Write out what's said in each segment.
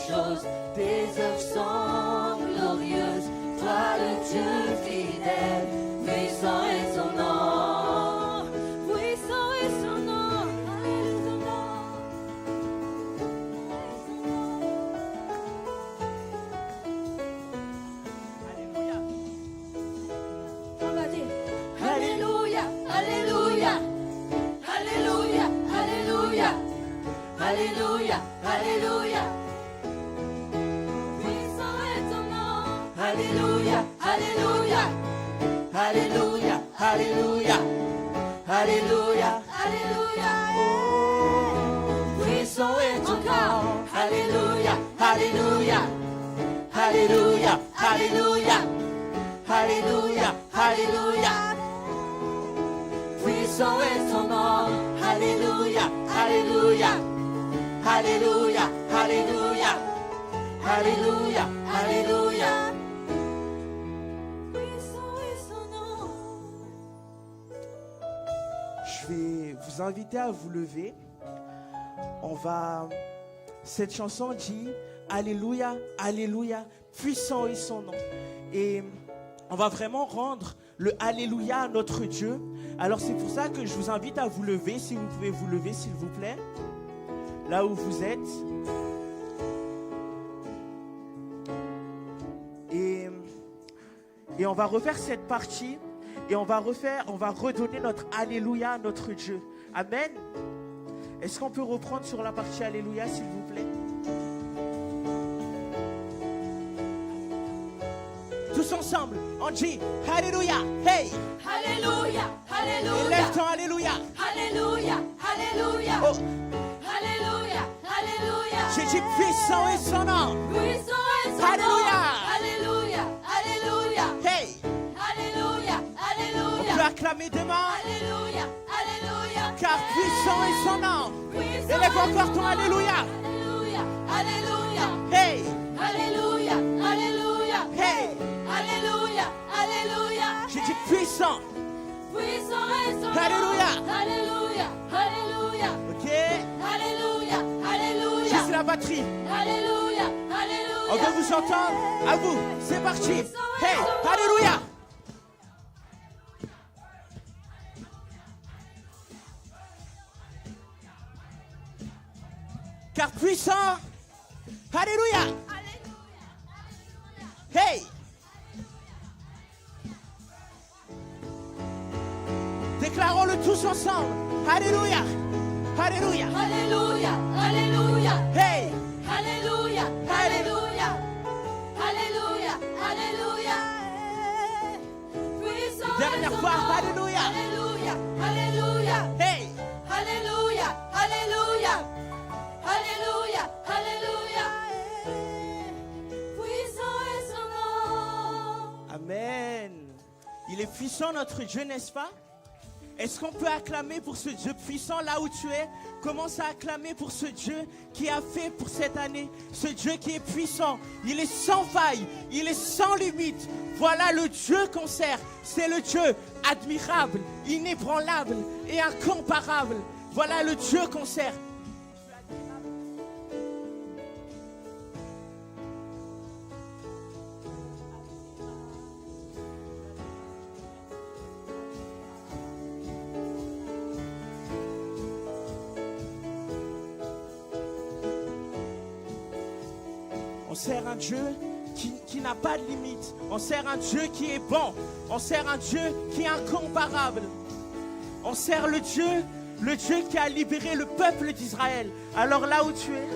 choses, tes œuvres sont glorieuses. Toi le Dieu fidèle, puissant est son nom. Puissant est son nom. Alléluia. On va dire Alléluia, Alléluia, Alléluia, Alléluia, Alléluia, Alléluia. Puissant est ton nom. Alléluia, Alléluia, Alléluia, Alléluia, Alléluia, Alléluia. Puissant est ton nom. Alléluia, Alléluia, Alléluia, Alléluia, Alléluia, Alléluia. Puissant est ton nom. Alléluia, Alléluia, Alléluia, Alléluia, Alléluia, Alléluia. Puissant est son nom. Je vais vous inviter à vous lever. Cette chanson dit Alléluia, Alléluia, puissant est son nom. Et on va vraiment rendre le Alléluia à notre Dieu. Alors c'est pour ça que je vous invite à vous lever, si vous pouvez vous lever s'il vous plaît, là où vous êtes. Et on va refaire cette partie et on va redonner notre Alléluia à notre Dieu. Amen. Est-ce qu'on peut reprendre sur la partie Alléluia s'il vous plaît? Tous ensemble, on dit Alléluia, hey! Alléluia, Alléluia. Lève ton Alléluia. Alléluia, Alléluia. Oh, Alléluia, Alléluia. j'ai dit puissant est son nom. Puissant est son Alléluia. nom. Alléluia, Alléluia. Hey! Alléluia, On Alléluia. peut acclamer demain, Alléluia, Alléluia. car puissant est son nom. Puissant Élève est encore son ton nom. Alléluia. Alléluia, Alléluia. Hey! Alléluia, Alléluia. Hey! Alléluia, Alléluia. J'ai dit puissant. Puissant est son nom. Alléluia. Alléluia, Alléluia. Ok? Alléluia, Alléluia. Juste la batterie. Alléluia, Alléluia. On veut vous entendre. À vous. C'est parti. Hey! Alléluia. Car puissant. Alléluia. Hey! Déclarons-le tous ensemble. Alléluia. Alléluia. Alléluia, Alléluia. Hey! Alléluia, Alléluia. Alléluia, Alléluia. Puissant Dernière est son fois. nom. Alléluia. Alléluia, Alléluia. Hey! Alléluia, Alléluia. Alléluia, Alléluia. Puissant est son nom. Amen. Il est puissant notre Dieu, n'est-ce pas? Est-ce qu'on peut acclamer pour ce Dieu puissant là où tu es? Commence à acclamer pour ce Dieu qui a fait pour cette année. Ce Dieu qui est puissant. Il est sans faille. Il est sans limite. Voilà le Dieu qu'on sert. C'est le Dieu admirable, inébranlable et incomparable. Voilà le Dieu qu'on sert. On sert un Dieu qui n'a pas de limite. On sert un Dieu qui est bon. On sert un Dieu qui est incomparable. On sert le Dieu qui a libéré le peuple d'Israël. Alors là où tu es,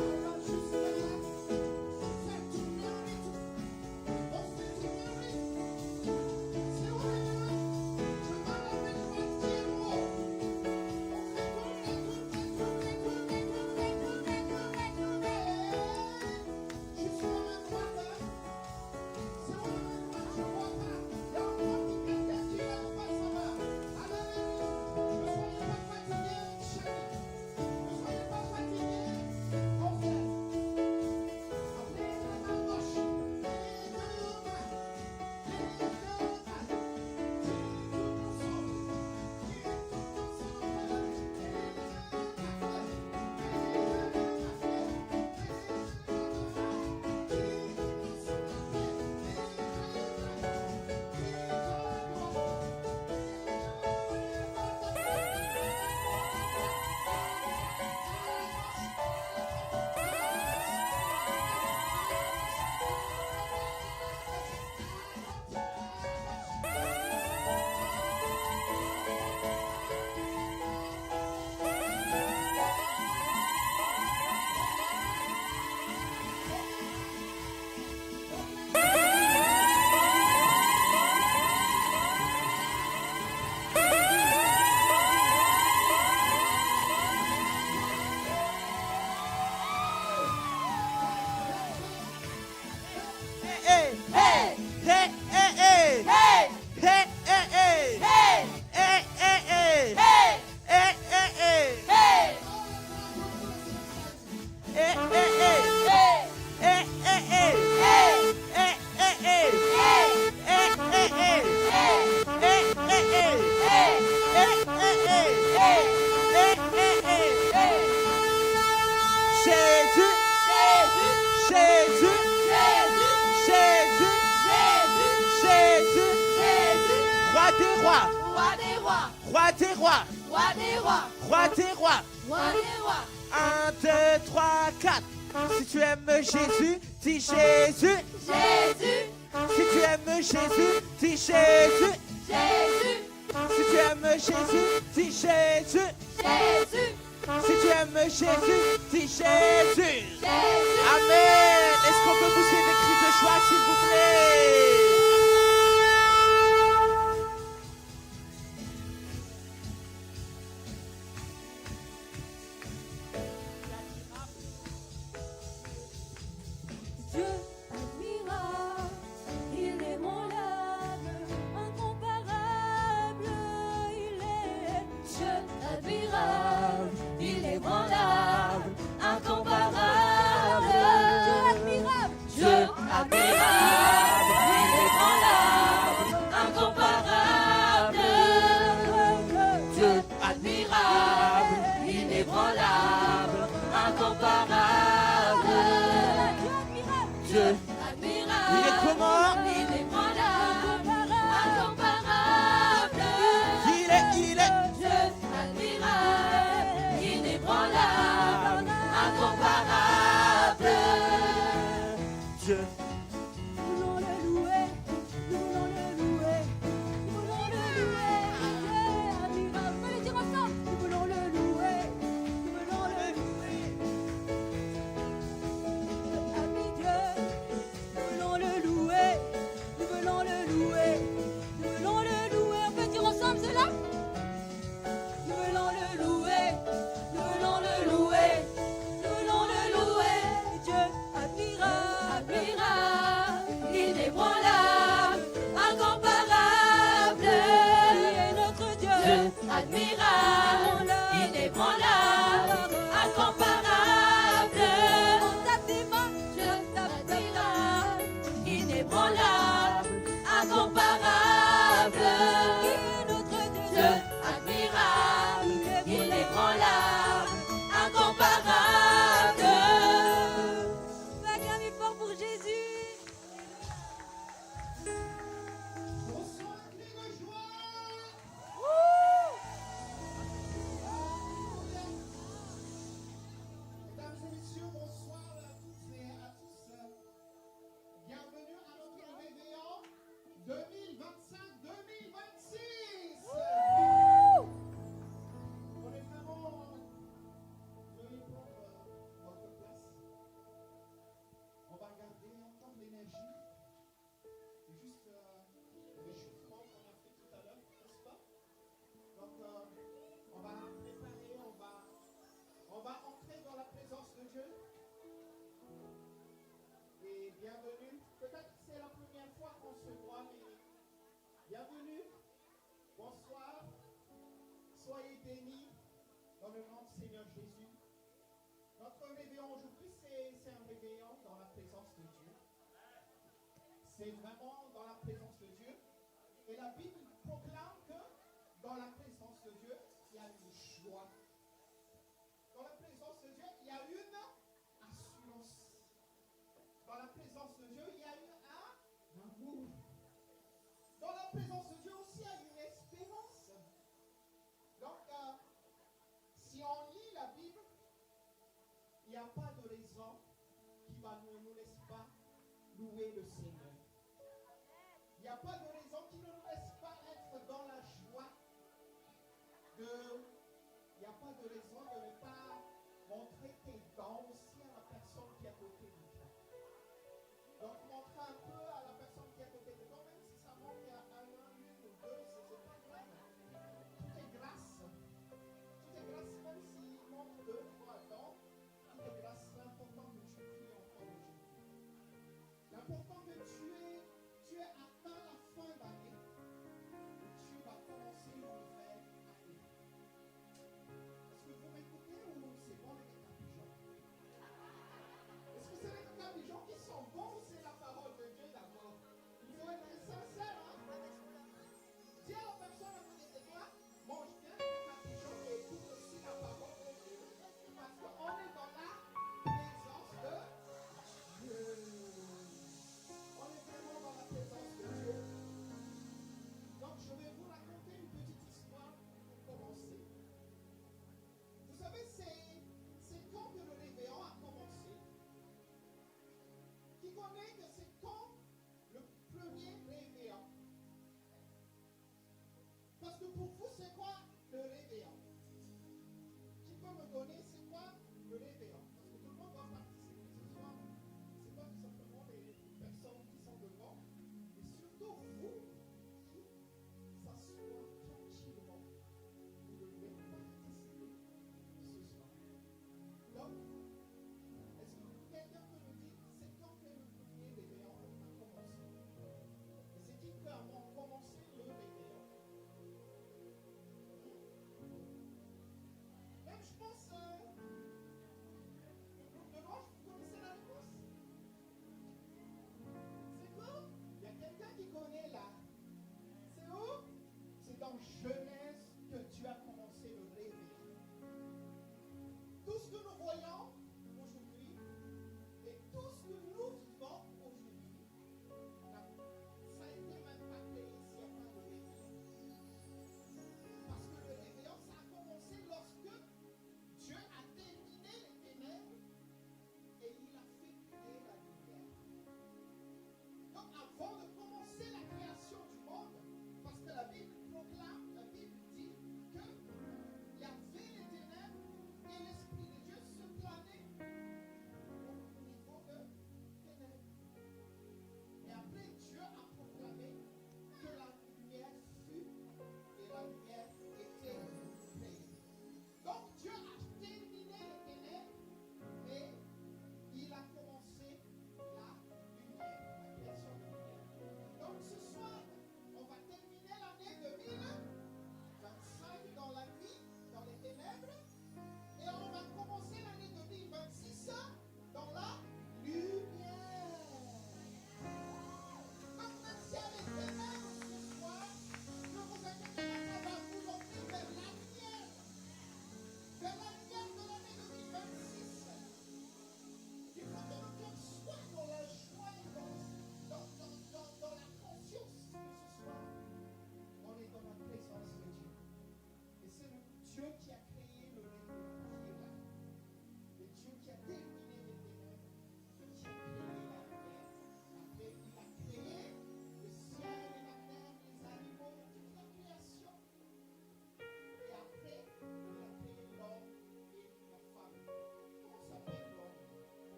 rois. Roi des rois. Roi des rois. Roi des rois. 1, 2, 3, 4. Si tu aimes Jésus, dis Jésus. Jésus. Si tu aimes Jésus, dis Jésus. Jésus. Si tu aimes Jésus, dis Jésus. Jésus. Si tu aimes Jésus, dis Jésus. Jésus. Amen. Est-ce qu'on peut pousser des cris de joie, s'il vous plaît? Dieu admirable, il est mon âme, incomparable, il est Dieu admirable, il est mon âme, incomparable. Dieu admirable, il est mon âme, incomparable. Dieu admirable, il est mon âme, incomparable. Dieu admirable, Il est comment? il est incomparable, incomparable. Il est. Dieu admirable, inébranlable, incomparable. Dieu. Nous voulons le louer, nous voulons le louer, nous voulons le louer. Dieu admirable, on peut le dire ensemble. Nous voulons le louer, nous voulons le louer. Ami Dieu, nous voulons le louer, nous voulons le louer, nous voulons le louer. On peut dire ensemble cela? Nous voulons le louer, nous voulons le louer, nous voulons le louer. Dieu admirable, admirable, inébranlable, incomparable. Il est notre Dieu. Dieu admirable, inébranlable, incomparable. On tape des mains, Dieu admirable, inébranlable, incomparable. Il est notre Dieu. Dieu admirable, inébranlable, incomparable. Acclamez fort pour Jésus. Mesdames et messieurs, bonsoir à toutes et à tous. Bienvenue à notre réveillon 2025-2026. On est vraiment veuillez prendre votre place. On va garder encore l'énergie. C'est juste l'échauffement qu'on a fait tout à l'heure, n'est-ce pas? Donc on va préparer, on va entrer dans la présence de Dieu. Et bienvenue. Peut-être que c'est la première fois qu'on se voit, mais bienvenue. Bonsoir. Soyez bénis dans le nom du Seigneur Jésus. Notre réveillon aujourd'hui, c'est un réveillon dans la présence de Dieu. C'est vraiment dans la présence de Dieu. Et la Bible proclame que dans la présence de Dieu, il y a une joie. Dans la présence de Dieu, il y a une assurance. Dans la présence de Dieu, il y a un amour. Dans la présence de Dieu aussi, il y a une espérance. Donc, si on lit la Bible, il n'y a pas de raison qui ne nous laisse pas louer le Seigneur. Il n'y a pas de raison qui ne nous laisse pas être dans la joie. Il n'y a pas de raison de ne pas montrer tes dons aussi à la personne qui est à côté de toi. Donc, montrer un peu à la personne qui est à côté de toi, même si ça manque à un, une ou deux, c'est pas grave. Tout est grâce. Tout est grâce, même s'il manque 2, 3 dons. Tout est grâce. C'est important que tu pries encore aujourd'hui. L'important que tu es atteint la fin d'année. Tu vas commencer une nouvelle année. Est-ce que vous m'écoutez?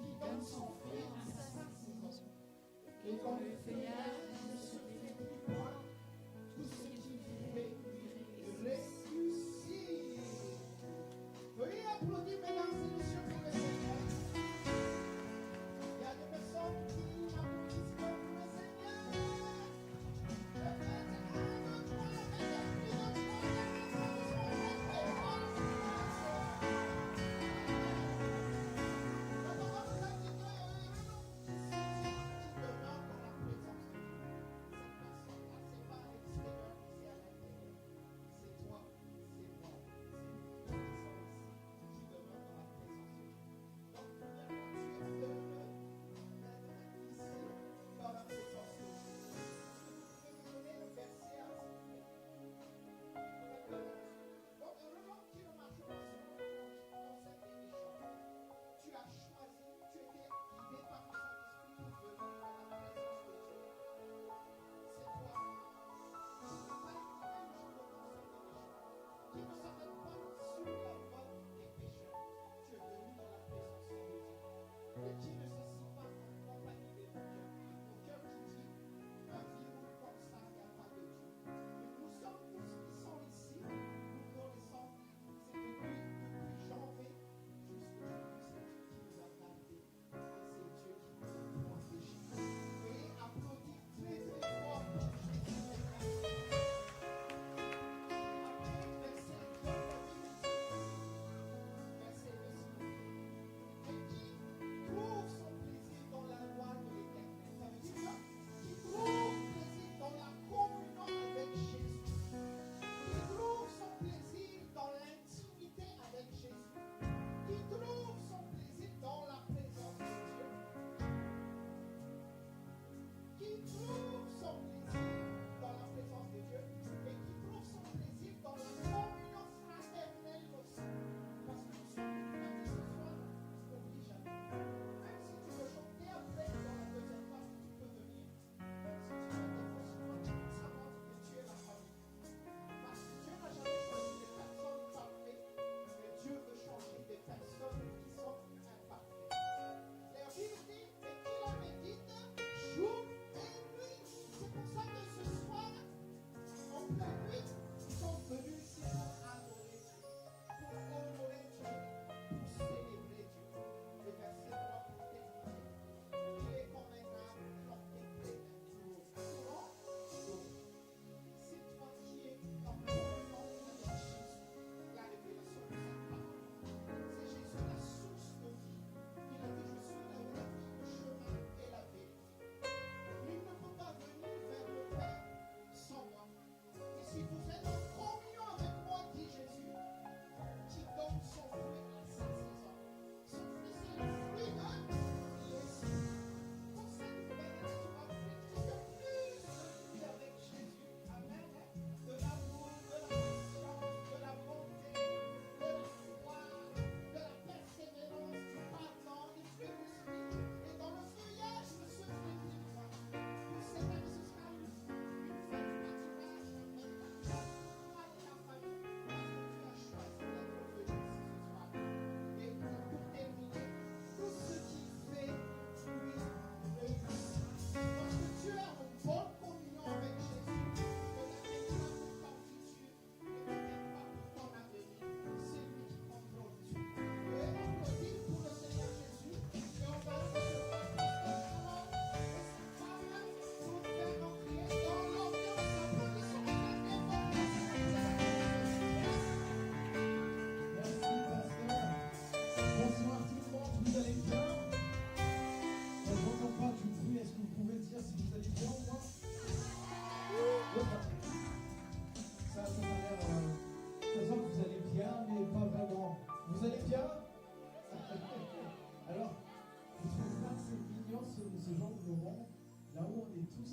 qui donne son fruit à sa saison. Et comme le feuillage ne se flétrit point, tout ce qui fait réussit. Veuillez applaudir, mesdames et messieurs, pour le Seigneur. Il y a des personnes qui applaudissent pour le Seigneur.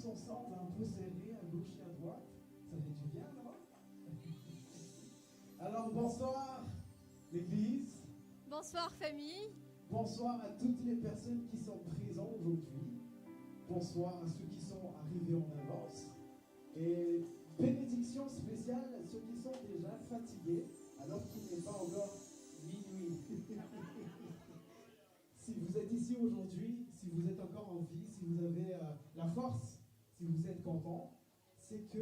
tous ensemble, un peu serrés, à gauche et à droite. Ça fait du bien, non? Alors, bonsoir, l'Église. Bonsoir, famille. Bonsoir à toutes les personnes qui sont présentes aujourd'hui. Bonsoir à ceux qui sont arrivés en avance. Et bénédiction spéciale à ceux qui sont déjà fatigués, alors qu'il n'est pas encore minuit. vous avez la force, si vous êtes content, c'est que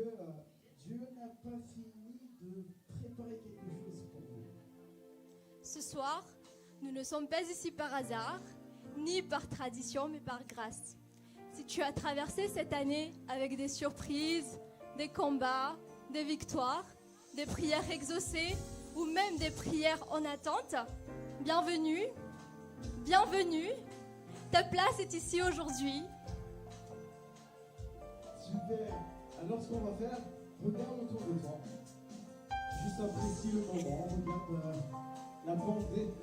Dieu n'a pas fini de préparer quelque chose pour vous. Ce soir, nous ne sommes pas ici par hasard, ni par tradition, mais par grâce. Si tu as traversé cette année avec des surprises, des combats, des victoires, des prières exaucées ou même des prières en attente, bienvenue, bienvenue. Ta place est ici aujourd'hui. Super. Alors ce qu'on va faire, regarde autour de toi. Juste apprécie le moment, regarde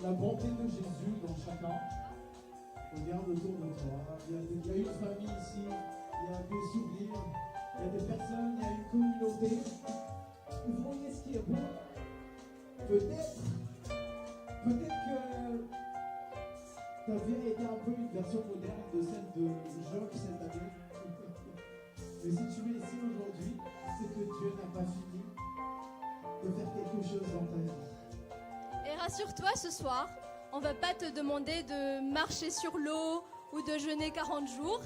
la bonté de Jésus dans chacun. Regarde autour de toi. Il y a une famille ici, il y a des souvenirs, il y a des personnes, il y a une communauté. Vous voyez ce qui est bon. Peut-être que ta vie a été un peu une version moderne de celle de Job cette année. Mais si tu es ici aujourd'hui, c'est que Dieu n'a pas fini de faire quelque chose dans ta vie. Et rassure-toi, ce soir, on va pas te demander de marcher sur l'eau ou de jeûner 40 jours.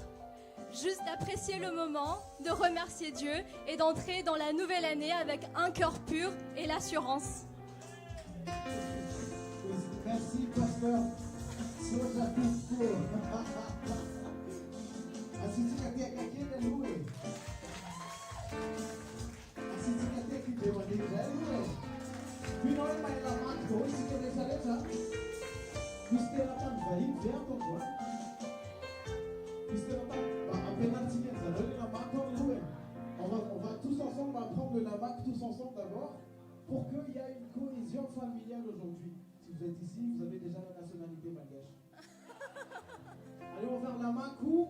Juste d'apprécier le moment, de remercier Dieu et d'entrer dans la nouvelle année avec un cœur pur et l'assurance. Merci, pasteur. Soja Kusko. Asitika tia kakenda luwe. Asitika tia kipewa ni luwe. Pinoe maela manko, isike leta. Kustera tan vahi, viens pour toi. Kustera tan, apena tika, ça donne la manko luwe. On va tous ensemble apprendre la marque, tous ensemble d'abord, pour qu'il y ait une cohésion familiale aujourd'hui. Si vous êtes ici, vous avez déjà la nationalité malgache. Allez, on va faire la main coup.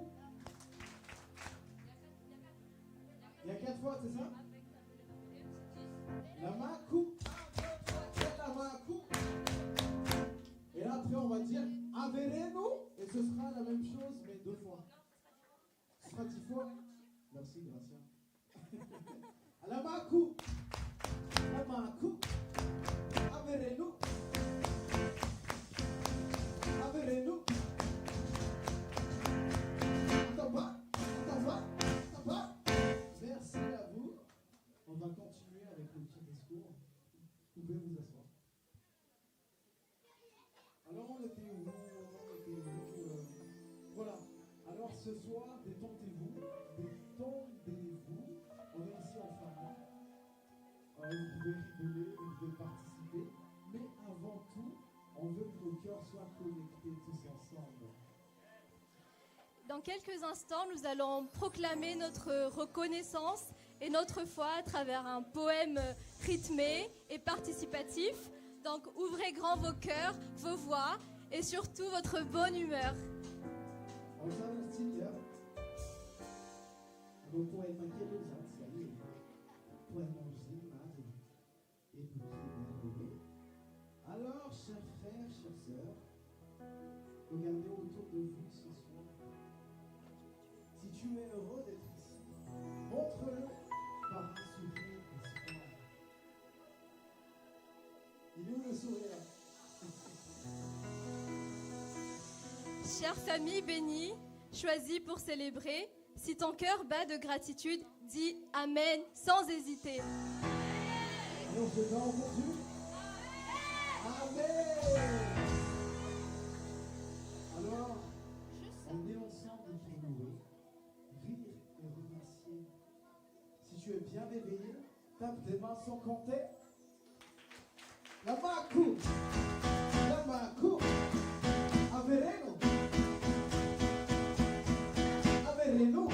Il y a 4 fois, c'est ça? La main coup. La main coup. Et là, après, on va dire Avereno. Et ce sera la même chose, mais 2 fois. Ce sera 10 fois. Merci, Gracia. La main coup. La main coup. Avereno. Avereno. Merci à vous. On va continuer avec le petit discours. Vous pouvez vous asseoir. Alors on était où? Voilà. Alors ce soir, détendez-vous. Détendez-vous. On est ici en famille. Vous pouvez rigoler, vous pouvez participer. Mais avant tout, on veut que nos cœurs soient connectés tous ensemble. Dans quelques instants, nous allons proclamer notre reconnaissance et notre foi à travers un poème rythmé et participatif. Donc ouvrez grand vos cœurs, vos voix et surtout votre bonne humeur. On s'en est style, le poème qui est le poème et alors, chers frères, chères sœurs, regardez autour de vous ce soir. Si tu es heureux d'être ici, montre-le par un sourire d'espoir. Il est où le sourire? Chère famille bénie, choisie pour célébrer, si ton cœur bat de gratitude, dis Amen sans hésiter. Alors, je vais entendu. Amen. Alors, on est ensemble pour louer, rire et remercier. Si tu es bien réveillé, tape tes mains sans compter. La main court, la main court. Avereno, avereno.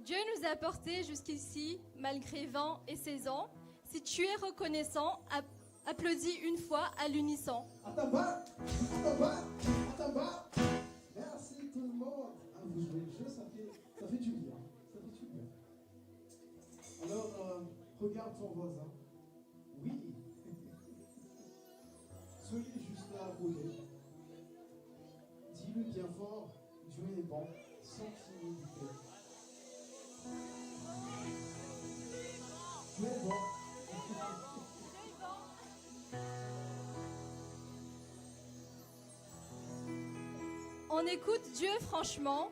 Dieu nous a portés jusqu'ici, malgré vent et saison. Si tu es reconnaissant, applaudis une fois à l'unisson. Atamba, atamba, atamba. Merci tout le monde. Ah, vous jouez le jeu, ça fait du bien. Ça fait du bien. Alors, regarde ton voisin. Oui. Soyez juste là à côté. Dis-lui bien fort, Dieu est bon, sans timidité. Dieu est bon. On écoute Dieu franchement,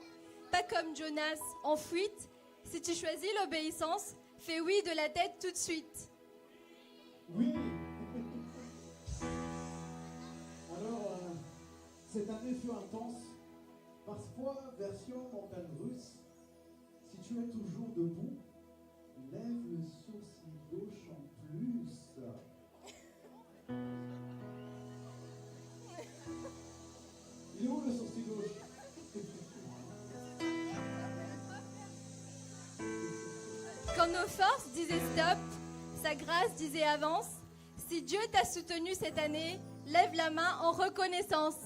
pas comme Jonas en fuite. Si tu choisis l'obéissance, fais oui de la tête tout de suite. Oui. Alors, cette année fut intense. Parfois, version montagne russe. Si tu es toujours debout, lève le sourcil gauche en plus. Il est où le sourcil gauche? Quand nos forces disaient stop, sa grâce disait avance. Si Dieu t'a soutenu cette année, lève la main en reconnaissance.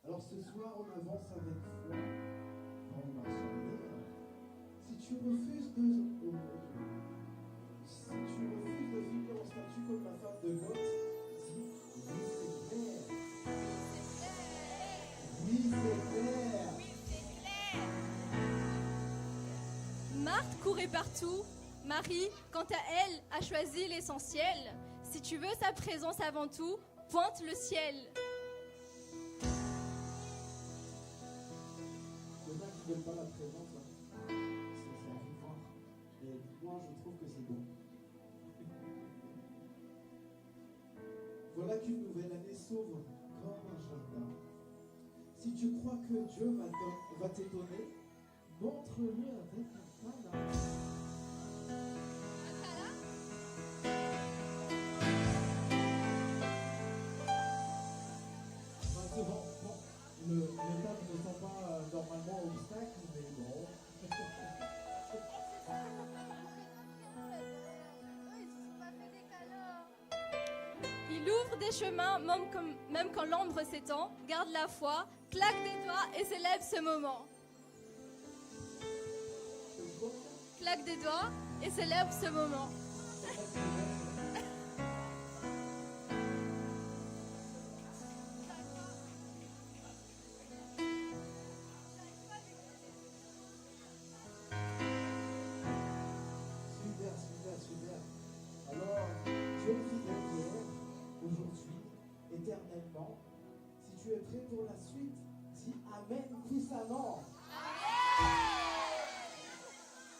Alors ce soir, on avance avec foi dans ma soirée. Si tu refuses de finir en statut comme la femme de Lot, dis oui c'est clair. Oui c'est clair. Marthe courait partout. Marie, quant à elle, a choisi l'essentiel. Si tu veux sa présence avant tout, pointe le ciel. Il y en a qui ne veulent pas la présence, là. C'est un vivant. Et moi, je trouve que c'est bon. Voilà qu'une nouvelle année s'ouvre comme un jardin. Si tu crois que Dieu va t'étonner, montre-lui avec un câlin. C'est bon, bon. Les tables ne sont pas normalement obstacles, mais bon. Il ouvre des chemins, même quand l'ombre s'étend. Garde la foi, claque des doigts et célèbre ce moment. Claque des doigts et célèbre ce moment. Super. Alors, Dieu est fidèle hier, aujourd'hui, éternellement. Si tu es prêt pour la suite, dis Amen puissamment.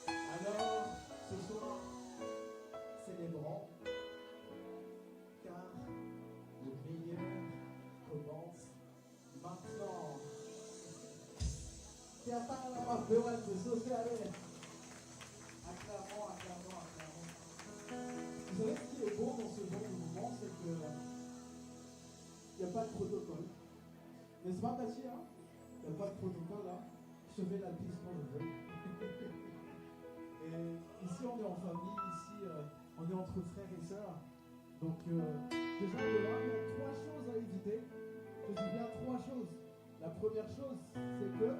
Alors, ce soir, célébrons, car le meilleur commence maintenant. Qui attend la marque de Walt social. Acclamons. Vous savez ce qui est beau dans ce genre de mouvement, c'est que il n'y a pas de protocole. N'est-ce pas, Tati, hein? Il n'y a pas de protocole, là. Je fais la piste quand je veux. Et ici, on est en famille, ici, on est entre frères et sœurs. Donc, déjà, demain, il y a 3 choses à éviter. Je dis bien 3 choses. La première chose, c'est que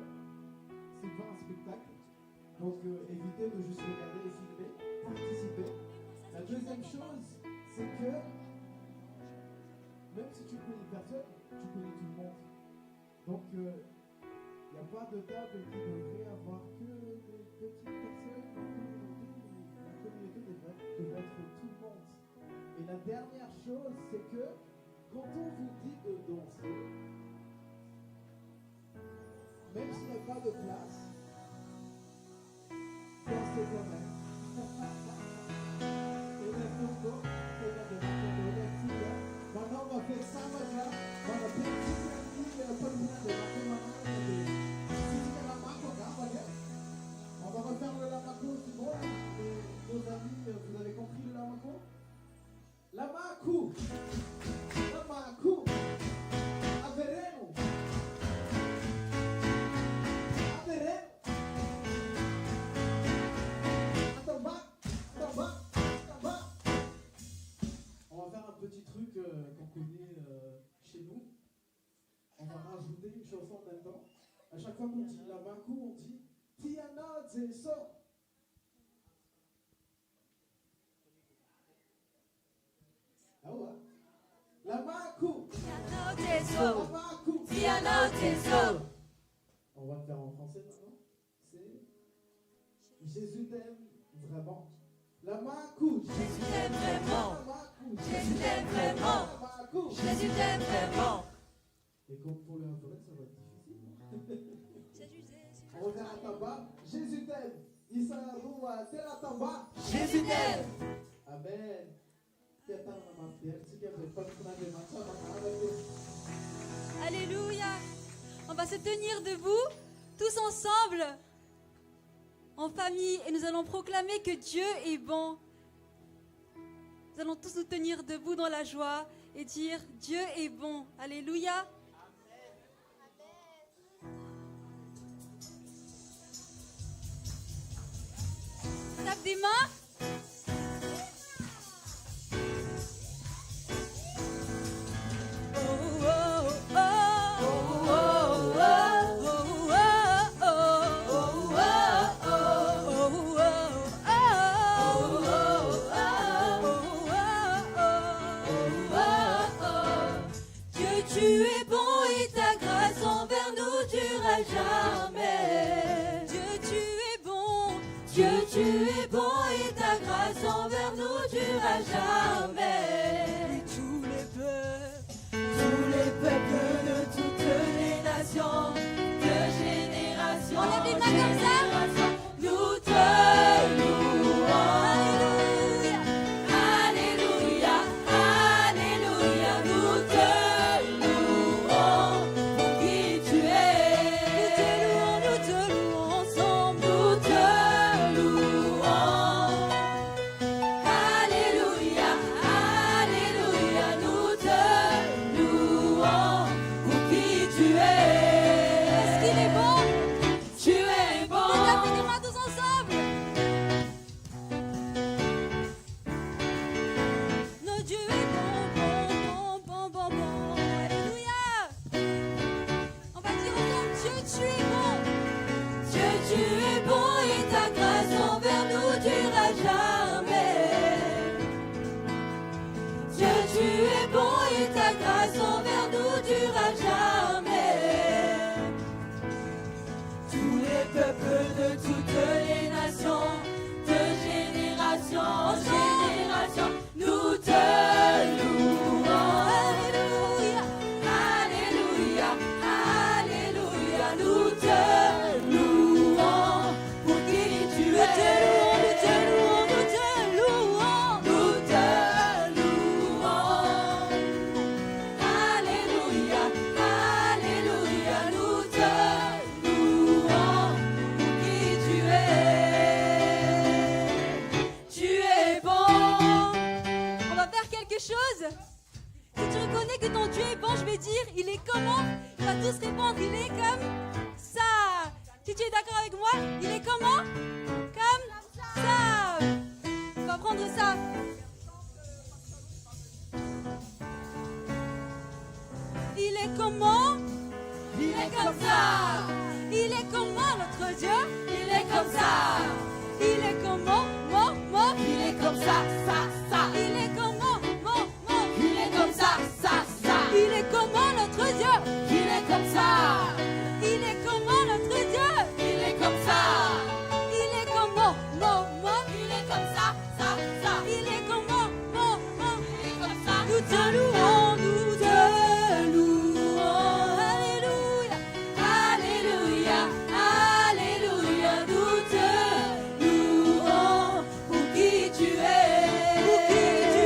c'est pas un spectacle. Donc, évitez de juste regarder et filmer, participer. La deuxième chose, c'est que même si tu connais personne, tu connais tout le monde. Donc, il n'y a pas de table qui devrait avoir que des petites personnes. La communauté devrait être tout le monde. Et la dernière chose, c'est que quand on vous dit de danser, même s'il n'y a pas de place, dansez quand même. Maintenant, on va faire ça, on va faire on va refaire le lamako, c'est bon? Nos amis, vous avez compris le lamako? Lamaku! Avereno! On va faire un petit truc qu'on connaît chez nous. On va rajouter une chanson là-dedans. À chaque fois qu'on dit la Makou, on dit Tiana Zeso. Ah ouais. La Makou. Tiana Teso. On va le faire en français maintenant. C'est Jésus t'aime. vraiment. La Makou. Jésus t'aime vraiment. La Makou. Jésus t'aime vraiment. La Makou. Jésus t'aime vraiment. Et comme pour le vrai, ça va être difficile. Jésus, Jésus. On revient à Tamba. Jésus t'aime. Isaroua, Tela Tamba. Jésus t'aime. Amen. Alléluia. On va se tenir debout, tous ensemble, en famille, et nous allons proclamer que Dieu est bon. Nous allons tous nous tenir debout dans la joie et dire Dieu est bon. Alléluia. Tape des mains. Jamais. Dieu, tu es bon. Dieu, tu es bon et ta grâce envers nous durera jamais. Et tous les peuples de toutes les nations, de génération On lève les en mains comme ça. génération, nous te louons. Alléluia, Alléluia, nous te louons pour qui tu es. Nous te louons ensemble. Nous te louons. Alléluia, Alléluia, nous te louons pour qui tu es. Est-ce qu'il est bon? Tu es bon. On lève les mains tous ensemble. Notre Dieu est bon, bon, bon, bon, bon, bon. Alléluia. On va dire ensemble, Dieu, tu es bon. Dieu, tu es bon et ta grâce envers nous durera jamais. Dieu, tu es bon et ta grâce envers nous durera jamais. Tous les peuples de toutes les nations, de génération en génération, nous te louons. Alléluia. Alléluia, Alléluia, nous te louons pour qui tu es. Nous te louons, nous te louons, nous te louons. Nous te louons. Alléluia, Alléluia, nous te louons pour qui tu es. Tu es bon. On va faire quelque chose. Si tu reconnais que ton Dieu est bon, je vais dire, il est comment? On va tous répondre, il est comme ça. Si tu es d'accord avec moi, il est comment? Comme ça. On va prendre ça. Il est comment? Il est comme ça. Il est comment notre Dieu? Il est comme ça. Il est comment? Moi. Il est comme ça, ça. Il est comment? Moi. Il est comme ça, ça. Il est comment notre Dieu? Il est comme ça. Il est comment notre Dieu? Il est comme ça. Il est comment? Moi. Il est comme ça, ça. Il est comment? Moi. Il est comme ça. Nous te louons, nous te louons. Alléluia. Alléluia, Alléluia, nous te louons pour qui tu es. Pour qui tu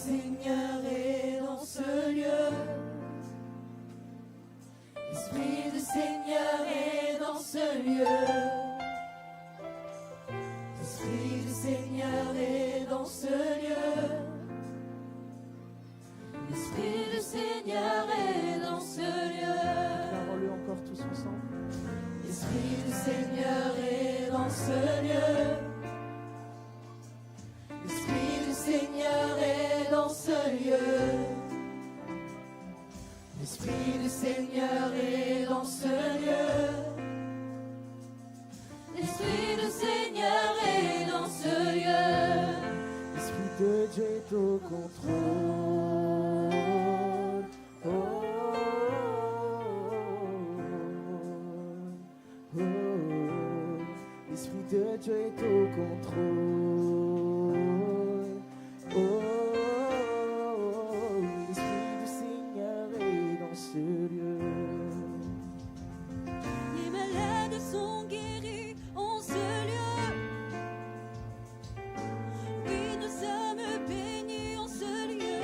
Seigneur est dans ce lieu. L'Esprit du Seigneur est dans ce lieu. L'Esprit du Seigneur est dans ce lieu. L'Esprit du Seigneur est dans ce lieu. Acclamons-le encore tous ensemble. L'Esprit du Seigneur est dans ce lieu. L'Esprit du Seigneur est dans ce lieu. L'Esprit du Seigneur est dans ce lieu. L'Esprit du Seigneur est dans ce lieu. L'Esprit de Dieu est au contrôle. Oh, oh, oh. L'Esprit de Dieu est au contrôle. Oh, l'Esprit du Seigneur est dans ce lieu. Les malades sont guéris en ce lieu. Oui, nous sommes bénis en ce lieu.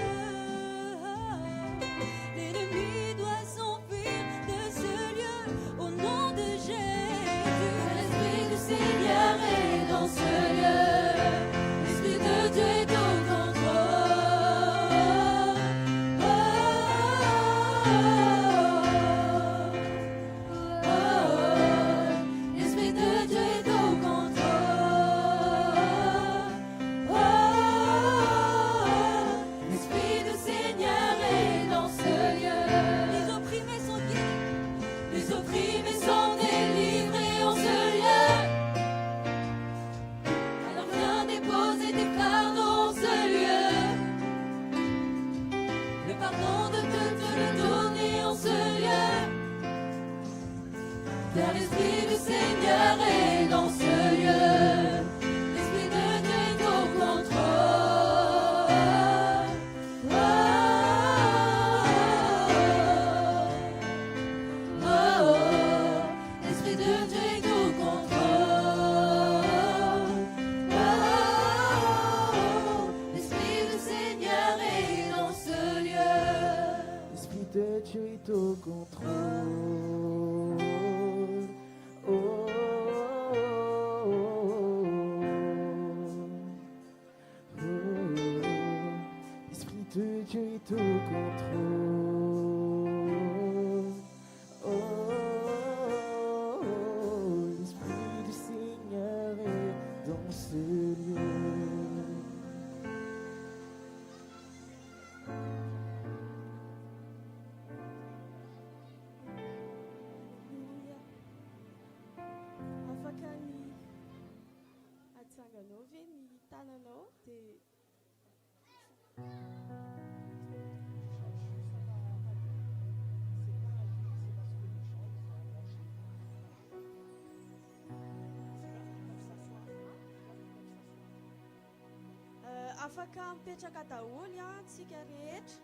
L'ennemi doit s'enfuir de ce lieu au nom de Jésus. L'Esprit du Seigneur est dans ce lieu. L'Esprit de Dieu est au contrôle. L'Esprit de Dieu est au contrôle. L'Esprit du Seigneur est dans ce lieu. Les opprimés sont guéris. Les opprimés sont délivrés en ce lieu. Alors viens déposer tes fardeaux en ce lieu. Le pardon de Dieu te le donner en ce lieu. Car l'Esprit du Seigneur est dans ce lieu. L'Esprit de Dieu est au contrôle. L'Esprit de Dieu est au contrôle. L'Esprit du Seigneur est dans ce lieu. L'Esprit de Dieu est au contrôle. Oh, oh, oh, oh, oh. L'Esprit de Dieu est au contrôle. Oh, oh, oh. L'Esprit du Seigneur est dans ce lieu. Afakani atsangano ve ny tananao dia afaka mipetraka daholo antsika rehetra.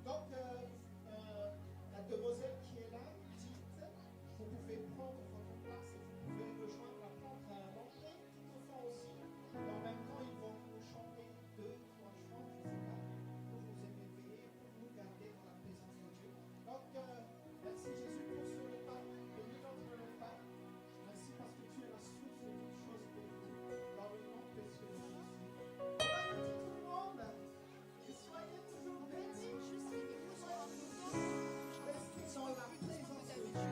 Donc, la demoiselle qui est là, dites, vous pouvez prendre votre place et vous pouvez rejoindre la porte à l'entrée, tout au fond aussi. Et en même temps, ils vont vous chanter 2, 3 chants, je ne sais pas, pour vous élever, pour vous garder dans la présence de Dieu. Donc, merci Jésus pour ce repas. Bénis notre repas. Merci parce que tu es la source de toutes choses bénies. Dans le nom précieux de Jésus. Bon appétit tout le monde. Et soyez toujours bénis. Restez dans la présence de Dieu.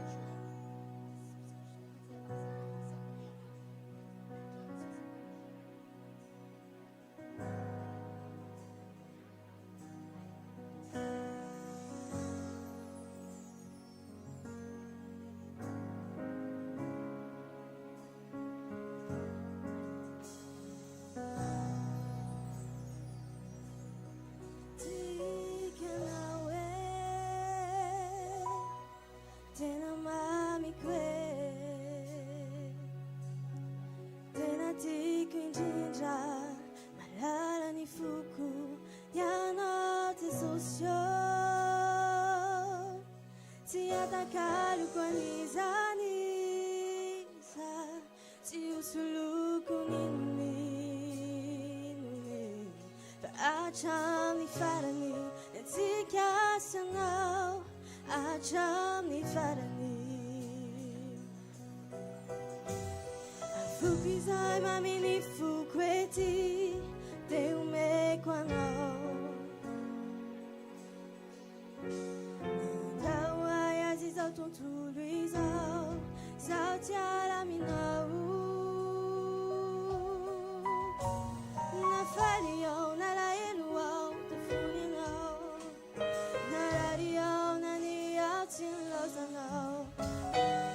Tena mami kwe, tena tiku indrindra, malala ny foko ianao tesosio. Tsy atakaloko an'izany iza, tsy hosoloko nin'ny Achamni farani, etikasiano. Achamni farani. Fukizai mamini fukweti, te umekwano. Dawaya zizau tontu luizau, zau tiara minau. Na fario, na la eluau, te funinau. Na radio, na niau, tin lozanau.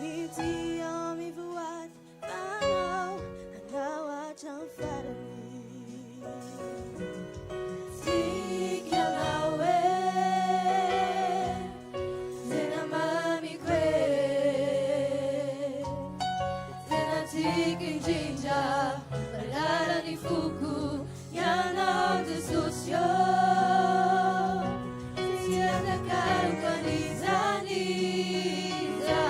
Ni tio mi vuat, panau, anau acam farani. Tikianawe, tena mami kwe, tena tikin jinja, balala ni fuku, yanau de socio. Tiada karu kanizaniza,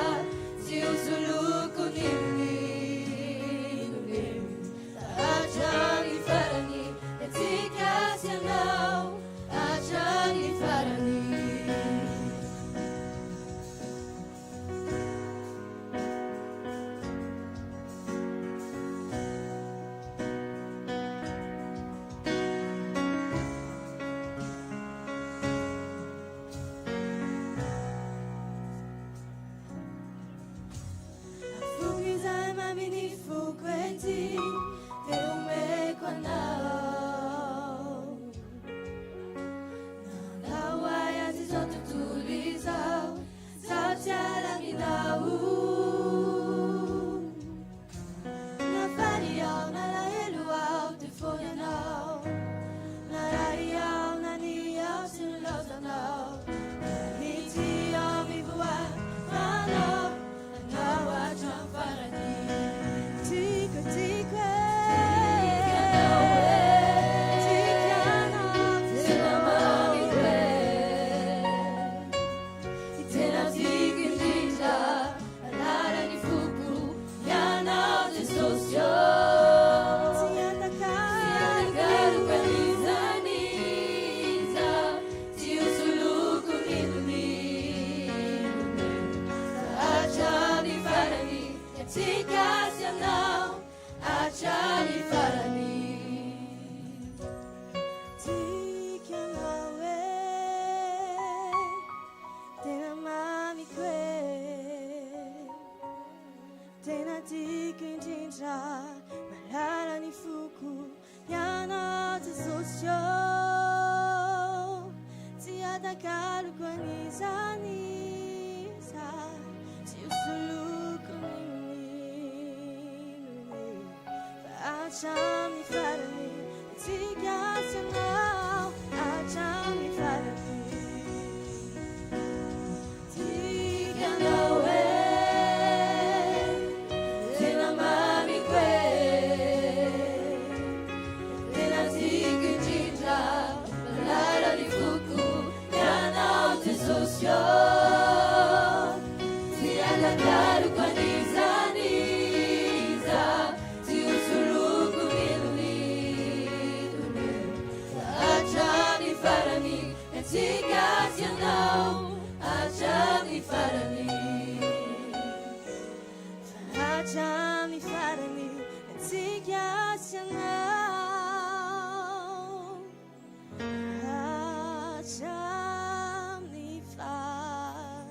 si usuluku nini. Achamni farani, etikasiano. Achamni farani. Fukizai mamini fukweti, te umekwanao. Na waya zizote tulizao, sauti ala minau. Na fariao, na la eluau, te fonyanao. Na rariao, na niao, sin lozanao. Ni tio mi vuat, manao. Na wajam farani. Tikwe, tikwe. Tikiano, tena mami kwe. Tena tikin jinja, balala ni fuku, yanau de socio. Tiada karu kanizaniza, si usuluku nini. Achamni farani, etikasiano. Achamni farani. Tikianawe, tena mami kwe, tena tikin jinja, balala ni fuku, yanau de socio. Tiada karu kanizaniza, si usuluku nini. Achamni farani, etikasiano. Achamni farani. Tikianawe, tena mami kwe, tena tikin jinja, balala ni fuku, yanau de socio. Tiada karu kanizaniza, si usuluku nini. Achamni farani, etikasiano. Achamni farani. Achamni farani, etikasiano. Achamni farani.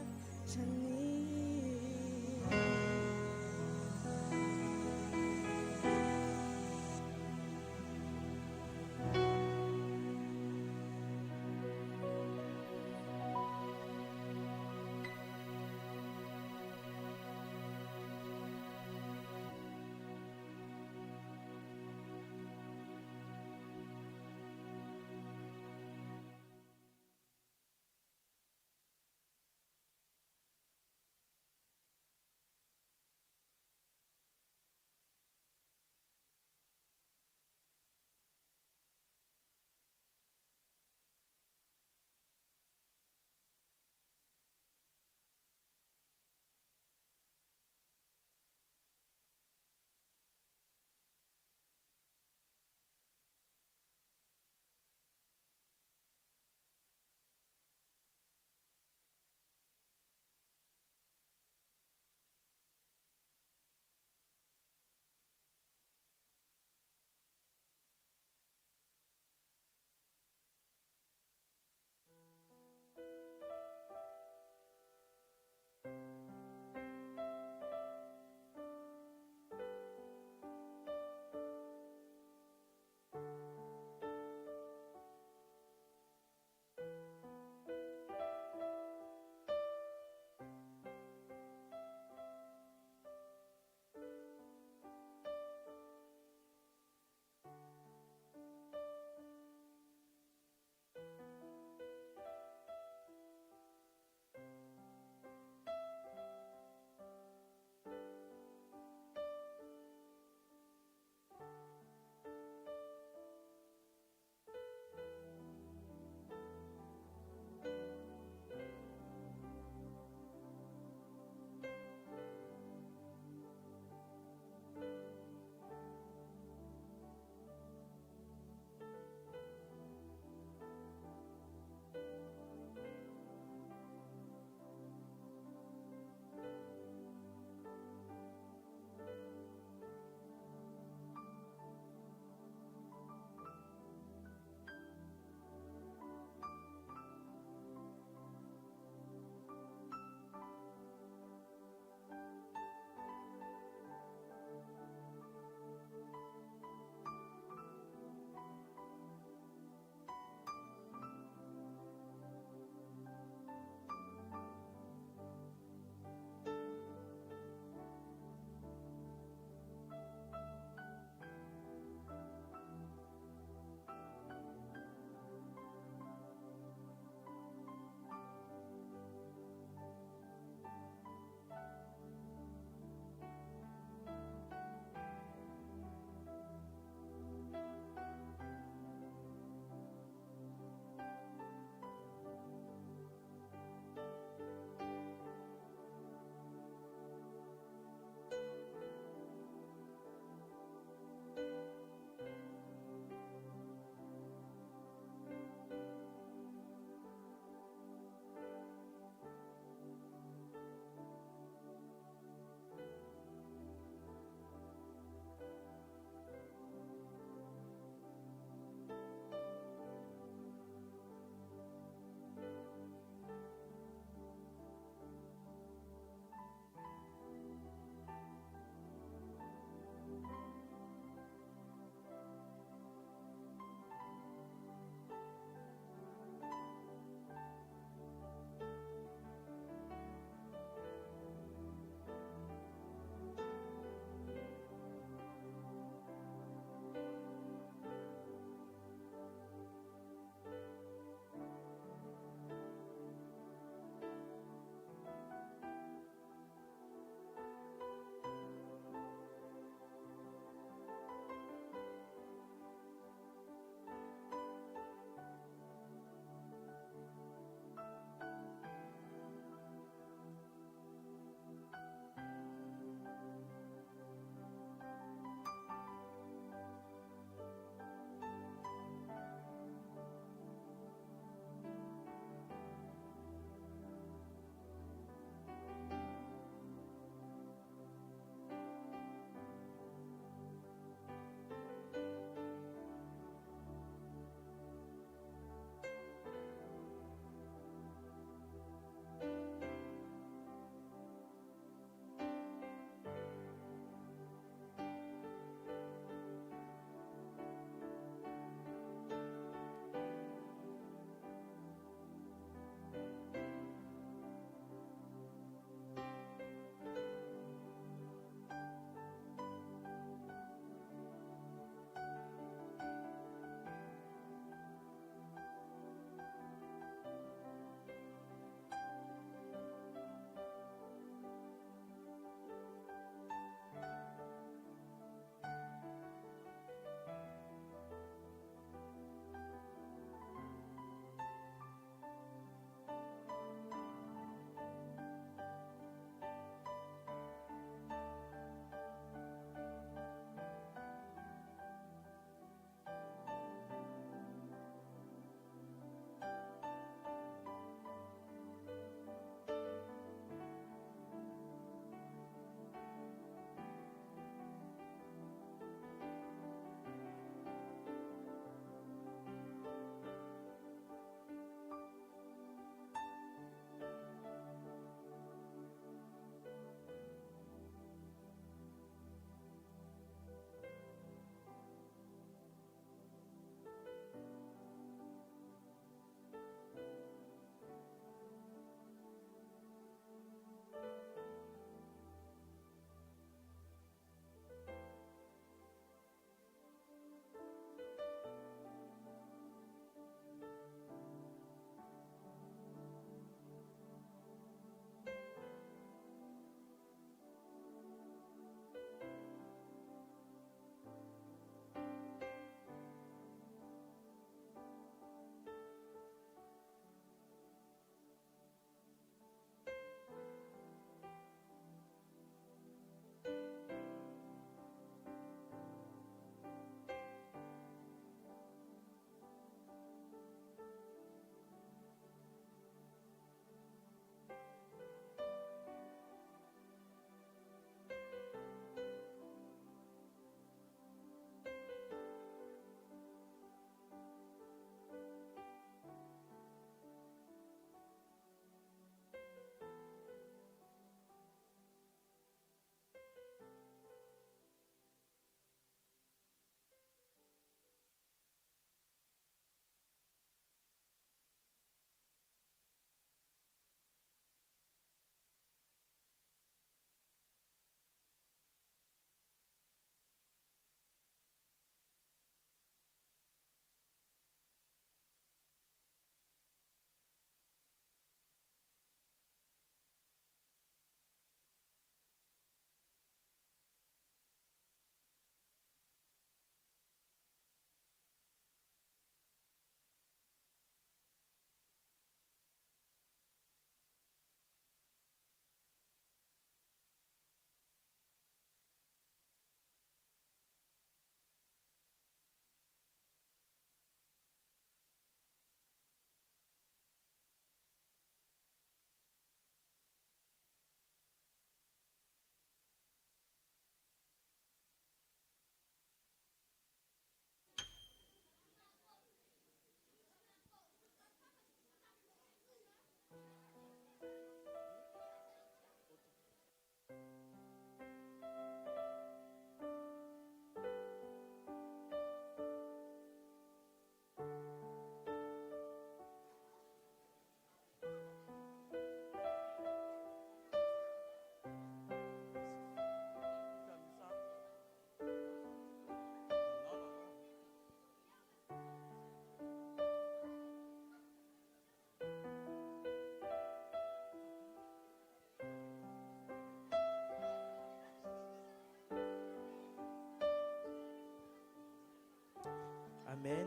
Amen.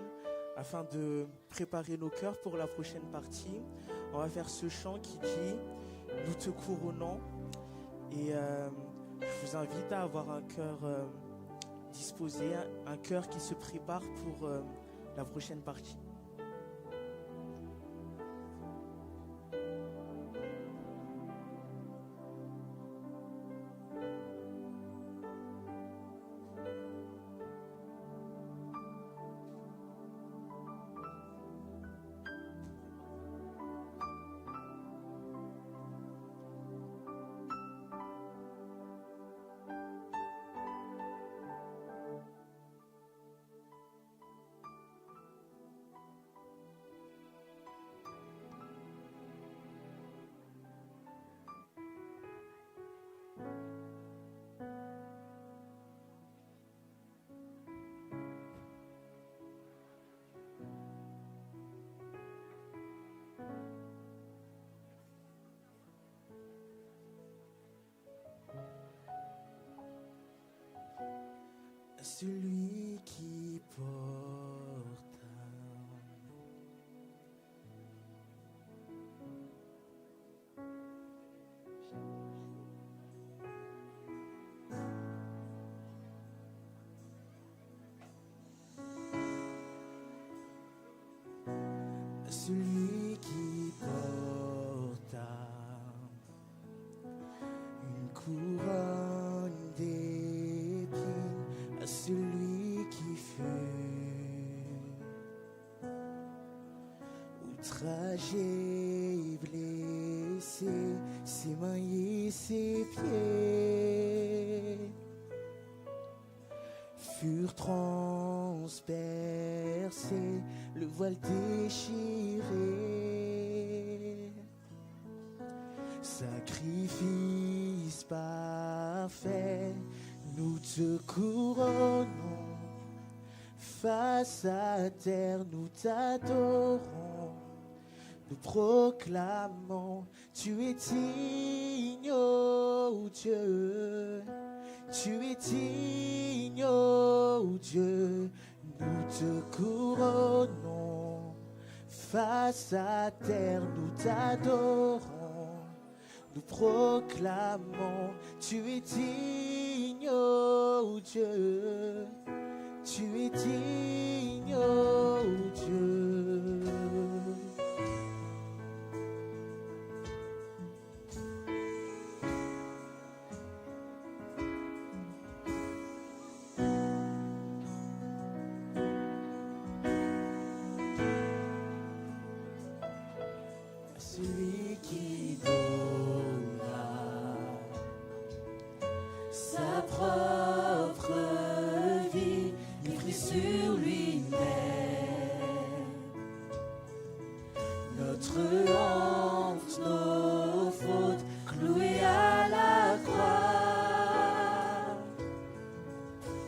Afin de préparer nos cœurs pour la prochaine partie, on va faire ce chant qui dit « Nous te couronnons ». Et je vous invite à avoir un cœur disposé, un cœur qui se prépare pour la prochaine partie. Celui qui porte celui qui porte une couronne d'épines, à celui qui fut outragé, blessé, ses mains et ses pieds furent transpercés, le voile déchiré. Sacrifice parfait, nous te couronnons. Face à terre, nous t'adorons. Nous proclamons, tu es digne, ô Dieu. Tu es digne, ô Dieu. Nous te couronnons. Face à terre, nous t'adorons. Nous proclamons, tu es digne, ô Dieu. Tu es digne, ô Dieu. Celui qui donna sa propre vie, il prit sur lui-même notre honte, nos fautes, clouées à la croix.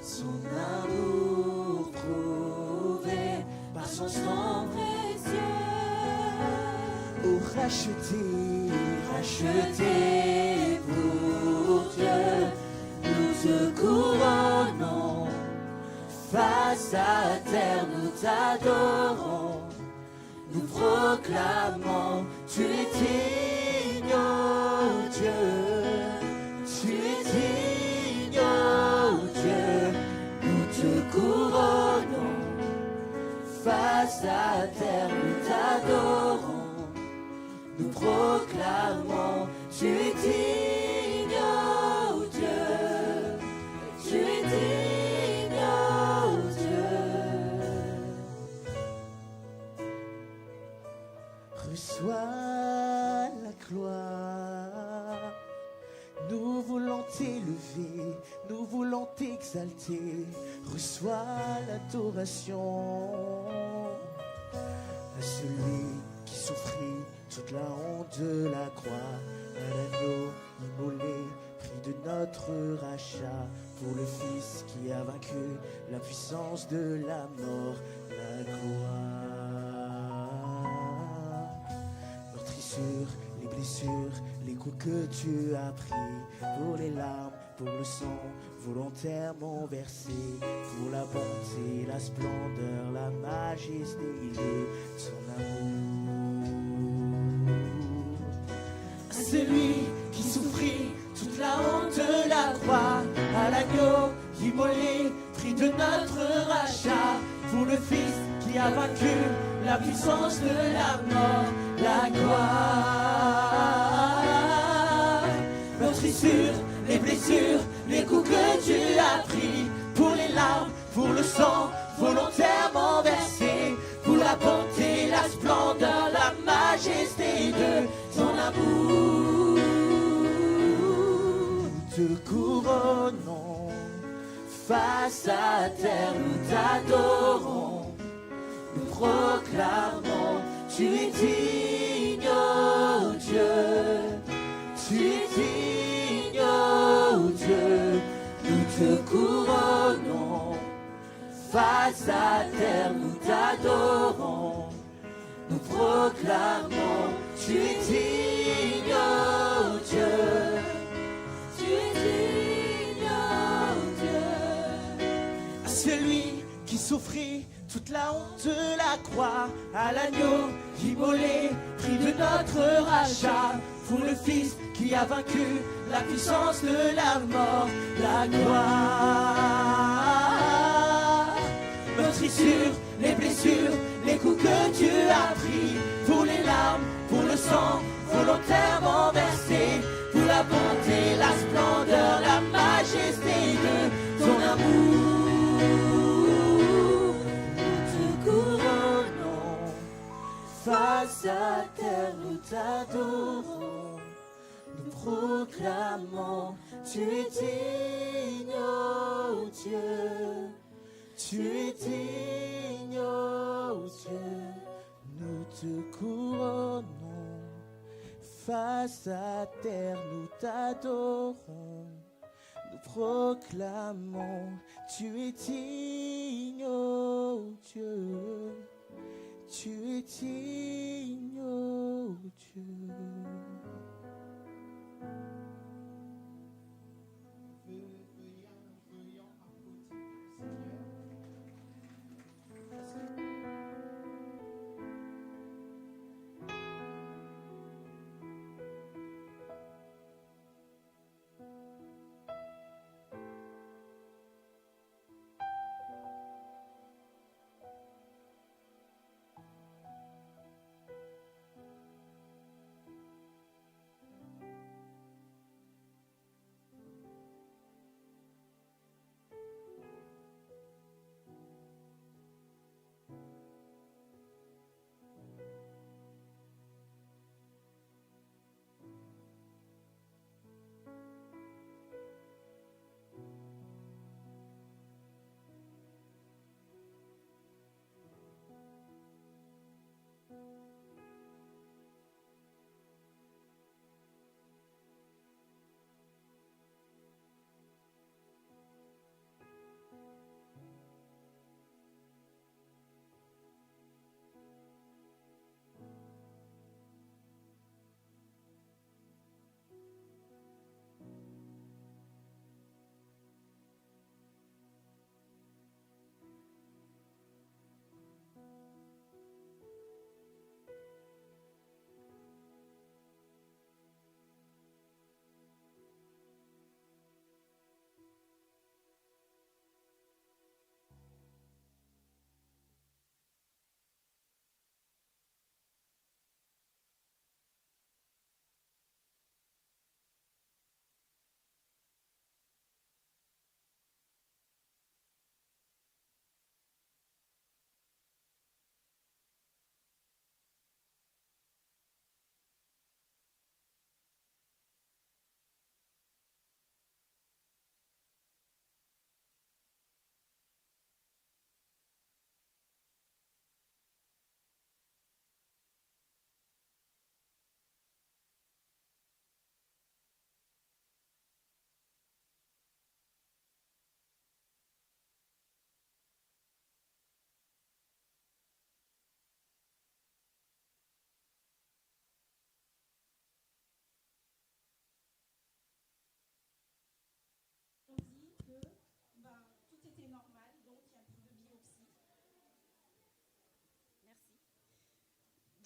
Son amour prouvé par son sang précieux. Oh, racheté pour Dieu, nous te couronnons. Face à terre, nous t'adorons. Nous proclamons, tu es digne, ô Dieu. Tu es digne, ô Dieu. Nous te couronnons. Face à terre, nous t'adorons. Nous proclamons, tu es digne, ô Dieu. Tu es digne, ô Dieu. Reçois la gloire. Nous voulons t'élever, nous voulons t'exalter. Reçois l'adoration à celui qui souffrit toute la honte de la croix, à l'agneau immolé, prix de notre rachat, pour le Fils qui a vaincu la puissance de la mort, la gloire. Meurtrissure, les blessures, les coups que tu as pris, pour les larmes pour le sang volontairement versé, pour la bonté, la splendeur, la majesté de son amour. Celui qui souffrit toute la honte de la croix, à l'agneau immolé, prix de notre rachat, pour le Fils qui a vaincu la puissance de la mort, la gloire. Meurtrissure, les blessures, les coups que tu as pris, pour les larmes, pour le sang volontairement versé, pour la bonté, la splendeur, la majesté de ton amour. Nous te couronnons, face à terre nous t'adorons, nous proclamons, tu es digne, oh Dieu, tu es digne, oh Dieu, nous te couronnons, face à terre nous t'adorons, nous proclamons, tu es digne, oh Dieu, tu es digne, oh Dieu. À celui qui souffrit toute la honte de la croix, à l'agneau immolé, prix de notre rachat, pour le Fils qui a vaincu la puissance de la mort, la gloire. Meurtrissure, les blessures, les coups que tu as pris, pour les larmes, pour le sang volontairement versé, pour la bonté, la splendeur, la majesté de ton amour. Nous te couronnons, face à terre nous t'adorons, nous proclamons, tu es digne, oh Dieu, tu es digne, oh Dieu, nous te couronnons, face à terre nous t'adorons, nous proclamons, tu es digne, oh Dieu, tu es digne, oh Dieu. Veuillons applaudir le Seigneur.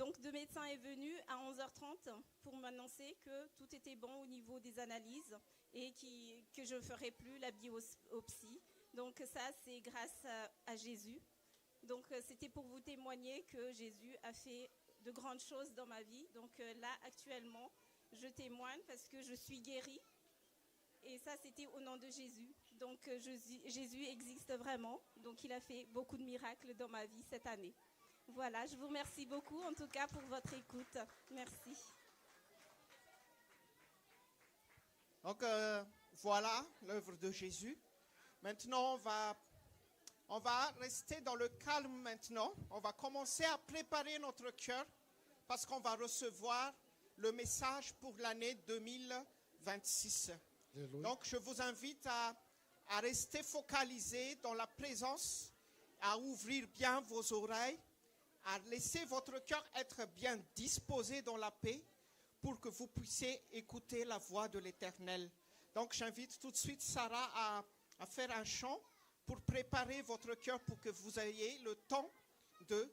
Donc, deux médecins est venu à 11h30 pour m'annoncer que tout était bon au niveau des analyses et que je ne ferais plus la biopsie. Donc, ça, c'est grâce à Jésus. Donc, c'était pour vous témoigner que Jésus a fait de grandes choses dans ma vie. Donc, là, actuellement, je témoigne parce que je suis guérie. Et ça, c'était au nom de Jésus. Donc, Jésus existe vraiment. Donc, il a fait beaucoup de miracles dans ma vie cette année. Voilà, je vous remercie beaucoup, en tout cas, pour votre écoute. Merci. Donc, voilà l'œuvre de Jésus. Maintenant, on va rester dans le calme maintenant. On va commencer à préparer notre cœur parce qu'on va recevoir le message pour l'année 2026. Donc, je vous invite à rester focalisé dans la présence, à ouvrir bien vos oreilles, à laisser votre cœur être bien disposé dans la paix pour que vous puissiez écouter la voix de l'Éternel. Donc, j'invite tout de suite Sarah à faire un chant pour préparer votre cœur, pour que vous ayez le temps de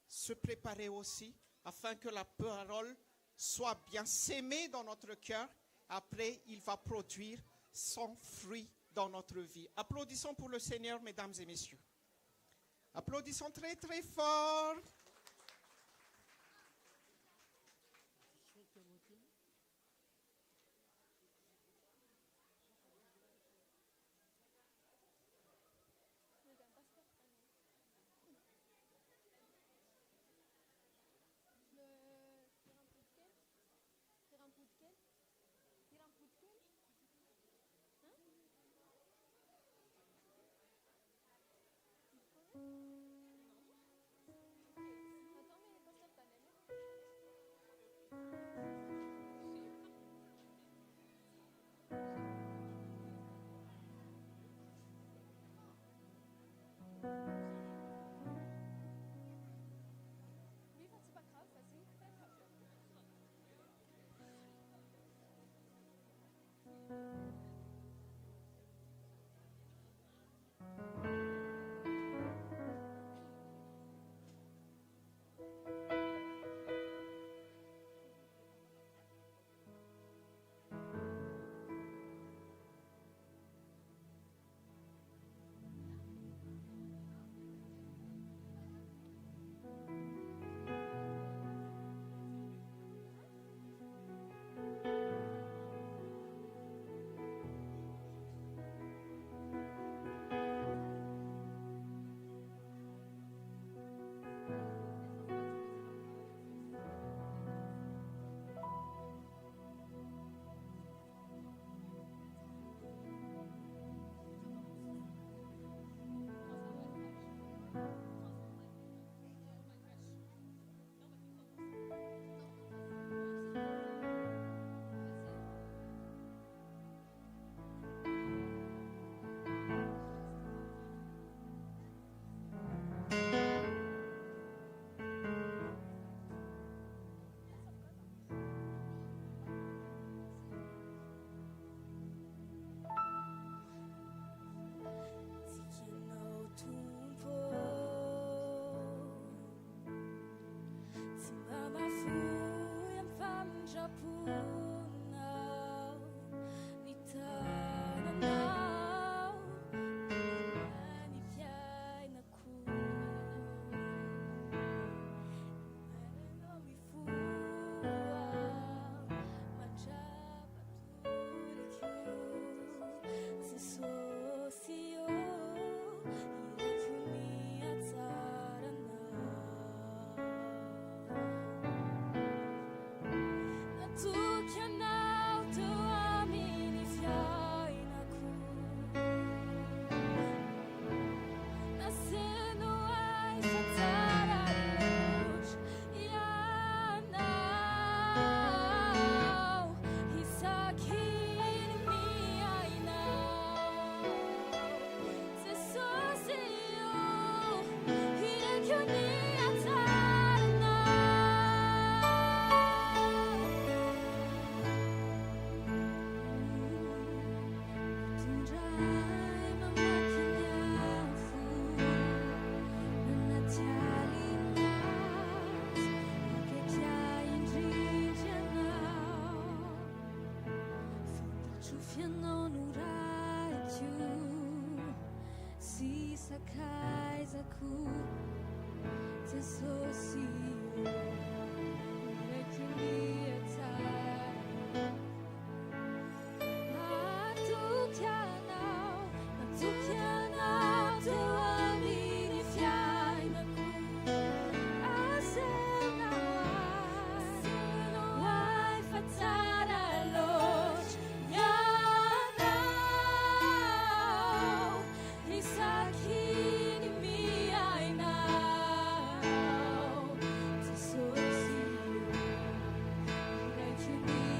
se préparer aussi, afin que la parole soit bien sémée dans notre cœur. Après, il va produire son fruit dans notre vie. Applaudissons pour le Seigneur, mesdames et messieurs. Applaudissons très très fort. Kaisaku Tesosio Rekiniata Matukianao Tuamini Fiainaku Asenawai Wai Fatara Lodge Yanao Isakini Miainao Tesosio Rekiniata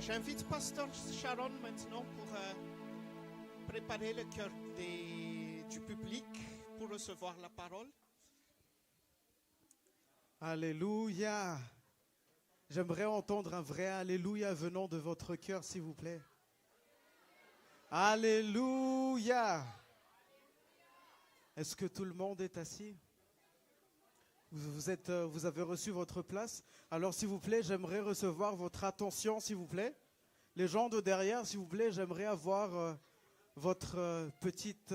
J'invite Pasteur Sharon maintenant pour préparer le cœur du public pour recevoir la parole. Alléluia. J'aimerais entendre un vrai Alléluia venant de votre cœur, s'il vous plaît. Alléluia. Est-ce que tout le monde est assis? Vous avez reçu votre place. Alors, s'il vous plaît, j'aimerais recevoir votre attention, s'il vous plaît. Les gens de derrière, s'il vous plaît, j'aimerais avoir votre petite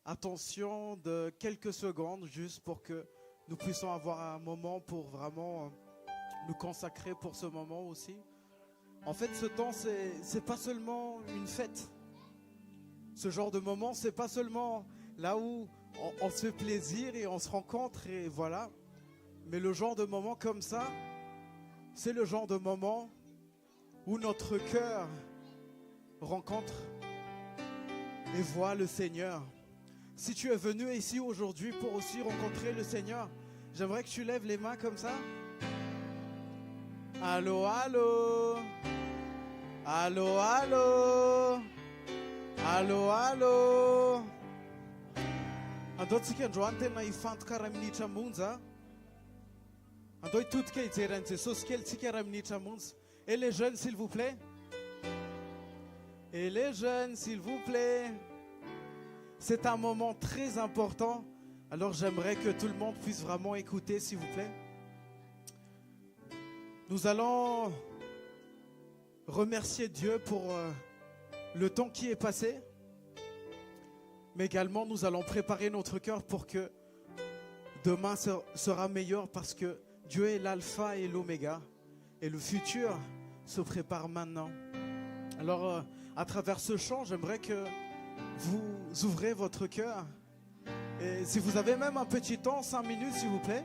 attention de quelques secondes, juste pour que nous puissions avoir un moment pour vraiment nous consacrer pour ce moment aussi. En fait, ce temps, c'est pas seulement une fête. Ce genre de moment, c'est pas seulement là où on se fait plaisir et on se rencontre et voilà. Mais le genre de moment comme ça, c'est le genre de moment où notre cœur rencontre et voit le Seigneur. Si tu es venu ici aujourd'hui pour aussi rencontrer le Seigneur, j'aimerais que tu lèves les mains comme ça. Allô, allô. Allô, allô. Allô, allô. Andao-tsika androany tena hifantoka ray minitra monja. Andao hitodika hijeran'i Jesosy kely tsika ray minitra monja. Et les jeunes, s'il vous plaît. Et les jeunes, s'il vous plaît. C'est un moment très important. Alors j'aimerais que tout le monde puisse vraiment écouter, s'il vous plaît. Nous allons remercier Dieu pour le temps qui est passé. Mais également, nous allons préparer notre cœur pour que Demain sera meilleur parce que Dieu est l'alpha et l'oméga. Et le futur se prépare maintenant. Alors, à travers ce chant, j'aimerais que vous ouvrez votre cœur. Et si vous avez même un petit temps, 5 minutes s'il vous plaît,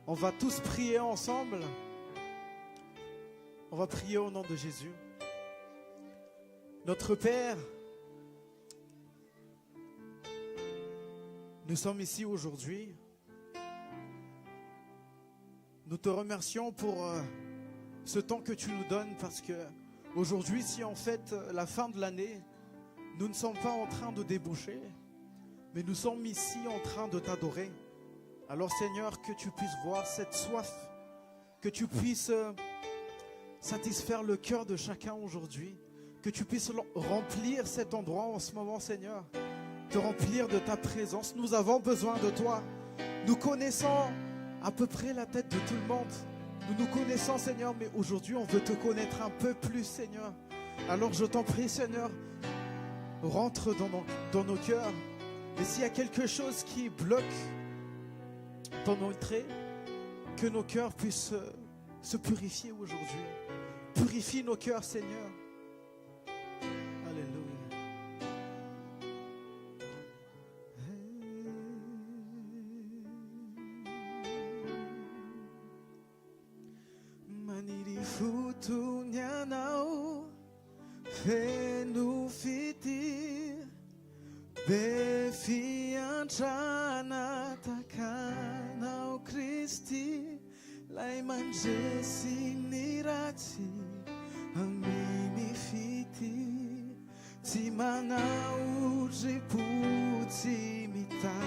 on va tous prier ensemble. On va prier au nom de Jésus. Notre Père, nous sommes ici aujourd'hui. Nous te remercions pour ce temps que tu nous donnes parce que aujourd'hui, si en fait la fin de l'année, nous ne sommes pas en train de déboucher, mais nous sommes ici en train de t'adorer. Alors Seigneur, que tu puisses voir cette soif, que tu puisses satisfaire le cœur de chacun aujourd'hui, que tu puisses remplir cet endroit en ce moment, Seigneur, te remplir de ta présence. Nous avons besoin de toi. Nous connaissons à peu près la tête de tout le monde. Nous nous connaissons, Seigneur, mais aujourd'hui, on veut te connaître un peu plus, Seigneur. Alors je t'en prie, Seigneur, rentre dans nos cœurs. Et s'il y a quelque chose qui bloque ton entrée, que nos cœurs puissent se purifier aujourd'hui. Purifie nos cœurs, Seigneur. Alléluia. Maniri futu nyanao, fenu fiti, befianchana takanao Kristi, lai manjesi nirati, amini fiti, ti manau jiputi mita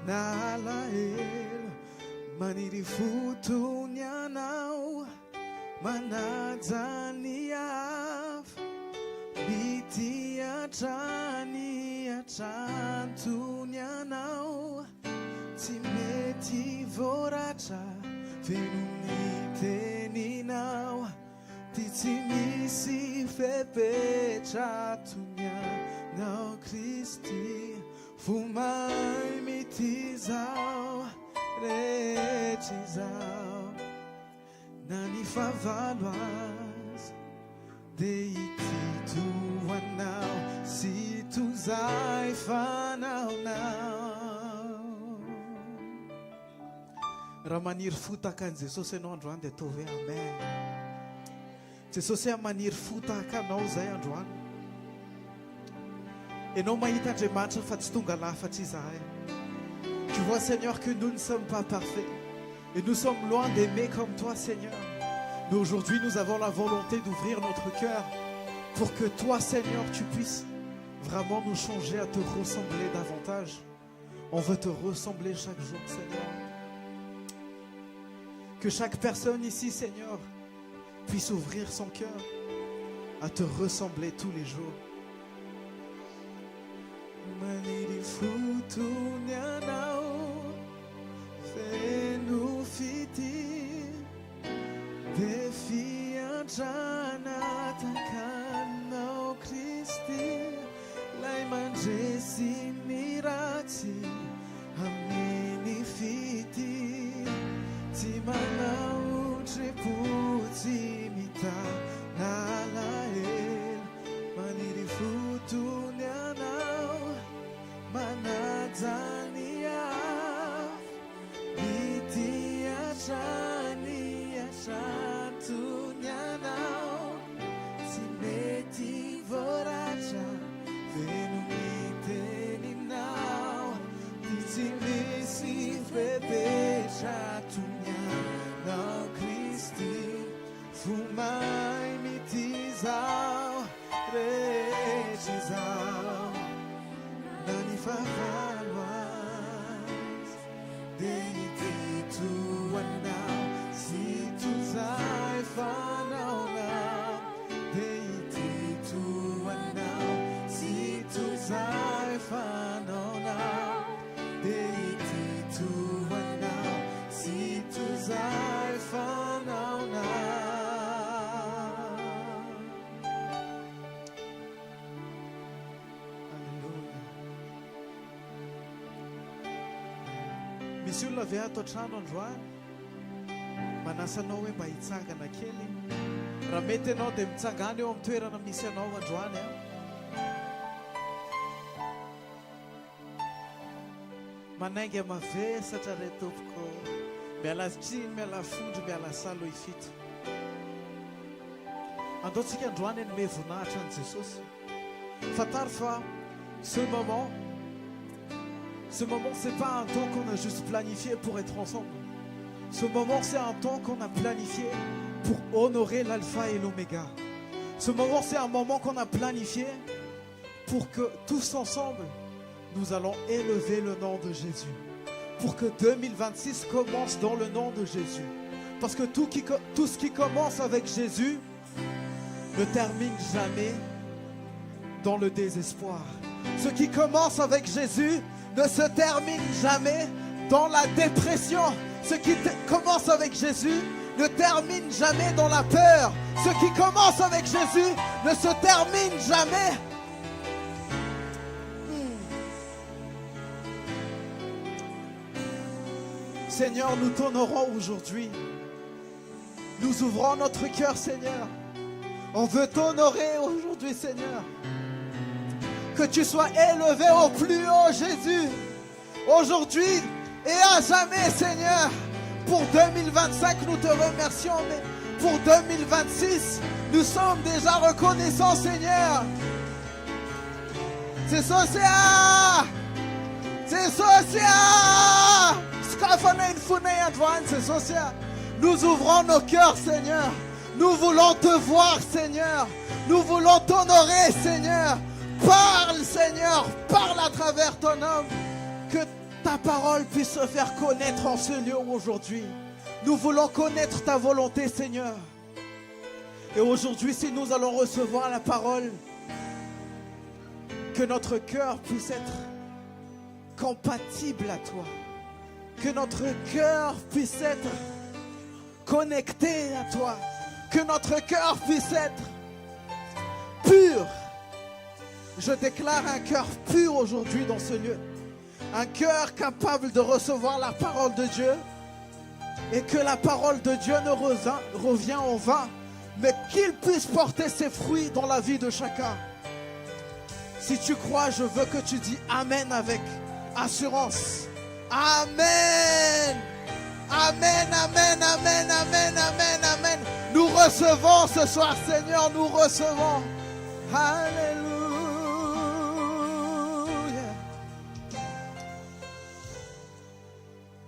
na lael, maniri futu nyanao, manadzaniaf, biti achani achantu nyanao, timeti voracha, venunite ninau, titimisi fepecha tunya nau Kristi, fumai mitizau, retizau, nani favaluas, deiti tua nau, si tu zai fanau nau. Ramanir futa kan Jesosy anao androany dia atao hoe amen. Jesosy maniry futa kanao zay androany. Ianao mahita Andriamanitra fa tsy tonga lafatsy izahay. Tu vois, Seigneur, que nous ne sommes pas parfaits. Et nous sommes loin d'aimer comme toi, Seigneur. Mais aujourd'hui, nous avons la volonté d'ouvrir notre cœur pour que toi, Seigneur, tu puisses vraiment nous changer à te ressembler davantage. On veut te ressembler chaque jour, Seigneur. Que chaque personne ici, Seigneur, puisse ouvrir son cœur à te ressembler tous les jours. Maniri futu nyanao, fenu fiti, befianchana takanao Kristi, lai manjesi mirati, amini fiti, ti manau triputi mita nalael, maniri futu nyanau, manadzania, biti achani achantu nyanau, simeti voracha, venumite ninau, titimisi fepecha tunya nau Kristi, fumai mitizau, retizau, nani favaluas, deite tua nau, si tu zai fanau nau, deite tua nau, si tu zai fanau nau, deite tua nau, si tu zai fanau nau. Misy olona avy ato an-trano androany manasa anao hoe mba hitsangana kely. Raha mety ianao dia mitsangana eo amin'ny toerana misy anao androany a. Manainga mavesatra ray tompoko, miala tsiny, miala fondro, miala salo ifito. Andaontsika androany anome voninahitra an' Jesosy. Fantaro fa ce moment, c'est pas un temps qu'on a juste planifié pour être ensemble. Ce moment, c'est un temps qu'on a planifié pour honorer l'alpha et l'oméga. Ce moment, c'est un moment qu'on a planifié pour que tous ensemble, nous allons élever le nom de Jésus. Pour que 2026 commence dans le nom de Jésus. Parce que tout ce qui commence avec Jésus ne termine jamais dans le désespoir. Ce qui commence avec Jésus ne se termine jamais dans la dépression. Ce qui commence avec Jésus ne termine jamais dans la peur. Ce qui commence avec Jésus ne se termine jamais. Seigneur, nous t'honorons aujourd'hui. Nous ouvrons notre cœur, Seigneur. On veut t'honorer aujourd'hui, Seigneur. Que tu sois élevé au plus haut, Jésus. Aujourd'hui et à jamais, Seigneur. Pour 2025, nous te remercions, mais pour 2026, nous sommes déjà reconnaissants, Seigneur. C'est social. C'est social. C'est social. Nous ouvrons nos cœurs, Seigneur. Nous voulons te voir, Seigneur. Nous voulons t'honorer, Seigneur. Parle, Seigneur. Parle à travers ton homme. Que ta parole puisse se faire connaître en ce lieu aujourd'hui. Nous voulons connaître ta volonté, Seigneur. Et aujourd'hui, si nous allons recevoir la parole, que notre cœur puisse être compatible à toi. Que notre cœur puisse être connecté à toi. Que notre cœur puisse être pur. Je déclare un cœur pur aujourd'hui dans ce lieu. Un cœur capable de recevoir la parole de Dieu. Et que la parole de Dieu ne revient en vain, mais qu'il puisse porter ses fruits dans la vie de chacun. Si tu crois, je veux que tu dis Amen avec assurance. Amen. Amen, amen, amen, amen, amen, amen. Nous recevons ce soir, Seigneur, nous recevons. Alléluia.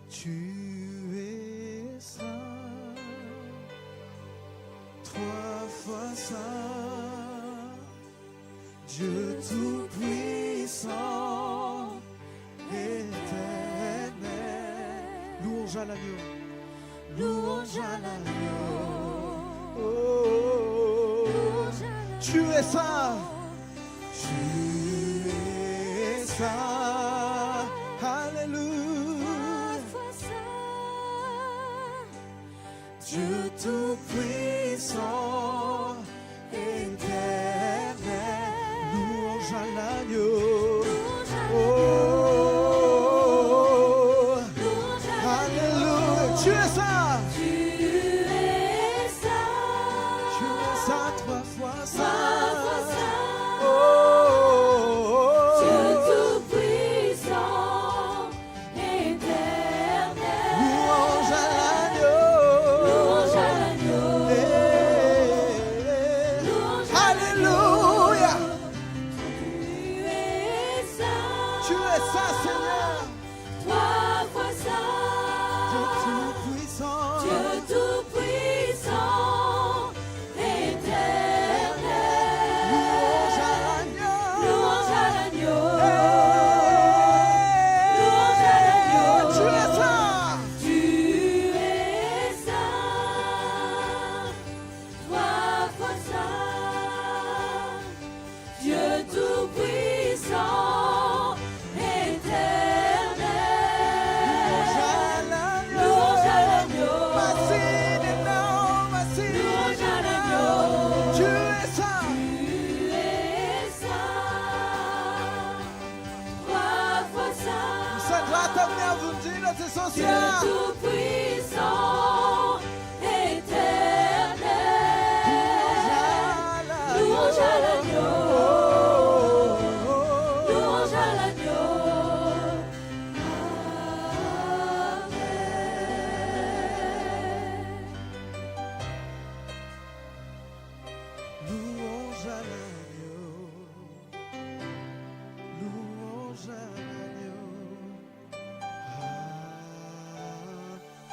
Tu es saint, 3 fois saint, Dieu tout-puissant, éternel. Louange à l'agneau. Louange à l'agneau. Oh, tu es saint. Tu es saint. Alléluia. Dieu tout-puissant, éternel. Louange à l'agneau. Oh. Tu es saint. Tu es saint. Tu es saint 3 fois saint. Oh, Dieu tout-puissant, éternel. louange à l'agneau. Louange à l'agneau. Louange à Alléluia. Tu es saint. Tu es saint, Seigneur. 3 fois saint. Dieu tout-puissant. Tout-puissant, éternel. Louange à l'agneau. Louange à l'agneau. Louange à l'agneau. Louange à l'agneau.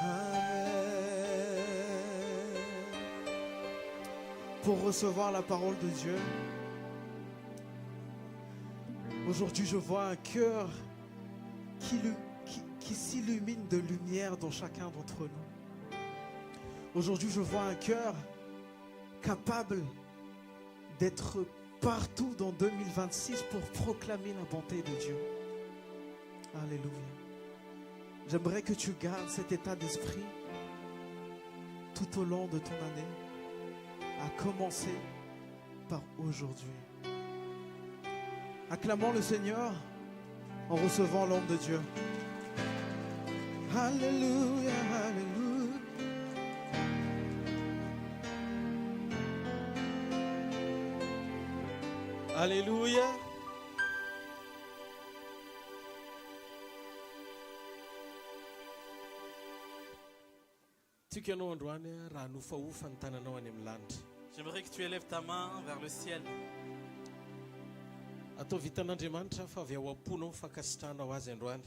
Amen. Pour recevoir la parole de Dieu, aujourd'hui je vois un cœur qui s'illumine de lumière dans chacun d'entre nous. Aujourd'hui je vois un cœur capable d'être partout dans 2026 pour proclamer la bonté de Dieu. Alléluia. J'aimerais que tu gardes cet état d'esprit tout au long de ton année, à commencer par aujourd'hui. Acclamons le Seigneur en recevant l'homme de Dieu. Alléluia, alléluia. Alléluia. Tikanao androany raha nofaofa ny tananao any amin'ny lanitra. J'aimerais que tu élèves ta main vers le ciel. Atao vitan'Andriamanitra fa avy ao am-ponao fakasitranao azy androany.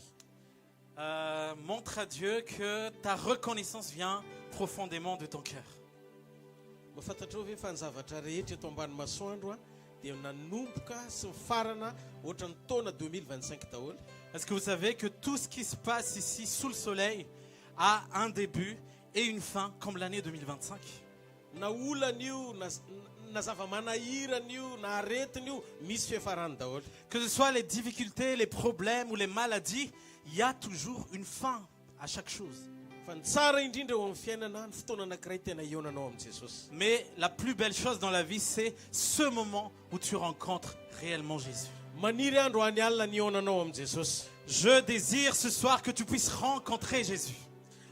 Montre à Dieu que ta reconnaissance vient profondément de ton cœur. Mafantatrao ve fa ny zavatra rehetra eto ambany masoandro dia nanomboka sy mifarana ohatran'ny taona 2025 daholo. Est-ce que vous savez que tout ce qui se passe ici sous le soleil a un début et une fin comme l'année 2025? Na olana io na zava-manahirana io na aretina io misy fiafarany daholo. Que ce soit les difficultés, les problèmes ou les maladies, il y a toujours une fin à chaque chose. Fa ny tsara indrindra eo amin'ny fiainana ny fotoana anankiray tena ionanao amin'i Jesosy. Mais la plus belle chose dans la vie, c'est ce moment où tu rencontres réellement Jésus. Maniry androany alina ny ionanao amin'i Jesosy. Je désire ce soir que tu puisses rencontrer Jésus.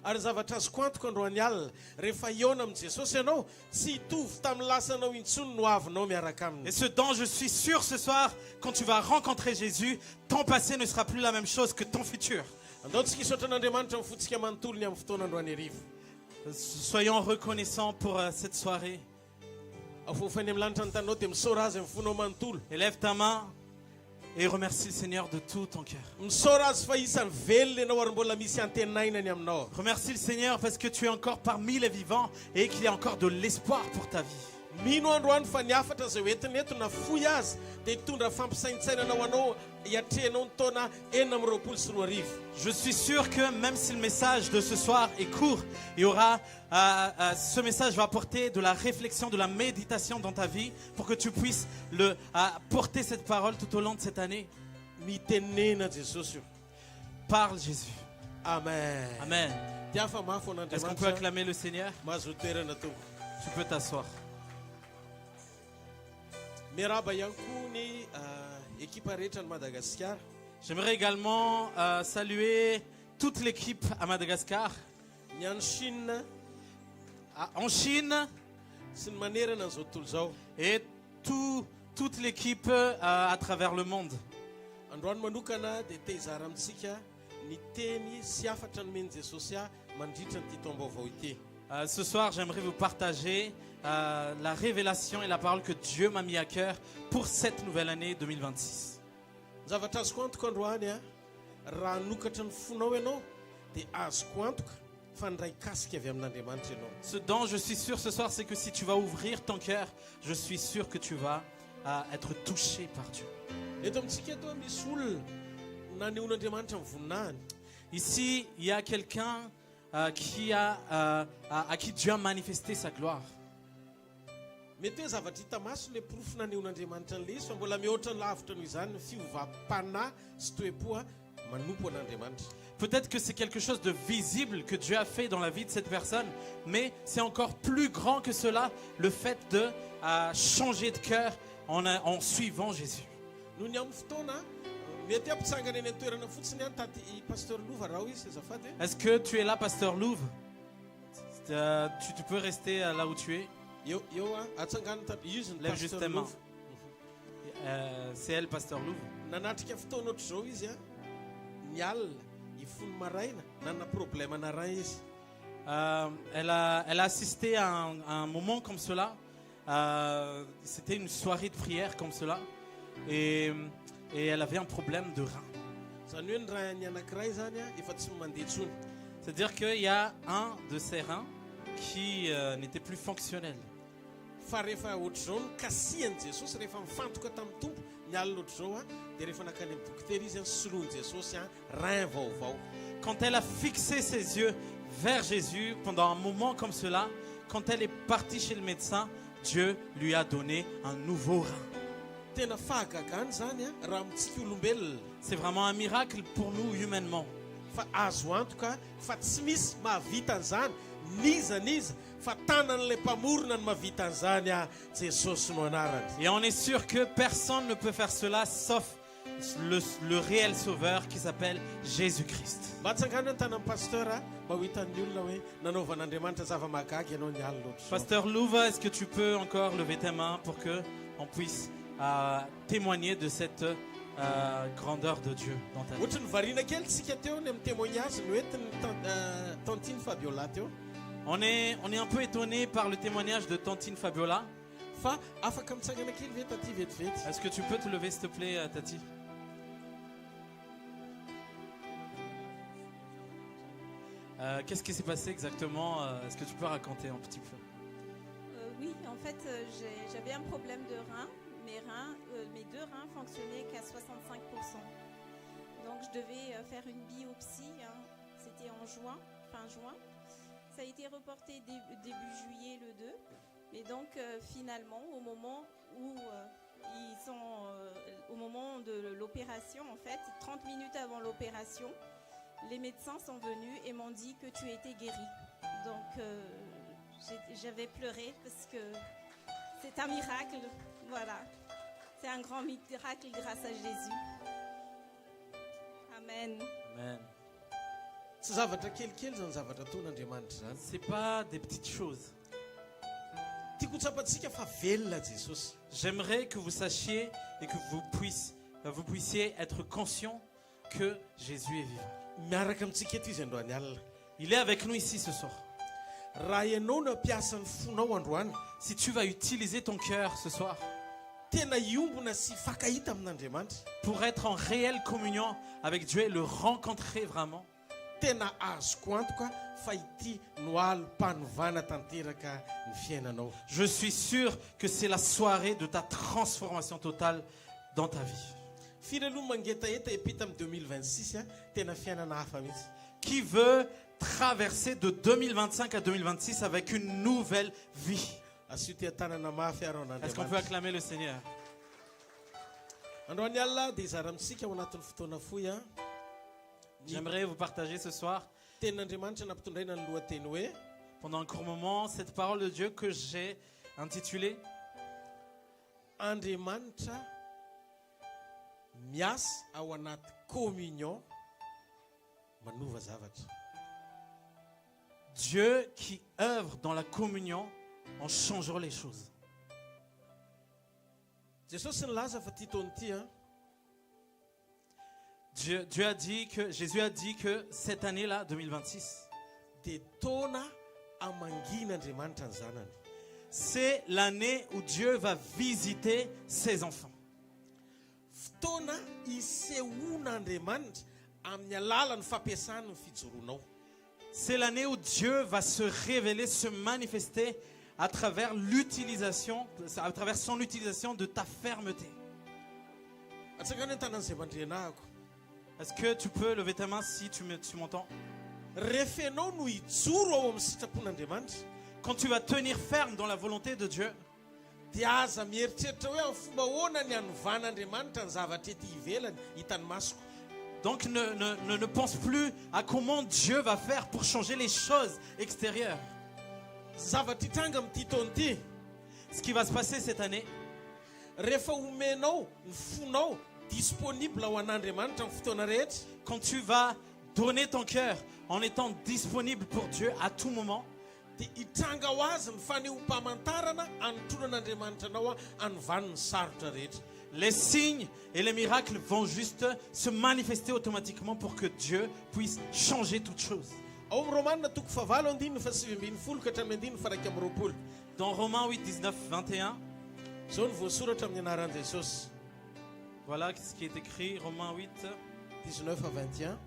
Ary zavatra azoko antoka androany alina rehefa iona amin'i Jesosy ianao tsy hitovy tamin'ny lasanao intsony no avinao miaraka aminy. Et ce dont je suis sûr ce soir, quand tu vas rencontrer Jésus, ton passé ne sera plus la même chose que ton futur. Andaontsika hisaotra an'Andriamanitra mifotsika manontolony amin'ny fotoana androany hariva. Soyons reconnaissants pour cette soirée. Afofany amin'ny lanitra ny tanao dia misaora azy amin'ny fonao manontolo. Élève ta main et remercie le Seigneur de tout ton cœur. Misaora azy fa isany velona ianao ary mbola misy antenainany aminao. Remercie le Seigneur parce que tu es encore parmi les vivants et qu'il y a encore de l'espoir pour ta vie. Mino androany fa niafatra izay hoentiny eto na fohy azy dia hitondra fampisaintsainanao anao hiatrehanao ny taona 2024. Je suis sûr que même si le message de ce soir est court, il y aura, ce message va apporter de la réflexion, de la méditation dans ta vie pour que tu puisses porter cette parole tout au long de cette année. Mitenena Jesosy. Parle Jésus. Amen. Amen. Dia fa mafy Est-ce qu'on peut an'Andriamanitra acclamer le Seigneur? mahazo toerana tompoko. Tu peux t'asseoir. Miaraba ihany koa ny équipe rehetra ny Madagasikara. J'aimerais également saluer toute l'équipe à Madagascar, Ny any Chine en Chine sy ny manerana an'izao tontolo izao. et toute l'équipe à travers le monde. Androany manokana dia te hizara amintsika ny teny sy afatra nomeny Jesosy mandritra nyity taom-baovao ity. Ce soir, j'aimerais vous partager la révélation et la parole que Dieu m'a mis à cœur pour cette nouvelle année 2026. Ny zavatra azoko antoka androany raha nokatra ny fonao ianao dia azoko antoka fa ndray kasika avy amin'Andriamanitra ianao. Ce dont je suis sûr ce soir, c'est que si tu vas ouvrir ton cœur, je suis sûr que tu vas être touché par Dieu. Eto amintsika eto misy olona nanehoan'Andriamanitra ny voninahiny. Ici, il y a quelqu'un à qui Dieu a manifesté sa gloire. Mety hoe zavatra hita maso le porofo nanehoan'Andriamanitra an'le izy fa mbola mihoatra ny lavitra noho izany ny fiovam-panahy sy toe-po manompo an'Andriamanitra. Peut-être que c'est quelque chose de visible que Dieu a fait dans la vie de cette personne, mais c'est encore plus grand que cela, le fait de changer de cœur en suivant Jésus. Noho ny amin'ny fotoana mety ampitsangana eny an-toerana fotsiny any tady i pasteur Lova raha izy azafady. Est-ce que tu es là, pasteur Louvre? Tu peux rester là où tu es. Eo atsangana tady izy ny Lève juste tes pasteur mains. Lova. C'est elle, pasteur Louvre. Nanatrika fotoana ohatry zao izy a ny alina ifony maraina nanana problème anara izy. Elle a assisté à un moment comme cela. C'était une soirée de prière comme cela. Et elle avait un problème de rein. Zany hoe ny rahany anankiray zany a efa tsy mandeha tsony. C'est-à-dire qu'il y a un de ses reins qui n'était plus fonctionnel. Fa rehefa ohatry zao ny kasihan'i Jesosy rehefa mifantoka tamin'ny tompo ny alina ohatry zao a dia rehefa nakany amin'ny dokotera izy a soloany Jesosy a rein vaovao. Quand elle a fixé ses yeux vers Jésus pendant un moment comme cela, quand elle est partie chez le médecin, Dieu lui a donné un nouveau rein. Tena fahagagany zany a raha amintsika olombelona. C'est vraiment un miracle pour nous humainement. Fa azo antoka fa tsy misy mahavita an'izany niza fa tanan'ilay mpamorona ny mahavita an'izany a Jesosy no anarany. Et on est sûr que personne ne peut faire cela sauf le réel sauveur qui s'appelle Jésus-Christ. Mba atsangana ny tanan'ny pasteur a mba ho hitan'ny olona hoe nanaovan'Andriamanitra zava-mahagaga ianao ny alina ohatry zao. Pasteur Louva, est-ce que tu peux encore lever tes mains pour que on puisse témoigner de cette grandeur de Dieu dans ta vie? Ohatry ny variana kely tsika teo ny amin'ny témoignage noentin'ny tantine Fabiola teo. On est un peu étonné par le témoignage de Tantine Fabiola. Fa afaka mitsangana kely ve taty vetivety. Est-ce que tu peux te lever s'il te plaît, Tati? Qu'est-ce qui s'est passé exactement? Est-ce que tu peux raconter un petit peu? Oui, en fait, j'avais un problème de rein. Mes deux reins fonctionnaient qu'à 65%. Donc, je devais faire une biopsie. C'était en juin, fin juin. Ça a été reporté début juillet le 2. Et donc, finalement, au moment où au moment de l'opération, en fait, 30 minutes avant l'opération, les médecins sont venus et m'ont dit que tu étais guéri. Donc, j'avais pleuré parce que c'est un miracle. Voilà. C'est un grand miracle grâce à Jésus. Amen. Amen. Tsy zavatra kelikely zany zavatra ataon'Andriamanitra zany. C'est pas des petites choses. Tiako tsapantsika fa velona Jesosy. J'aimerais que vous sachiez et que vous puissiez être conscient que Jésus est vivant. Miaraka amintsika eto izy androany alina. Il est avec nous ici ce soir. Raha ianao no ampiasa ny fonao androany, si tu vas utiliser ton cœur ce soir tena iombona sy fakahita amin'Andriamanitra, pour être en réelle communion avec Dieu et le rencontrer vraiment, tena azoko antoka fa ity no alim-panovana tanteraka ny fiainanao. Je suis sûr que c'est la soirée de ta transformation totale dans ta vie. Firy aloha mangetaeta epita amin'ny 2026 a tena fiainana hafa mihitsy. Qui veut traverser de 2025 à 2026 avec une nouvelle vie? Asio tanana mafy arao Est-ce qu'on peut acclamer le Seigneur? Androany alina dia izara amintsika ao anatin'ny fotoana fohy a. J'aimerais vous partager ce soir, Tenin'Andriamanitra nampitondraina ny lohateny hoe pendant un court moment, cette parole de Dieu que j'ai intitulée Andriamanitra miasa ao anaty communion manova zavatra. Dieu qui œuvre dans la communion en changeant les choses. Jesosy nilaza fa ty taona ity a. Jésus a dit que cette année-là, 2026, dia taona amangin'Andriamanitra ny zanany. c'est l'année où Dieu va visiter ses enfants. Fotoana isehoan'Andriamanitra amin'ny alalan'ny fampiasany ny fijoroanao. C'est l'année où Dieu va se révéler, se manifester à travers son utilisation de ta fermeté. Atsakana ny tanan'izay mandrenahako. Est-ce que tu peux lever ta main si tu m'entends? Rehefa ianao no hijoro ao amin'ny sitrapon'Andriamanitra, quand tu vas tenir ferme dans la volonté de Dieu, dia aza mieritreritra hoe amin'ny fomba ahoana ny hanovan'Andriamanitra ny zavatra ety ivelany hitany masoko. donc ne pense plus à comment Dieu va faire pour changer les choses extérieures. Zavatra hitranga amin'ity taona ity, Ce qui va se passer cette année, rehefa omenao ny fonao disponible ho an'Andriamanitra amin'ny fotoana rehetra, quand tu vas donner ton cœur en étant disponible pour Dieu à tout moment, dia hitranga ho azy ny fanehoam-pamantarana anotronan'Andriamanitra anao a anovany ny sarotra rehetra. les signes et les miracles vont juste se manifester automatiquement pour que Dieu puisse changer toutes choses. Ao amin'ny Romanina toko favalo andininy fa 7-20 ka hatramin'ny andininy fa 2-20. Dans Romains 8, 19, 21, Zao ny voasoratra amin'ny anaran'i Jesosy. voilà ce qui est écrit, Romains 8, 19 à 21.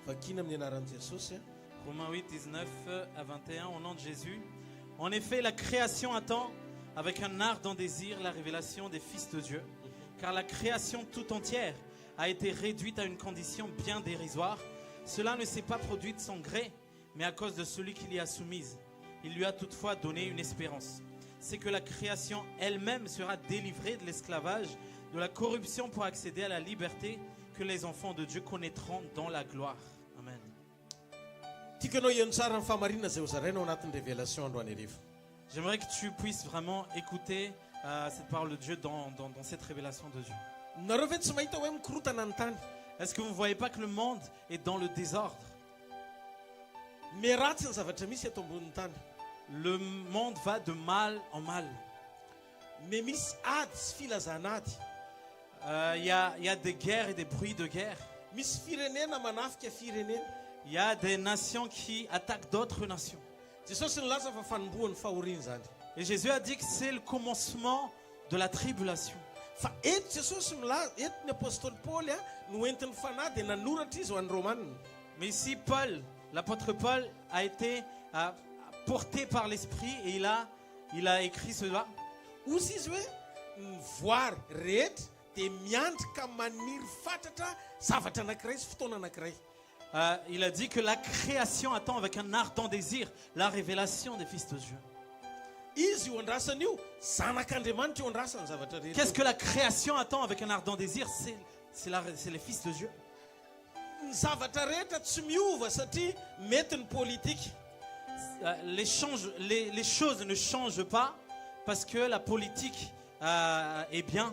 Vakina amin'ny anaran'i Jesosy. Romains 8, 19 à 21, au nom de Jésus. En effet, la création attend avec un ardent désir la révélation des fils de Dieu, car la création tout entière a été réduite à une condition bien dérisoire. Cela ne s'est pas produit de son gré, mais à cause de celui qui l'y a soumise. Il lui a toutefois donné une espérance. C'est que la création elle-même sera délivrée de l'esclavage, de la corruption pour accéder à la liberté que les enfants de Dieu connaîtront dans la gloire. Amen. Tikanao ian'ny tsara ny famarinana izay ho zaraina ao anatin'ny révélation androany hariva. J'aimerais que tu puisses vraiment écouter cette parole de Dieu dans cette révélation de Dieu. Nareo ve tsy mahita hoe mikorotana ny tany? Est-ce que vous ne voyez pas que le monde est dans le désordre? Meratsy ny zavatra misy eto ambonin'ny tany. Le monde va de mal en mal. Me misy ady sy filazana ady. Il y a des guerres et des bruits de guerre. Misy firenena manafika firenena. Il y a des nations qui attaquent d'autres nations. Jesosy nilaza fa fanombohan'ny fahoriana zany. Et Jésus a dit que c'est le commencement de la tribulation. Fa eto Jesosy milaza, eto ny apôstôly Paul no entin'ny fanahy dia nanoratra izy ho an'ny Romanina. Mais ici, Paul, l'apôtre Paul, a été porté par l'Esprit et il a écrit cela. Ozy izy hoe ny voary rehetra dia miandrika maniry fatratra zavatra anankiray sy fotoana anankiray. Il a dit que la création attend avec un ardent désir la révélation des fils de Dieu. Izy io andrasany io zanak'Andriamanitra io andrasany zavatra rehetra. Qu'est-ce que la création attend avec un ardent désir? C'est les fils de Dieu. Ny zavatra rehetra tsy miova satria mety ny politika. Les choses ne changent pas parce que la politique est bien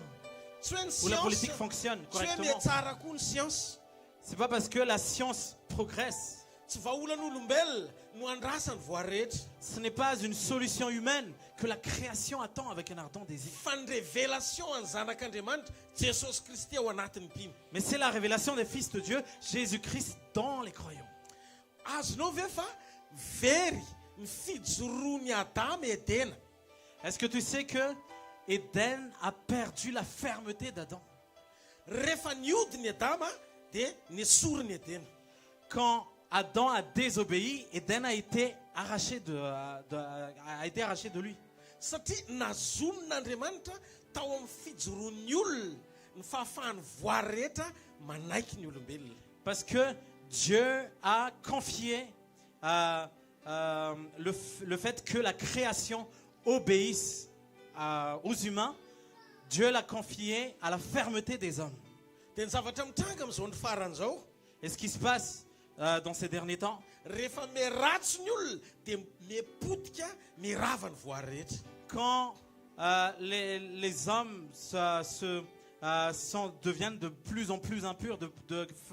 Tsy hoe ny ou la politique science, fonctionne tsy hoe correctement. mihatsara koa ny science. C'est pas parce que la science progresse. Tsy vaholan'olombelona no andrasany voary rehetra. Ce n'est pas une solution humaine que la création attend avec un ardent désir. Fa ny révélation any zanak'Andriamanitra Jesosy Kristy ao anatin'ny mpino. Mais c'est la révélation des fils de Dieu, Jésus-Christ dans les croyants. Azonao ve fa very ny fijoroany Adama Edena. Est-ce que tu sais que Éden a perdu la fermeté d'Adam? Rehefa niodiny Adama dia nesoriny Edena. Quand Adam a désobéi, Éden a été arraché de lui. Satria nazonon'Andriamanitra tao amin'ny fijoroan'ny olona ny fahafahany voary rehetra manaiky ny olombelona. Parce que Dieu a confié le fait que la création obéisse aux humains. Dieu l'a confié à la fermeté des hommes. Dia ny zavatra mitranga amin'izao ny faran'izao, Et ce qui se passe dans ces derniers temps, rehefa miratsy ny olona dia mipotika mirava ny voary rehetra. quand les hommes deviennent de plus en plus impurs,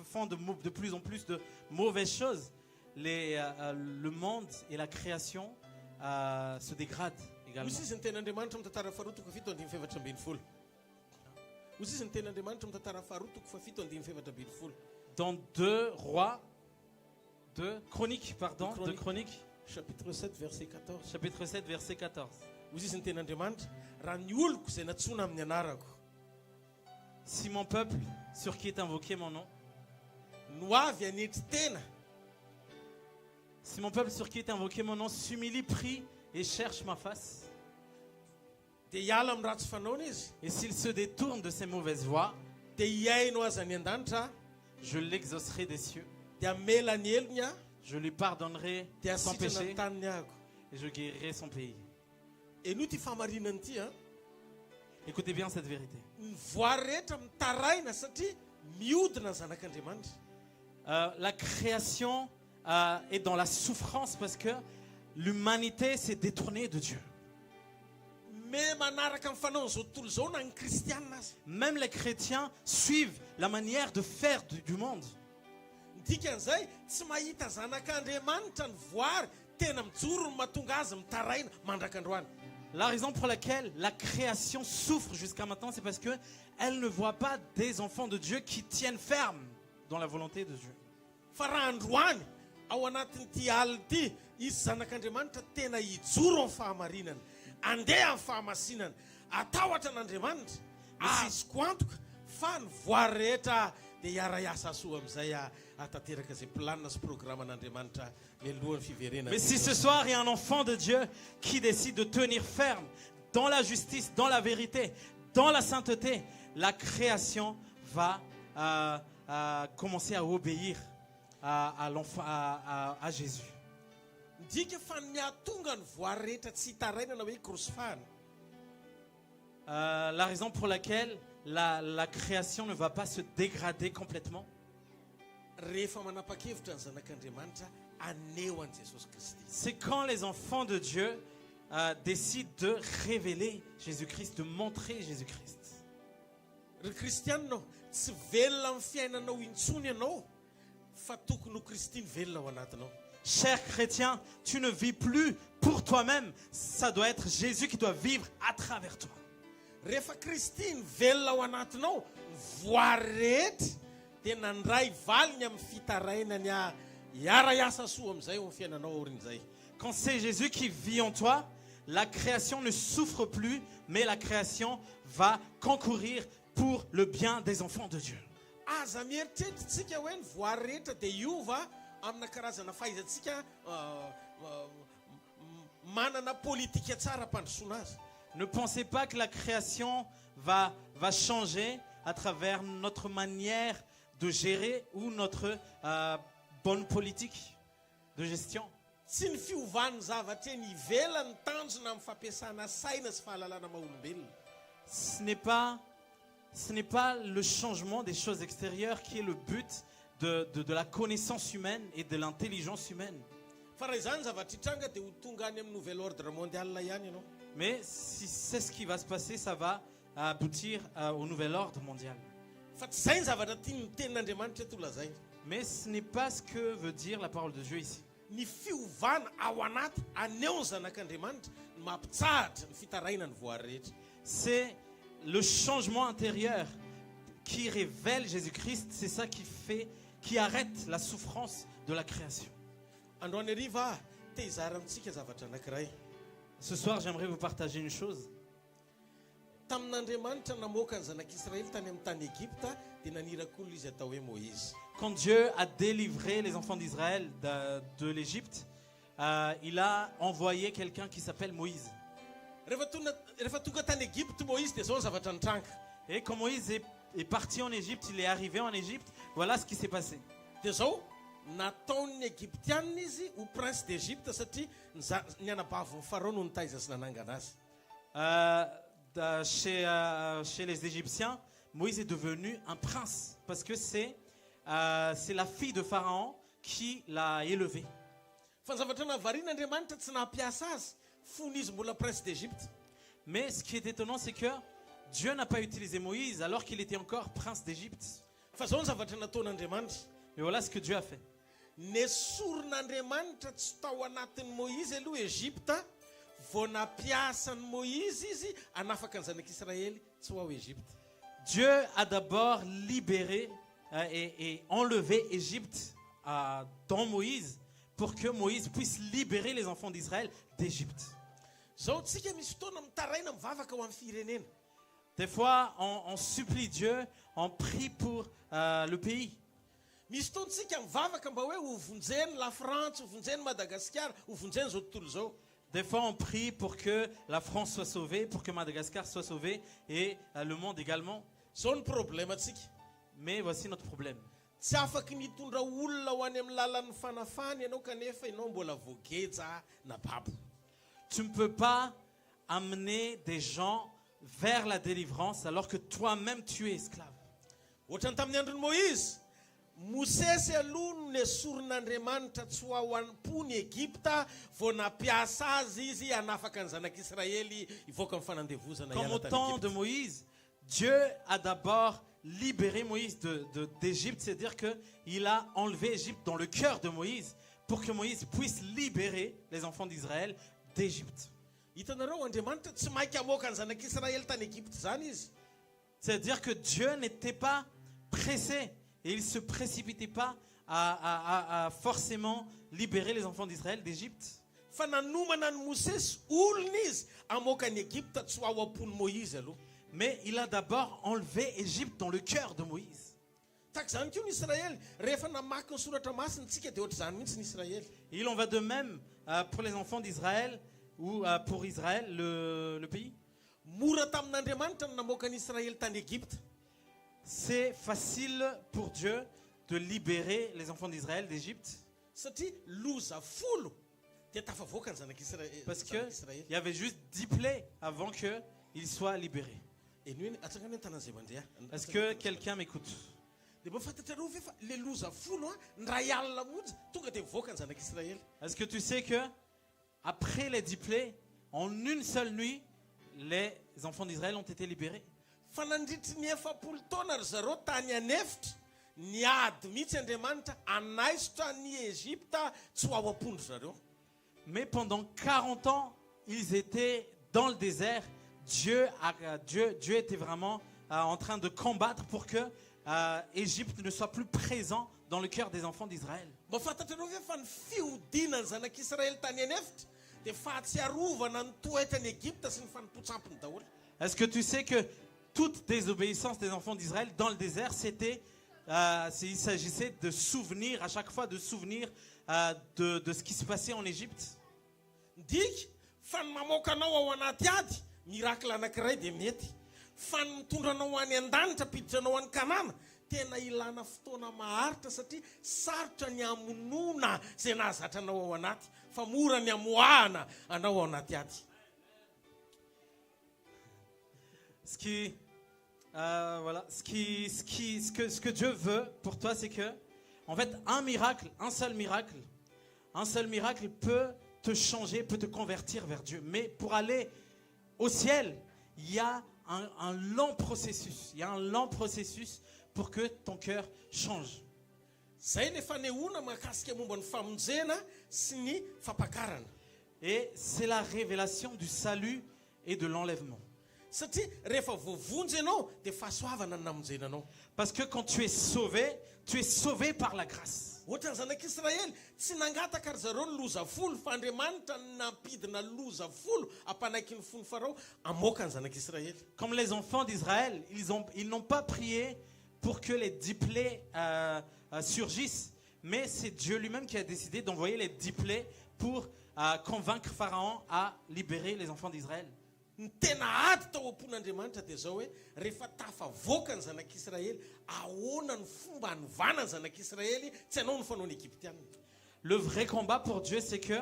font de plus en plus de mauvaises choses, le monde et la création se dégradent également. Ozy izy ny ten'Andriamanitra mitantara faharoa toko fafito andimy efatra ambin'ny folo. Ozy izy ny ten'Andriamanitra mitantara faharoa toko fafito andimy efatra ambin'ny folo. Dans 2 Rois, 2 Chroniques, pardon, 2 Chroniques, Chapitre 7 verset 14. chapitre 7, verset 14. Ozy izy ny ten'Andriamanitra, raha ny oloko izay natsoina amin'ny anarako Si mon peuple, sur qui est invoqué mon nom, no avy anetry tena, si mon peuple sur qui est invoqué mon nom s'humilie, prie et cherche ma face, dia hiala amin'ny ratsy fanaony izy, et s'il se détourne de ses mauvaises voies, dia hiaino azy any an-danitra, je l'exaucerai des cieux, dia amela ny elony a, je lui pardonnerai dia son asitrana péché ny taniny ahako. et je guérirai son pays. Eno ty famarinany ity a, Écoutez bien cette vérité. ny voary rehetra mitaraina satria miodina ny zanak'Andriamanitra. La création est dans la souffrance parce que l'humanité s'est détournée de Dieu. me manaraka amin'ny fanaon'izao tontolo zao na ny kristianina azy. Même les chrétiens suivent la manière de faire du monde. Dikan'izay tsy mahita zanak'Andriamanitra ny voary tena mijoro ny mahatonga azy mitaraina mandrakandroany. La raison pour laquelle la création souffre jusqu'à maintenant, c'est parce qu'elle ne voit pas des enfants de Dieu qui tiennent ferme dans la volonté de Dieu. Fa raha androany ao anatin'ity alina ity izy zanak'Andriamanitra tena hijoro amin'ny fahamarinana, andeha amin'ny fahamasinana, atahotra an'Andriamanitra, azoko antoka fa ny voary rehetra dia hiara-iasa soa amin'izay atateraka izay planina sy programme an'Andriamanitra mialohan'ny fiverenana. Mais si ce soir il y a un enfant de Dieu qui décide de tenir ferme dans la justice, dans la vérité, dans la sainteté, la création va commencer à obéir à l'enfant, à Jésus. Ndika fa ny ahatonga ny voary rehetra tsy hitaraina na hoe krosifahana. La raison pour laquelle la création ne va pas se dégrader complètement, Rehefa manapa-kevitra ny zanak'Andriamanitra aneo an' Jesosy Kristy. c'est quand les enfants de Dieu décident de révéler Jésus-Christ, de montrer Jésus-Christ. Ry kristianina tsy velona amin'ny fiainanao intsony ianao fa tokony ho Kristy ny velona ao anatinao. Cher chrétien, tu ne vis plus pour toi-même, ça doit être Jésus qui doit vivre à travers toi. Rehefa Kristy ny velona ao anatinao, ny voary rehetra dia nandray valiny amin'ny fitarainany hiara-iasa soa amin'izay eo amin'ny fiainanao aorin'izay. Quand c'est Jésus qui vit en toi, la création ne souffre plus, mais la création va concourir pour le bien des enfants de Dieu. Aza mieritreritritsika hoe ny voary rehetra dia iova amina karazana fahaizantsika manana politika tsara mpandrosoana azy. Ne pensez pas que la création va changer à travers notre manière de gérer ou notre bonne politique de gestion. Tsy ny fiovan'ny zavatra eny ivelany tanjona amin'ny fampiasana saina sy fahalalana maha-olombelona. Ce n'est pas le changement des choses extérieures qui est le but de la connaissance humaine et de l'intelligence humaine. Fa raha izany zavatra hitranga dia ho tonga any amin'ny nouvel ordre mondial ihany ianao. Mais si c'est ce qui va se passer, ça va aboutir au nouvel ordre mondial. Fa tsy izay ny zavatra tiany tenin'Andriamanitra eto lazaina. Mais ce n'est pas ce que veut dire la parole de Dieu ici. Ny fiovana ao anaty aneo ny zanak'Andriamanitra ny mampitsahatra ny fitaraina ny voary rehetra. C'est le changement intérieur qui révèle Jésus-Christ, c'est ça qui arrête la souffrance de la création. Androany hariva te hizara amintsika zavatra anankiray. Ce soir, j'aimerais vous partager une chose. Tamin'Andriamanitra namoaka ny zanak'Israël tany amin'ny tany Egypta dia nanirak'olona izy atao hoe Moïse. Quand Dieu a délivré les enfants d'Israël de l'Égypte, il a envoyé quelqu'un qui s'appelle Moïse. Rehefa tonga tany Egypte Moïse dia zao ny zavatra nitranga. Et quand Moïse est parti en Égypte, il est arrivé en Égypte, voilà ce qui s'est passé. Dia zao nataon'ny Egyptianina izy ho prince d'Égypte satria ny anabavon'ny Pharaon no nitaiza sy nanangana azy. Chez les Égyptiens, Moïse est devenu un prince parce que c'est la fille de Pharaon qui l'a élevé. Fa ny zavatra navarian'Andriamanitra tsy nampiasa azy fony izy mbola prince d'Égypte. Mais ce qui est étonnant, c'est que Dieu n'a pas utilisé Moïse alors qu'il était encore prince d'Égypte. Fa zao ny zavatra nataon'Andriamanitra. Et voilà ce que Dieu a fait. Nesoron'Andriamanitra tsy tao anatin'ny Moïse aloha Égypta, vao nampiasany Moïse izy hanafaka ny zanak'Israëly tsy ho ao Égypte. Dieu a d'abord libéré et enlevé Égypte dans Moïse pour que Moïse puisse libérer les enfants d'Israël d'Égypte. Zao tsika misy fotoana mitaraina mivavaka ho amin'ny firenena. Des fois, on supplie Dieu, on prie pour le pays. Misy fotoana tsika mivavaka mba hoe ho vonjeny la France, ho vonjeny Madagascar, ho vonjeny zao tontolo zao. Des fois, on prie pour que la France soit sauvée, pour que Madagascar soit sauvé et le monde également. Zao ny problème atsika. Mais voici notre problème. Tsy afaky nitondra olona ho any amin'ny lalan'ny fanafany ianao kanefa ianao mbola voageja na babo. Tu ne peux pas amener des gens vers la délivrance alors que toi-même tu es esclave. Ohatrany tamin'ny andron'ny Moïse, Mosesy aloha no nesoron'Andriamanitra tsy ho ao am-pony Egypta vao nampiasa azy izy hanafaka ny zanak'Israely hivoaka amin'ny fanandevozana Comme au hiala tany temps de Egypte. Moïse, Dieu a d'abord libéré Moïse d'Égypte, c'est-à-dire qu'il a enlevé Égypte dans le cœur de Moïse pour que Moïse puisse libérer les enfants d'Israël d'Égypte. Hitanareo Andriamanitra tsy mainka hamoaka ny zanak'Israely tany Egypte zany izy. C'est-à-dire que Dieu n'était pas pressé et il ne se précipitait pas à forcément libérer les enfants d'Israël d'Égypte. Fa nanomana ny Mosesy olona izy hamoaka ny Egypte tsy ho ao am-pony Moïse aloha. Mais il a d'abord enlevé Égypte dans le cœur de Moïse. Tahaka zany koa ny Israely rehefa namaky ny soratra masintsika dia ohatr'izany mihitsy ny Israely. Et il en va de même pour les enfants d'Israël ou pour Israël, le pays. Mora tamin'Andriamanitra ny namoaka ny Israely tany Egypte. C'est facile pour Dieu de libérer les enfants d'Israël d'Égypte Satria loza folo dia tafavoaka ny parce zanak'Israely. qu'il y avait juste 10 plaies avant qu'ils soient libérés. Eny hoe atsakany ny tanan'izay mandeha. Est-ce que quelqu'un m'écoute? Dia mba fantatrareo ve fa le loza folo ny ray alina monja tonga dia mivoaka ny zanak'Israely. Est-ce que tu sais que après les 10 plaies, en une seule nuit, les enfants d'Israël ont été libérés? Fa nandritry ny 40 taona ry zareo tany anefitra niady mihitsy Andriamanitra anaisotra ny Egypta tsy ho ao am-pondry zareo. Mais pendant 40 ans, ils étaient dans le désert. Dieu était vraiment en train de combattre pour que Égypte ne soit plus présent dans le cœur des enfants d'Israël. Mba fantatrareo ve fa ny fiodinany zanak'Israely tany anefitra dia fahatsiarovana ny toetrany Egypta sy ny fanimpotsampiny daholo. Est-ce que tu sais que toute désobéissance des enfants d'Israël dans le désert, il s'agissait de souvenir, à chaque fois de souvenir de ce qui se passait en Égypte? Ndika fa ny mamoaka anao ao anaty ady miracle anankiray dia mety. Fa ny mitondra anao any an-danitra piditra anao any Kanana tena ilana fotoana maharitra satria sarotra ny amonona izay nahazatra anao ao anaty fa mora ny amoahana anao ao anaty ady. Ce que Dieu veut pour toi, c'est que, en fait, un seul miracle peut te changer, peut te convertir vers Dieu. Mais pour aller au ciel, il y a un lent processus. Il y a un lent processus pour que ton cœur change. Zay ny fanehoana mahakasika momba ny famonjena sy ny fampakarana. Et c'est la révélation du salut et de l'enlèvement. Satria rehefa voavonjy ianao dia fahasoavana ny namonjena anao. Parce que quand tu es sauvé par la grâce. Ohatra ny zanak'Israely tsy nangataka ry zareo ny loza folo fa Andriamanitra nampidina loza folo hampanaiky ny fony Farao hamoaka ny zanak'Israely. Comme les enfants d'Israël, ils n'ont pas prié pour que les 10 plaies surgissent, mais c'est Dieu lui-même qui a décidé d'envoyer les 10 plaies pour convaincre Pharaon à libérer les enfants d'Israël. Ny tena ady tao am-pon'Andriamanitra dia zao hoe rehefa tafavoaka ny zanak'Israely ahoana ny fomba hanovana ny zanak'Israely tsy hanao ny fanaony Egyptianina. Le vrai combat pour Dieu, c'est que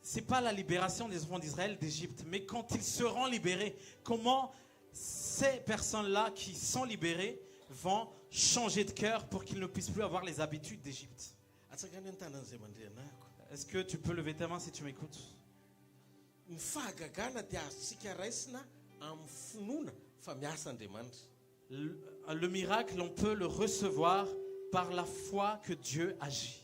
c'est pas la libération des enfants d'Israël d'Égypte, mais quand ils seront libérés, comment ces personnes-là qui sont libérées vont changer de cœur pour qu'ils ne puissent plus avoir les habitudes d'Égypte. Atsakany ny tanan'izay mandrianako. Est-ce que tu peux lever ta main si tu m'écoutes? Ny fahagagana dia azontsika raisina amin'ny finoana fa miasa Andriamanitra. Le miracle, on peut le recevoir par la foi que Dieu agit.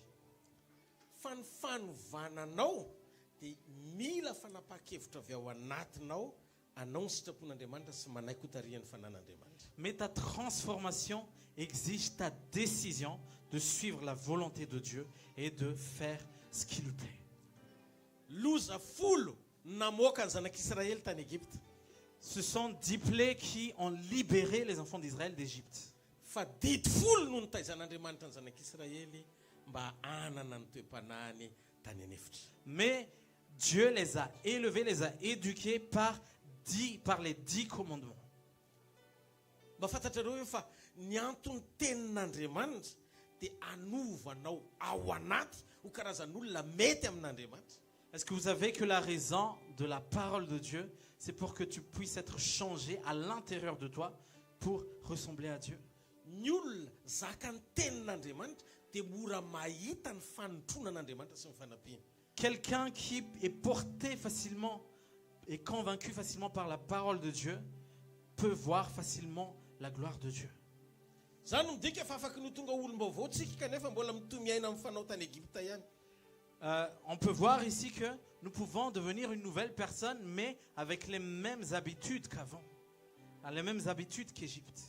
Fa ny fanovananao dia mila fanapa-kevitra avy ao anatinao anao ny sitrapon'Andriamanitra sy manaiky ho tarihan'ny fanan'Andriamanitra. Mais ta transformation exige ta décision de suivre la volonté de Dieu et de faire ce qui lui plaît. Loza folo namoaka ny zanak'Israely tany Egypte. Ce sont 10 plaies qui ont libéré les enfants d'Israël d'Égypte. Fa dity folo no nitaizan'Andriamanitra ny zanak'Israely mba hanana ny toe-panahiny tany anefitra. Mais Dieu les a élevés, les a éduqués par les 10 commandements. Mba fantatrareo hoe fa ny antony tenin'Andriamanitra dia anovanao ao anaty ho karazan'olona mety amin'Andriamanitra. Est-ce que vous savez que la raison de la parole de Dieu, c'est pour que tu puisses être changé à l'intérieur de toi pour ressembler à Dieu? ny olona zaka ny tenin'Andriamanitra dia mora mahita ny fanotronan'Andriamanitra sy ny fanampiana. Quelqu'un qui est porté facilement et convaincu facilement par la parole de Dieu peut voir facilement la gloire de Dieu. Zany no midika fa afaka no tonga olom-baovao tsika kanefa mbola mitomiaina amin'ny fanao tany Egypta ihany. On peut voir ici que nous pouvons devenir une nouvelle personne, mais avec les mêmes habitudes qu'avant, les mêmes habitudes qu'Égypte.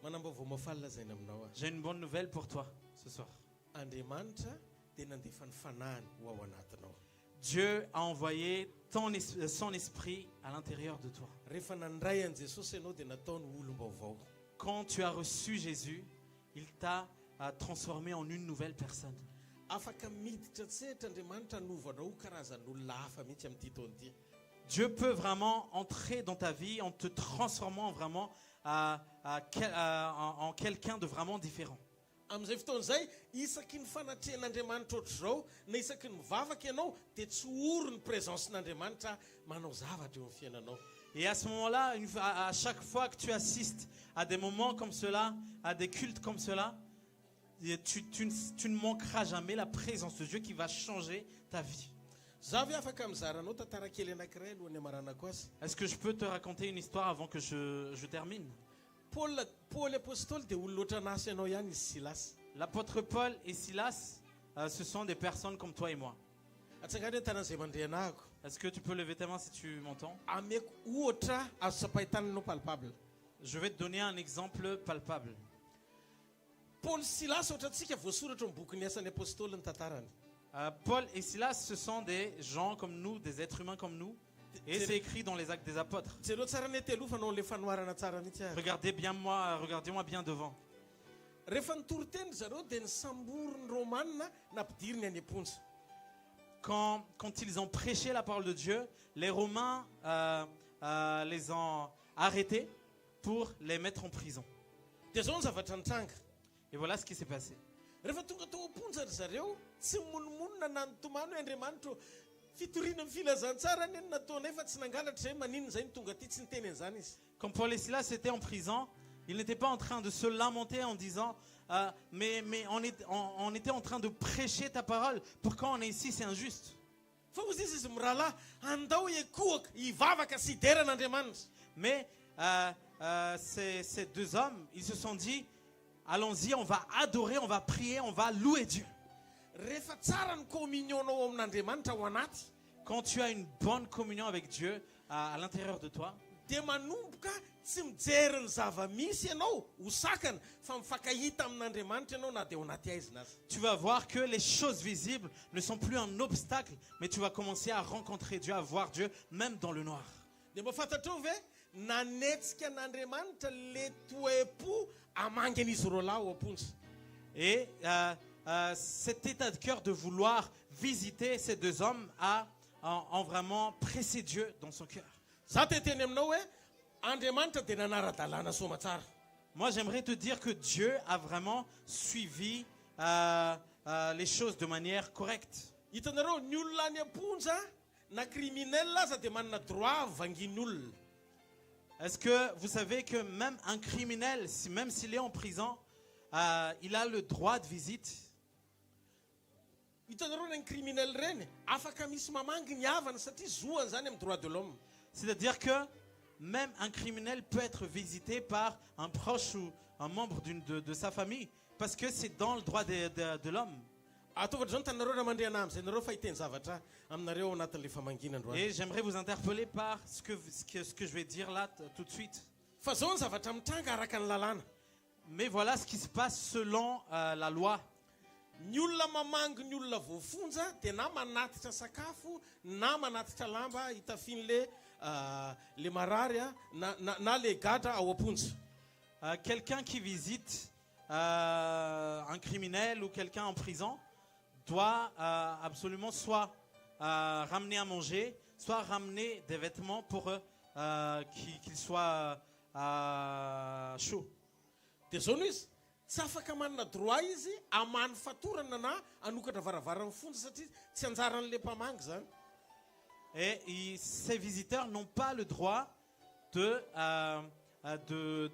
Manam-baovao mafalina zay ny aminao. J'ai une bonne nouvelle pour toi ce soir. Andriamanitra dia nandefa ny fanahiny ho ao anatinao. Dieu a envoyé son esprit à l'intérieur de toi. Rehefa nandray an Jesosy ianao dia nataony olom-baovao. Quand tu as reçu Jésus, il t'a transformé en une nouvelle personne. Afaka miditra tsehatra Andriamanitra hanovanao karazan'olona hafa mihitsy amin'ity taona ity. Dieu peut vraiment entrer dans ta vie en te transformant vraiment en quelqu'un de vraiment différent. Amin'izay fotoan'izay isaky ny fanatrehan'Andriamanitra ohatr'izao na isaky ny mivavaka ianao dia tsy ory ny présencen'Andriamanitra manao zavatra eo amin'ny fiainanao. Et à ce moment-là, à chaque fois que tu assistes à des moments comme cela, à des cultes comme cela, tu ne manqueras jamais la présence de Dieu qui va changer ta vie. Est-ce que je peux te raconter une histoire avant que je termine? L'apôtre Paul et Silas, ce sont des personnes comme toi et moi. Est-ce que tu peux lever ta main si tu m'entends? Je vais te donner un exemple palpable. Paul et Silas, ce sont des gens comme nous, des êtres humains comme nous. Et c'est écrit dans les Actes des Apôtres. Regardez-moi bien devant. Quand ils ont prêché la parole de Dieu, les Romains les ont arrêtés pour les mettre en prison. Et voilà ce qui s'est passé. Quand Paul et Silas étaient en prison, ils n'étaient pas en train de se lamenter en disant mais on était en train de prêcher ta parole. Pourquoi on est ici? C'est injuste. Mais ces deux hommes, ils se sont dit, allons-y, on va adorer, on va prier, on va louer Dieu. Quand tu as une bonne communion avec Dieu à l'intérieur de toi, tu vas voir que les choses visibles ne sont plus un obstacle, mais tu vas commencer à rencontrer Dieu, à voir Dieu, même dans le noir. Et cet état de cœur de vouloir visiter ces deux hommes ont vraiment pressé Dieu dans son cœur. Moi, j'aimerais te dire que Dieu a vraiment suivi les choses de manière correcte. Est-ce que vous savez que même un criminel, même s'il est en prison, il a le droit de visite? C'est-à-dire que même un criminel peut être visité par un proche ou un membre de sa famille, parce que c'est dans le droit de l'homme. Et j'aimerais vous interpeller par ce que je vais dire là tout de suite. Mais voilà ce qui se passe selon la loi. Quelqu'un qui visite un criminel ou quelqu'un en prison doit absolument soit ramener à manger, soit ramener des vêtements pour qu'il soit chaud. Et ces visiteurs n'ont pas le droit de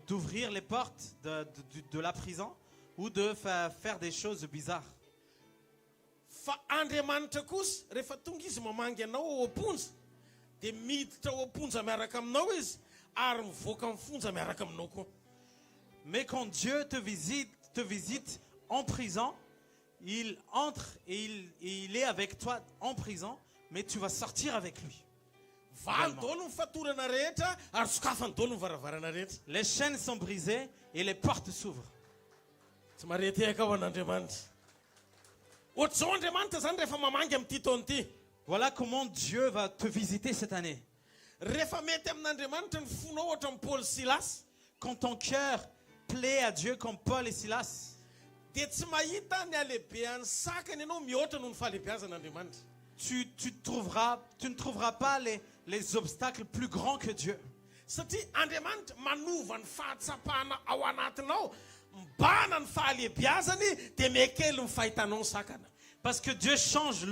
d'ouvrir les portes de la prison ou de faire des choses bizarres. Fa Andriamanitra kosa rehefa tonga izy mamangy anao ao am-ponja dia miditra ao am-ponja miaraka aminao izy ary mivoaka amin'ny fonja miaraka aminao koa. Mais quand Dieu te visite en prison, il entre et il est avec toi en prison, mais tu vas sortir avec lui. Valy daholo ny fatorana rehetra ary sokafany daholo ny varavarana rehetra. Les chaînes sont brisées et les portes s'ouvrent. Tsy maretehaka ao an'Andriamanitra. Ohatr'izao Andriamanitra zany rehefa mamangy amin'ity taona ity. Voilà comment Dieu va te visiter cette année. Rehefa mety amin'Andriamanitra ny fonao ohatra amin'ny Paul Silas, Quand ton cœur plaît à Dieu comme Paul et Silas, dia tsy mahita ny alehibean'ny sakany ianao mihoatra noho ny fahalehibeazan'Andriamanitra. tu ne trouveras pas les obstacles plus grands que Dieu. Satria Andriamanitra manova ny fahatsapahana ao anatinao mbana ny fahalehibeazany dia mekely ny fahitanao ny sakana. Parce que Dieu change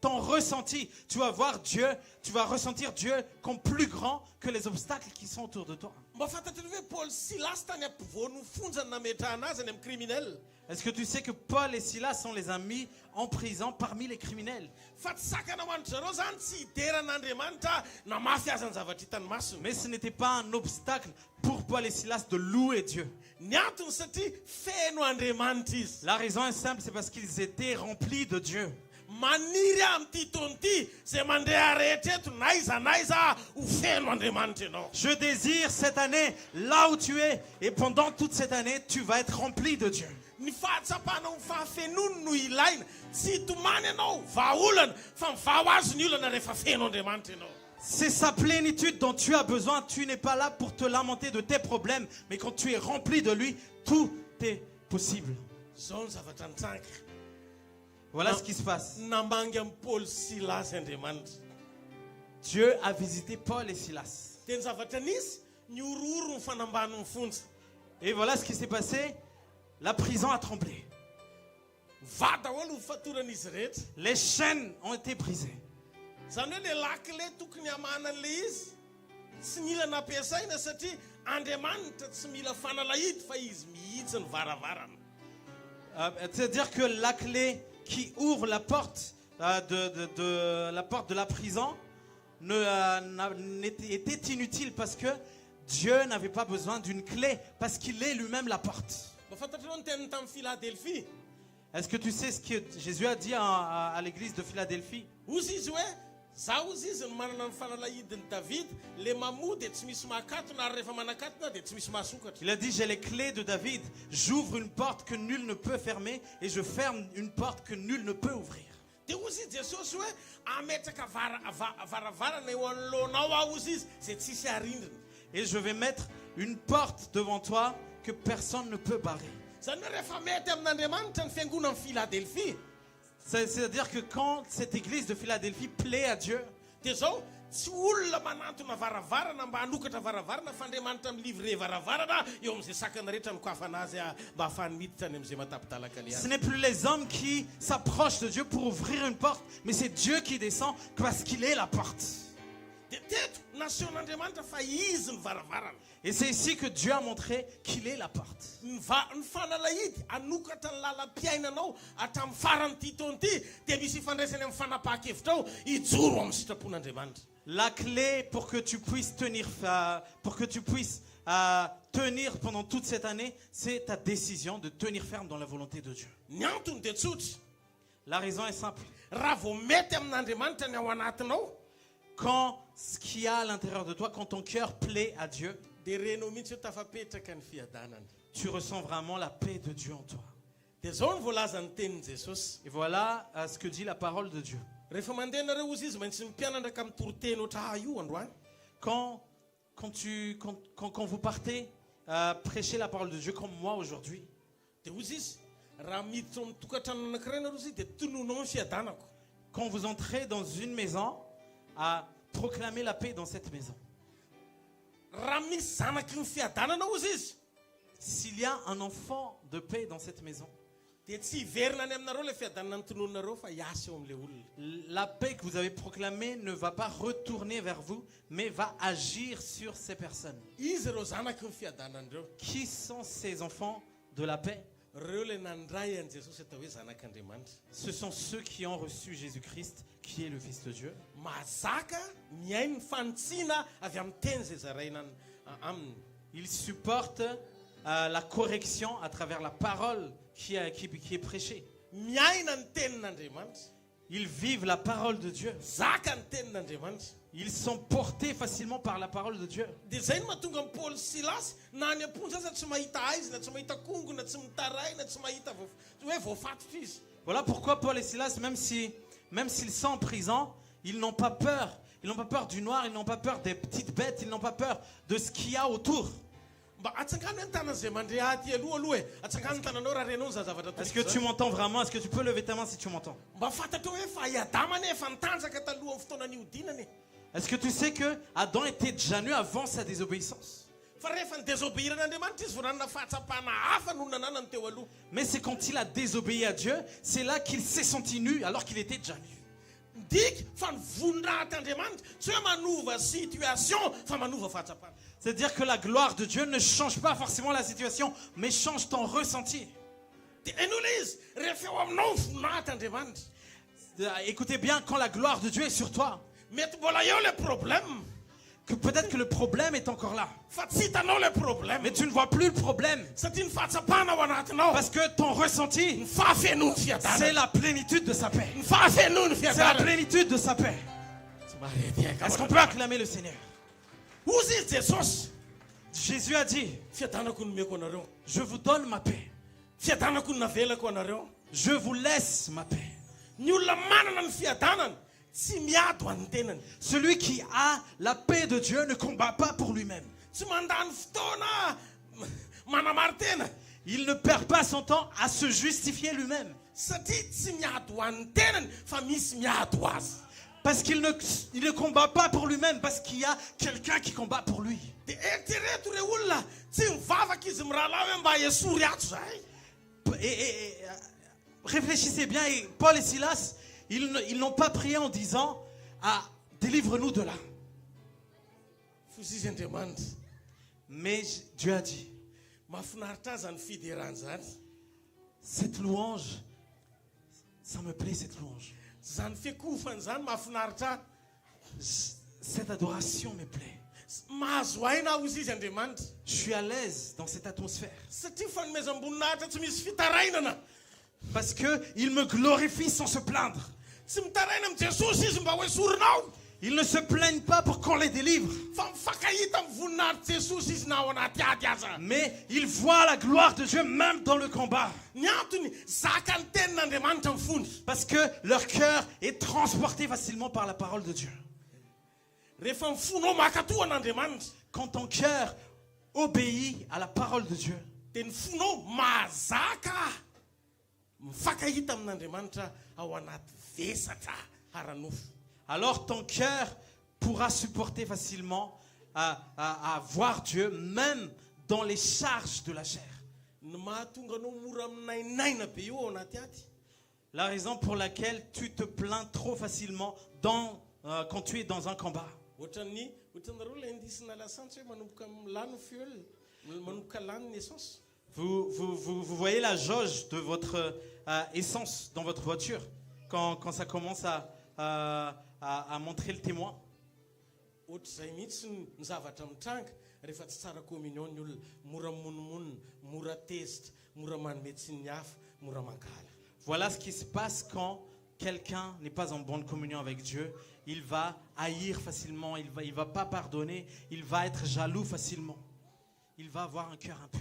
ton ressenti. Tu vas voir Dieu, tu vas ressentir Dieu comme plus grand que les obstacles qui sont autour de toi. Mba fantatrareo hoe Paul Silas tany ampovoan'ny fonjany nametrahana azy any amin'ny criminel. Est-ce que tu sais que Paul et Silas sont les amis en prison parmi les criminels? Fa tsy sakana ho andry zareo zany tsy hideran'Andriamanitra namafy azy ny zavatra hitany masony. Mais ce n'était pas un obstacle pour Paul et Silas de louer Dieu. Ny antony satria feno Andriamanitra izy. La raison est simple, c'est parce qu'ils étaient remplis de Dieu. Maniry amin'ity taona ity zay mandeha rehetra eto na aiza ho feno Andriamanitra ianao. Je désire cette année, là où tu es, et pendant toute cette année, tu vas être rempli de Dieu. Ny fahatsapana ny fahafenony no ilaina. Tsy hitomany ianao vahaolana fa mivaho azy ny olana rehefa feno Andriamanitra ianao. C'est sa plénitude dont tu as besoin. Tu n'es pas là pour te lamenter de tes problèmes, mais quand tu es rempli de lui, tout est possible. Zao ny zavatra nitsanga. Voilà ce qui se passe. Namangy amin'ny Paul Silas Andriamanitra. Dieu a visité Paul et Silas. Dia ny zavatra nisy ny orooro ny fanambany ny fonja. Et voilà ce qui s'est passé. La prison a tremblé. Va daholo ny fatoran'izy rehetra. Les chaînes ont été brisées. Zany hoe le lakile tokony hamana an'le izy tsy mila nampiasaina satria Andriamanitra tsy mila fanalahidy fa izy mihitsy ny varavarana. C'est-à-dire que la clé qui ouvre la porte la porte de la prison était inutile parce que Dieu n'avait pas besoin d'une clé parce qu'il est lui-même la porte. Mba fantatrao ny teniny tamin'ny Philadelphie. Est-ce que tu sais ce que Jésus a dit à l'église de Philadelphie? Ozy izy hoe zaho ozy izy ny manana ny fanalahidin'ny David le mamoa dia tsy misy mahakatona ary rehefa manakatona dia tsy misy mahasokatra. Il a dit, j'ai les clés de David. J'ouvre une porte que nul ne peut fermer et je ferme une porte que nul ne peut ouvrir. Dia ozy izy Jesosy hoe ametraka varavarana eo anoloanao aho ozy izy zay tsisy arindrina. Et je vais mettre une porte devant toi que personne ne peut barrer. Zany hoe rehefa mety amin'Andriamanitra ny fiangonana amin'ny Philadelphie. C'est-à-dire que quand cette église de Philadelphie plaît à Dieu, dia zao tsy olona manantona varavarana mba hanokatra varavarana fa Andriamanitra milivre varavarana eo amin'izay sakana rehetra nokafana azy mba hahafahany miditra any amin'izay matapidalaka le ce azy. n'est plus les hommes qui s'approchent de Dieu pour ouvrir une porte, mais c'est Dieu qui descend parce qu'il est la porte. Dia teto nasion'Andriamanitra fa izy ny varavarana. Et c'est ici que Dieu a montré qu'il est la porte. Ny fanalahidy anokatra ny lalam-piainanao hatramin'ny faran'ity taona ity dia misy ifandraisany amin'ny fanapahan-kevitra ao hijoro amin'ny sitrapon'Andriamanitra. La clé pour que tu puisses tenir pendant toute cette année, c'est ta décision de tenir ferme dans la volonté de Dieu. Ny antony dia tsotra. La raison est simple. Raha vao mety amin'Andriamanitra ny ao anatinao, Quand ce qu'il y a à l'intérieur de toi, quand ton cœur plaît à Dieu, dia renao mihitsy hoe tafapetraka ny fiadanana. tu ressens vraiment la paix de Dieu en toi. Dia zao ny voalaza ny tenin'i Jesosy. Et voilà ce que dit la parole de Dieu. Rehefa mandeha nareo ozy izy maintsy mpianandraka amin'ny toroteny ohatrah io androany. Quand vous partez prêcher la parole de Dieu comme moi aujourd'hui, Dia ozy izy raha miditra amin'ny tokantrano anankiray nareo izy dia tononao ny fiadanako. quand vous entrez dans une maison, à proclamer la paix dans cette maison. Raha misy zanaky ny fiadanana ozy izy S'il y a un enfant de paix dans cette maison, dia tsy hiverina any aminareo le fiadanana notononareo fa hiasa eo amin'le olona. La paix que vous avez proclamée ne va pas retourner vers vous, mais va agir sur ces personnes. Izy ireo zanaky ny fiadanan'ireo. Qui sont ces enfants de la paix? Reo le nandray an Jesosy atao hoe zanak'Andriamanitra. Ce sont ceux qui ont reçu Jésus-Christ, qui est le Fils de Dieu. Mazaka miay ny fanotsiana avy amin'ny teny zay zaraina aminy. Ils supportent la correction à travers la parole qui est prêchée. Miaina ny tenin'Andriamanitra. Ils vivent la parole de Dieu. Zaka ny tenin'Andriamanitra. Ils sont portés facilement par la parole de Dieu. Dia zay no mahatonga ny Paul Silas na any am-pony sasa tsy mahita aizy na tsy mahita kongo na tsy mitaray na tsy mahita hoe voafatotra izy. Voilà pourquoi Paul et Silas, même s'ils sont en prison, ils n'ont pas peur. Ils n'ont pas peur du noir, ils n'ont pas peur des petites bêtes, ils n'ont pas peur de ce qu'il y a autour. Mba atsangano ny tanana zay mandrea aty aloha e. Atsangano ny tananao raha renao ny zavatra Est-ce que tu m'entends vraiment? Est-ce que tu peux lever ta main si tu m'entends? Mba fantatro hoe fa Adama ne efa nitanjaka taloha amin'ny fotoana niodinany. Est-ce que tu sais que Adam était déjà nu avant sa désobéissance? Fa rehefa nidesobéir an'Andriamanitra izy vonanana fahatsapana hafa no nananany teo aloha. Mais c'est quand il a désobéi à Dieu, c'est là qu'il s'est senti nu alors qu'il était déjà nu. Diky fa ny voninahit'Andriamanitra tsy hoe manova situation fa manova fahatsapana. C'est-à-dire que la gloire de Dieu ne change pas forcément la situation, mais change ton ressenti. Dia hain'olona izy rehefa eo aminao ny voninahit'Andriamanitra. Écoutez bien, quand la gloire de Dieu est sur toi, mety mbola eo le problème. que peut-être que le problème est encore là. Fa tsy hitanao le problème. Mais tu ne vois plus le problème. Satria ny fahatsapana ao anatinao. Parce que ton ressenti, Ny fahafenoa ny fiadanana. c'est la plénitude de sa paix. Ny fahafenoa ny C'est la fiadanana. plénitude de sa paix. Est-ce qu'on peut acclamer le Seigneur? Ozy izy Jesosy. Jésus a dit, Fiadanako no meko anareo. je vous donne ma paix. Fiadanako no navelako anareo. Je vous laisse ma paix. Ny olona manana ny fiadanana tsy miado any tenany. Celui qui a la paix de Dieu ne combat pas pour lui-même. Tsy mandany fotoana manamary-tena. Il ne perd pas son temps à se justifier lui-même. Satria tsy miado any tenany fa misy miado azy. Parce qu'il ne combat pas pour lui-même, parce qu'il y a quelqu'un qui combat pour lui. Dia eritrereto re olona tsy mivavaka izy mirahalahy hoe mba esory ato zay. Réfléchissez bien, et Paul et Silas, ils n'ont pas prié en disant, ah, délivre-nous de là. Fosy izy Andriamanitra. Mais Dieu a dit, Mahafinaritra azy ny fiderany zany. cette louange, ça me plaît cette louange. Zany fiakofany zany mahafinaritra. Cette adoration me plaît. Mahazo aina aho izy Andriamanitra. Je suis à l'aise dans cette atmosphère. Satria fanomeza amboninahitra tsy misy fitarainana. Parce qu'il me glorifie sans se plaindre. Tsy mitaraina amin'ny Jesosy izy mba ho esorinao. Ils ne se plaignent pas pour qu'on les délivre. Fa mifankahita amin'ny voninahitra Jesosy izy na ao anaty ady aza. Mais ils voient la gloire de Dieu même dans le combat. Ny antony zaka ny tenin'Andriamanitra mifony. Parce que leur cœur est transporté facilement par la parole de Dieu. Rehefa mifonao makatoa an'Andriamanitra. Quand ton cœur obéit à la parole de Dieu, Dia ny fonao mahazaka mifankahita amin'Andriamanitra ao anaty vesatra haranofo. alors ton cœur pourra supporter facilement à voir Dieu même dans les charges de la chair. Ny mahatonga anao mora aminainaina be eo ao anaty ady. La raison pour laquelle tu te plains trop facilement quand tu es dans un combat. Ohatranareo ilay indisina lasantsy hoe manomboka lany fiol, manomboka lany ny essence. Vous voyez la jauge de votre essence dans votre voiture quand ça commence à montrer le témoin. Ohatr'izay mihitsy ny zavatra mitranga rehefa tsy tsara communion ny olona, mora monomonina, mora tezitra, mora manome tsiny ny hafa, mora mangala. Voilà ce qui se passe quand quelqu'un n'est pas en bonne communion avec Dieu. Il va haïr facilement, il va pas pardonner, il va être jaloux facilement. Il va avoir un cœur impur.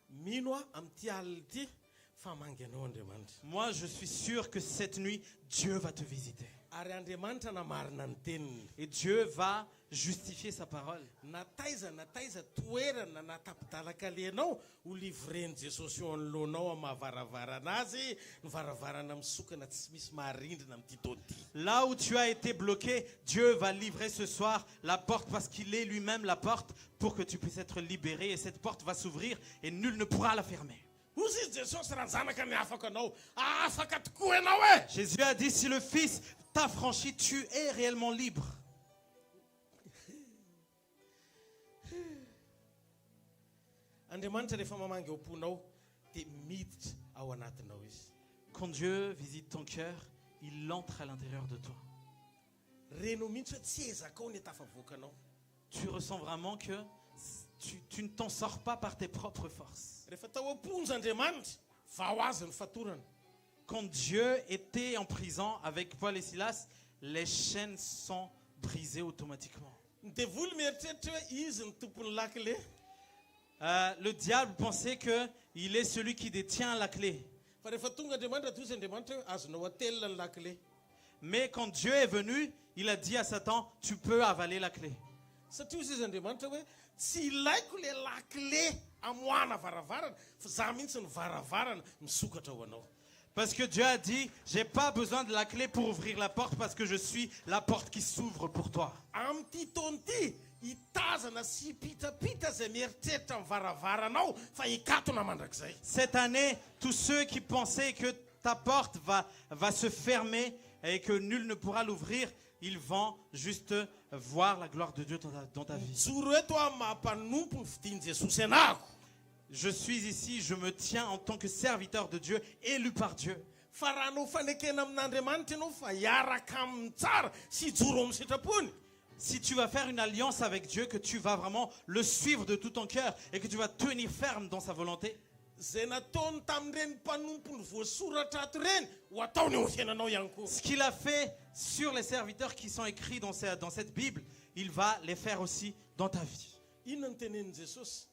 Mino aho amin'ity alina ity fa mangy anao Andriamanitra. Moi, je suis sûr que cette nuit, Dieu va te visiter. Ary Andriamanitra namarina ny teniny. Et Dieu va justifier sa parole. Nataiza toerana natapidalaka lenao ho livreny Jesosy eo anoloanao amin'ny mahavaravara azy, ny varavarana misokana tsy misy maharindrina amin'ity taody. Là où tu as été bloqué, Dieu va livrer ce soir la porte parce qu'il est lui-même la porte pour que tu puisses être libéré. Et cette porte va s'ouvrir et nul ne pourra la fermer. ozy izy jesosy raha zanaka ny afaka anao afaka tokoa ianao e. Jésus a dit, si le Fils t'affranchit, tu es réellement libre. Andriamanitra rehefa mamangy ao am-ponao dia miditra ao anatinao izy. Quand Dieu visite ton cœur, il entre à l'intérieur de toi. Renao mihitsy hoe tsy ezaka ao ny tafavoaka anao. Tu ressens vraiment que tu ne t'en sors pas par tes propres forces. Rehefa tao am-ponja Andriamanitra va ho azy ny fatorana. Quand Dieu était en prison avec Paul et Silas, les chaînes sont brisées automatiquement. Ny devoly mieritreritra hoe izy ny tompon'ny lakile. Le diable pensait qu'il est celui qui détient la clé. Fa rehefa tonga Andriamanitra toy izy Andriamanitra hoe azonao atelina ny lakile. Mais quand Dieu est venu, il a dit à Satan, tu peux avaler la clé. Satria izy Andriamanitra hoe tsy ilaiko le lakile amoahana varavarana fa za mihitsy ny varavarana misokatra ao anao. Parce que Dieu a dit, j'ai pas besoin de la clé pour ouvrir la porte parce que je suis la porte qui s'ouvre pour toi. Am'ty taonty hitazana sy hipitrapitra zay mieritreritra amin'ny varavaranao fa hikatona mandrakizay. Cette année, tous ceux qui pensaient que ta porte va se fermer et que nul ne pourra l'ouvrir, ils vont juste voir la gloire de Dieu dans ta vie. Joro eto a mampanompo ny fidian'i Jesosy anako. Je suis ici, je me tiens en tant que serviteur de Dieu, élu par Dieu. Fa raha anao fanekena amin'Andriamanitra ianao fa hiaraka amin'ny tsara sy joro amin'ny sitrapony. Si tu vas faire une alliance avec Dieu, que tu vas vraiment le suivre de tout ton cœur et que tu vas tenir ferme dans sa volonté, zay nataony tamin'ireny mpanompo ny voasoratra ato reny ho ataony eo fiainanao ihany koa. ce qu'il a fait sur les serviteurs qui sont écrits dans cette Bible, il va les faire aussi dans ta vie. Inona ny tenenin' Jesosy?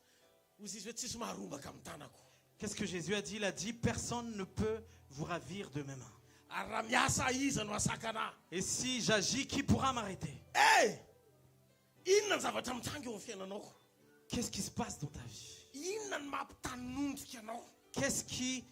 Ozy izy hoe tsisy maharombaka amin'ny tanako. Qu'est-ce que Jésus a dit? Il a dit, personne ne peut vous ravir de mes mains. Ary raha miasa iza no asakana. Et si j'agis, qui pourra m'arrêter? Inona ny zavatra mitsangy eo amin'ny fiainanao? Qu'est-ce qui se passe dans ta vie? Inona ny mampitanondrika anao? Qu'est-ce qui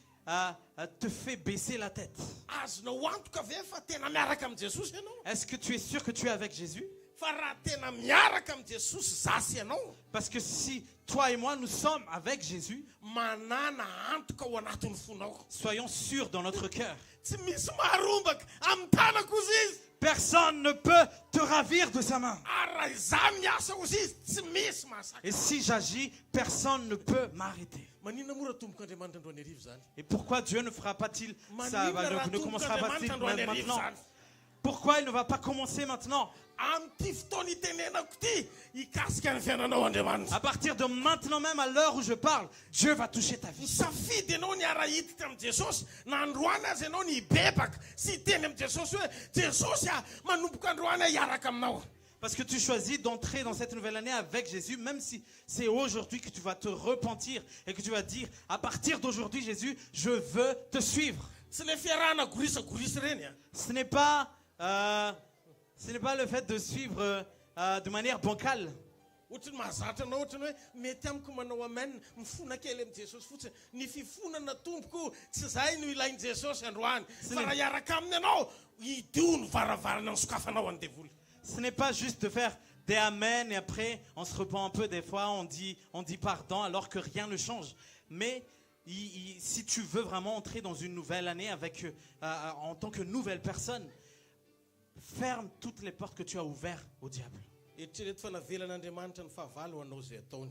te fait baisser la tête? Azonao antoka ve fa tena miaraka amin'ny Jesosy ianao? Est-ce que tu es sûr que tu es avec Jésus? Fa raha tena miaraka amin'ny Jesosy zasy ianao, Parce que si toi et moi, nous sommes avec Jésus, manana antoka ao anatin'ny fonao. soyons sûrs dans notre cœur. Tsy misy maharombaka amin'ny tanako ozy izy. Personne ne peut te ravir de sa main. Ary raha izaho miasa ozy izy tsy misy mahasaka. Et si j'agis, personne ne peut m'arrêter. Maninona moa raha tomboka Andriamanitra androany arivo zany? Et pourquoi Dieu ne fera pas-t-il ça, Maninona raha ne tomboka commencera pas-il Andriamanitra androany arivo maintenant? zany? Pourquoi il ne va pas commencer maintenant? Am'ty fotoana itenenako ty hikasika ny fiainanao Andriamanitra. À partir de maintenant même, à l'heure où je parle, Dieu va toucher ta vie. Misafidy ianao ny ara-hiditra amin'ny Jesosy na androany azy ianao ny hibebaka sy hiteny amin'ny Jesosy hoe Jesosy manomboka androany hiaraka aminao. Parce que tu choisis d'entrer dans cette nouvelle année avec Jésus, même si c'est aujourd'hui que tu vas te repentir et que tu vas dire, à partir d'aujourd'hui, Jésus, je veux te suivre. Tsy le fiarahana gorisagorisa reny. Ce n'est pas le fait de suivre de manière bancale. Ohatrany mahazatra anao ohatrany hoe mety amiko manao amen mifona kely amin'ny Jesosy fotsiny. Ny fifonana tompoko tsy zay no ilain'i Jesosy androany. Fa raha hiaraka aminy anao hidio ny varavarana ny sokafanao any devoly. Ce n'est pas juste de faire des amen et après on se repent un peu des fois, on dit pardon alors que rien ne change. Mais si tu veux vraiment entrer dans une nouvelle année en tant que nouvelle personne, ferme toutes les portes que tu as ouvertes au diable. Eritrereto fa navelan'Andriamanitra ny fahavalo ho anao zay ataony.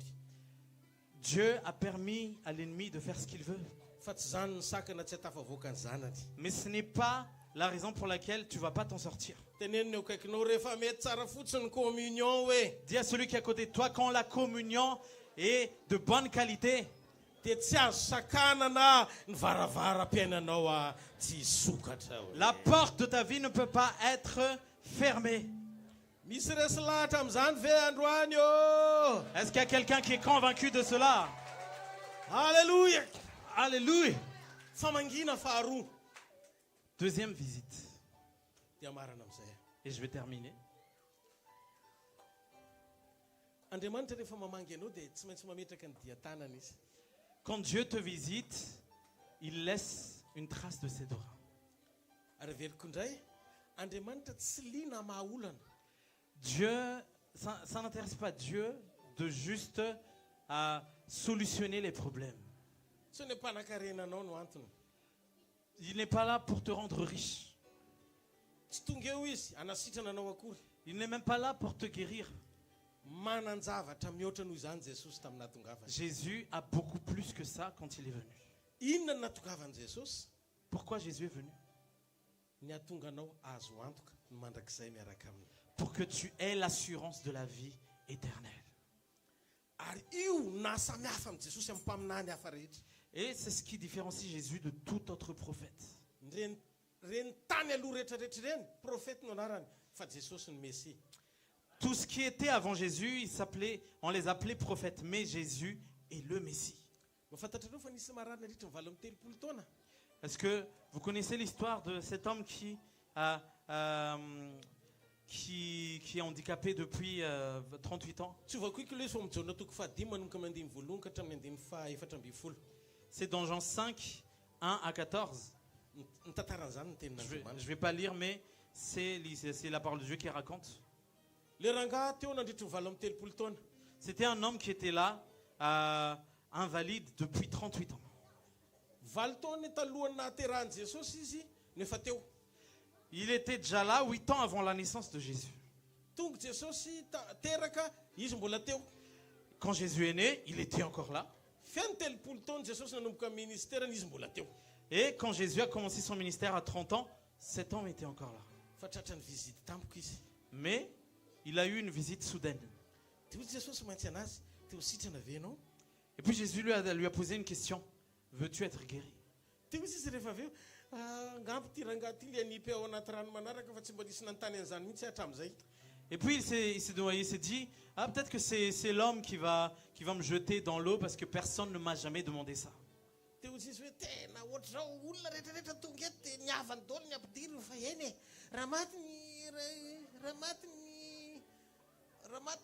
Dieu a permis à l'ennemi de faire ce qu'il veut. Fa tsy zany ny sakana tsy hatafavoaka ny zanany. Mais ce n'est pas la raison pour laquelle tu ne vas pas t'en sortir. Teneniny eo akaikinao rehefa mety tsara fotsiny ny communion hoe. Dis à celui qui est à côté de toi, quand la communion est de bonne qualité, dia tsy azo sakana na ny varavaram-piainanao tsy sokatra. la porte de ta vie ne peut pas être fermée. Misy resy lahatra amin'izany ve androany io? Est-ce qu'il y a quelqu'un qui est convaincu de cela? Alléluia. Alléluia. Famangina faharoa. Deuxième visite. Dia marana amin'izay. Et je vais terminer. Andriamanitra rehefa mamangy anao dia tsy maintsy mametraka ny dia-tanana izy. Quand Dieu te visite, il laisse une trace de ses doigts. Ary aveliko indray, Andriamanitra tsy liana mahaolana. Dieu, ça n'intéresse pas Dieu de juste solutionner les problèmes. Ce n'est pas nakarenanao no antony. Il n'est pas là pour te rendre riche. Tsy tonga eo izy anasitrana anao akory. Il n'est même pas là pour te guérir. Manan-javatra mihoatra noho izany Jesosy tamin'ny nahatongavany. Jésus a beaucoup plus que ça quand il est venu. Inona no nahatongavany Jesosy? Pourquoi Jésus est venu? Ny ahatonga anao azo antoka ny mandrakizay miaraka aminy. Pour que tu aies l'assurance de la vie éternelle. Ary io nahasamihafa amin'ny Jesosy amin'ny mpaminany hafa rehetra. Et c'est ce qui différencie Jésus de tout autre prophète. Reny tany aloha rehetrarehetra ireny prophète no anarany fa Jesosy ny Messie. Tout ce qui était avant Jésus, on les appelait prophètes, mais Jésus est le Messie. Mafantatrareo fa nisy mararina ritra mivaly amin'ny telopolo taona. Est-ce que vous connaissez l'histoire de cet homme qui est handicapé depuis 38 ans? Tsy ovako iky loha so mijaona toko fahadimy manomboka amin'ny andimy voalohany ka hatramin'ny andimy fahaefatra ambin'ny folo. C'est dans Jean 5, 1 à 14. Ny tantaran'izany ny Je tenin'Andriamanitra. vais pas lire, mais c'est la parole de Dieu qui raconte. Le rangahy teo nandritra mivaly amin'ny telopolo taona. C'était un homme qui était là, invalide depuis 38 ans. Valo taona talohan'ny nahaterahan'i Jesosy izy nefa teo. Il était déjà là 8 ans avant la naissance de Jésus. Tonga Jesosy teraka izy mbola teo. Quand Jésus est né, il était encore là. Fiany telopolo taona Jesosy nanomboka ministère izy mbola teo. Et quand Jésus a commencé son ministère à 30 ans, cet homme était encore là. Fa tratra ny visite tampoko izy. Mais il a eu une visite soudaine. Teo Jesosy maintsy anazy teo sitrana ve ianao? Et puis Jésus lui a posé une question. Veux-tu être guéri? Teo izy rehefa aveo ngambo ty rangahy ty le anipy ao anaty rano manaraka fa tsy mbola isy nanontany an'izany mihitsy hatramin'izay. Et puis il s'est dit, ah, peut-être que c'est l'homme qui va me jeter dans l'eau parce que personne ne m'a jamais demandé ça. Teo izy hoe tena ohatry zao olona rehetrarehetra tonga eto dia niavany daholo ny ampidiry fa eny e raha maty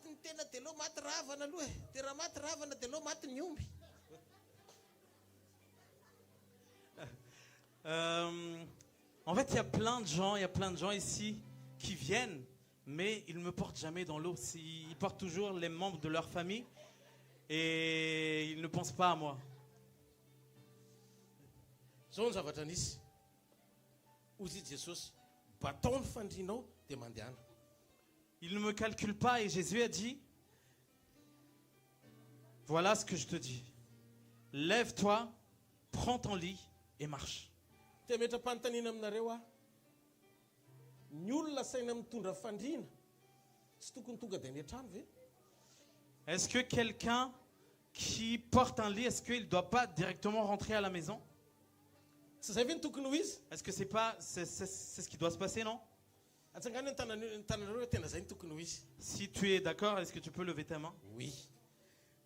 ny tena dia loha maty ravana aloha e dia raha maty ravana dia loha maty ny omby. En fait, il y a plein de gens ici qui viennent, mais ils ne me portent jamais dans l'eau. Ils portent toujours les membres de leur famille et ils ne pensent pas à moi. Zao ny zavatra nisy. Ozy Jesosy bataony fandrinao dia mandehana. Il ne me calcule pas et Jésus a dit, voilà ce que je te dis. Lève-toi, prends ton lit et marche. Dia metra-panontaniana aminareo aho. Ny olona saina mitondra fandriana tsy tokony tonga dia any an-trano ve? Est-ce que quelqu'un qui porte un lit, est-ce qu'il ne doit pas directement rentrer à la maison? Tsy zay ve ny tokony ho izy? Est-ce que c'est ce qui doit se passer, non? Atsangany ny tananareo hoe tena zay ny tokony ho izy. Si tu es d'accord, est-ce que tu peux lever ta main? Oui.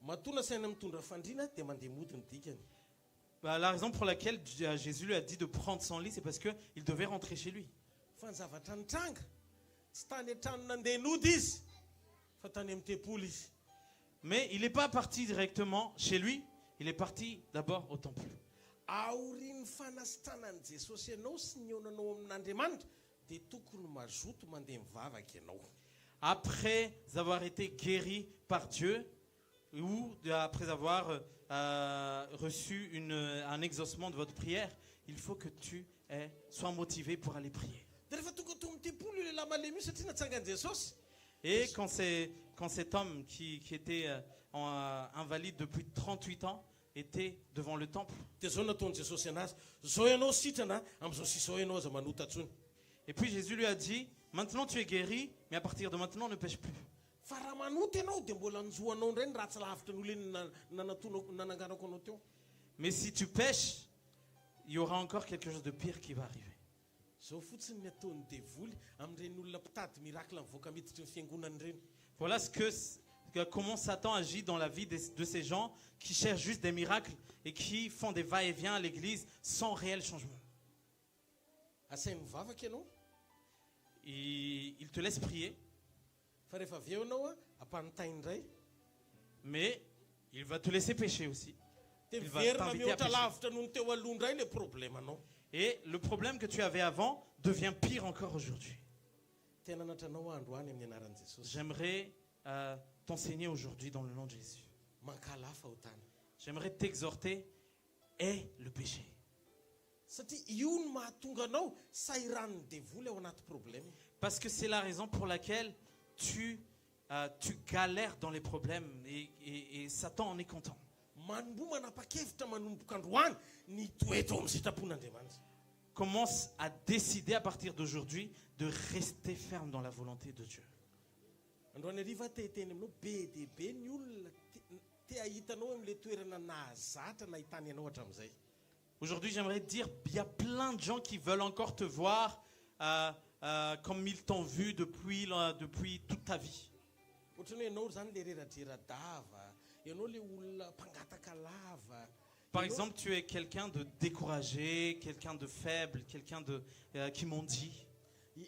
Matona saina mitondra fandriana dia mandeha mody ny dikany. La raison pour laquelle Jésus lui a dit de prendre son lit, c'est parce qu'il devait rentrer chez lui. Fa ny zavatra nitranga tsy tany an-trano nandeha nody izy fa tany amin'ny tempolo izy. Mais il n'est pas parti directement chez lui, il est parti d'abord au temple. Aorian'ny fanasitranan'i Jesosy ianao sy ny eonanao amin'Andriamanitra dia tokony mazoto mandeha mivavaka ianao. Après avoir été guéri par Dieu ou après avoir reçu un exaucement de votre prière, il faut que tu sois motivé pour aller prier. Dia rehefa tonga to amin'ny tempolo io lehilahy malemy io satria natsangany Jesosy. Et quand cet homme qui était invalide depuis 38 ans était devant le temple. Dia zao nataony Jesosy anazy, zao ianao sitrana amin'izao sy zao ianao aza manota tsony. Et puis Jésus lui a dit, maintenant tu es guéri, mais à partir de maintenant ne pêche plus. Fa raha manota ianao dia mbola nizoanao indray ny ratsy lavitra ny olona nananganako anao teo. Mais si tu pêches, il y aura encore quelque chose de pire qui va arriver. Zao fotsiny ny ataony devoly amin'ireny olona mpitady miracle mivoaka miditry ny fiangonany ireny. Voilà comment Satan agit dans la vie de ces gens qui cherchent juste des miracles et qui font des va-et-vient à l'église sans réel changement. Asainy mivavaka ianao. Il te laisse prier. Fa rehefa avy eo ianao ampanotainy indray. Mais il va te laisser pécher aussi. Dia Il va miverina t'inviter à mihoatra pécher. lavitra noho ny teo aloha indray le problème anao. Et le problème que tu avais avant devient pire encore aujourd'hui. Tena natranao androany amin'ny anaran'i Jesosy. J'aimerais t'enseigner aujourd'hui dans le nom de Jésus. Mankalafa ho tany. J'aimerais t'exhorter est le péché. Satria io no mahatonga anao sairan'ny devoly ao anaty problème. Parce que c'est la raison pour laquelle tu galères dans les problèmes et Satan en est content. Manombo manapa-kevitra manomboka androany ny toetra ao amin'ny sitrapon'Andriamanitra. Commence à décider à partir d'aujourd'hui de rester ferme dans la volonté de Dieu. Androany hariva te-teny aminao be dia be ny olona te ahitanao amin'ilay toerana nahazatra nahitany ianao hatramin'izay. Aujourd'hui, j'aimerais te dire, il y a plein de gens qui veulent encore te voir comme ils t'ont vu depuis toute ta vie. Ohatrany hoe ianao zany le reradreradava, ianao le olona mpangataka lava. Par exemple, tu es quelqu'un de découragé, quelqu'un de faible, quelqu'un qui mendie.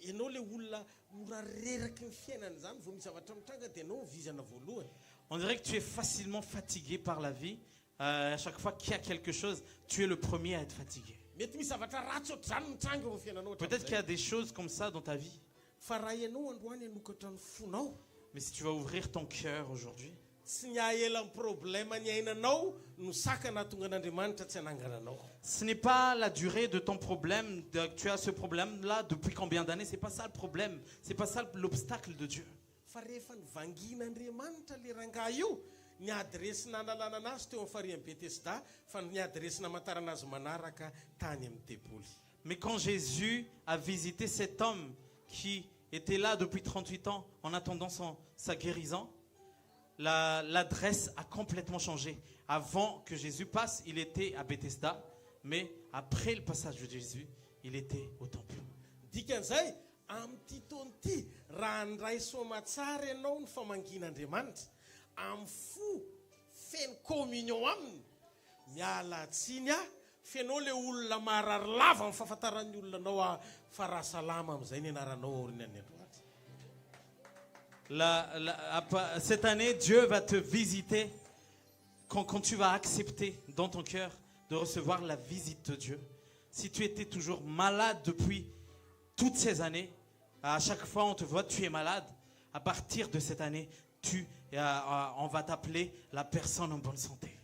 Ianao le olona mora reraky ny fiainany zany vao misy zavatra mitranga dia ianao vizana voalohany. On dirait que tu es facilement fatigué par la vie. À chaque fois qu'il y a quelque chose, tu es le premier à être fatigué. Mety misy zavatra ratsy ohatr'izany mitranga ao amin'ny fiainanao. Peut-être qu'il y a des choses comme ça dans ta vie. Fa raha ianao androany hanokatra ny fonao, Mais si tu vas ouvrir ton cœur aujourd'hui, tsy ny ahela ny problème ny ainanao no sakana tonga an'Andriamanitra tsy hanangananao. ce n'est pas la durée de ton problème, que tu as ce problème-là depuis combien d'années, c'est pas ça le problème, c'est pas ça l'obstacle de Dieu. Fa rehefa nivangin'Andriamanitra le rangahy io, ny adresina analana anazy teo amin'ny farian'ny Betesda, fa ny adresina amantarana azy manaraka tany amin'ny tempoly. Mais quand Jésus a visité cet homme qui était là depuis 38 ans en attendant sa guérison, l'adresse a complètement changé. Avant que Jésus passe, il était à Bethesda, mais après le passage de Jésus, il était au temple. Dikan'izay, amin'ity taona ity, raha ndray soa tsara ianao ny famangin'Andriamanitra, amin'ny fo feno communion aminy, miala tsiny fenao le olona marary lava amin'ny fahafantaran'ny olona anao fa raha salama amin'izay ny anaranao aorian'ny Andriamanitra. Cette année, Dieu va te visiter quand tu vas accepter dans ton cœur de recevoir la visite de Dieu. Si tu étais toujours malade depuis toutes ces années, à chaque fois on te voit, tu es malade. À partir de cette année, on va t'appeler la personne en bonne santé.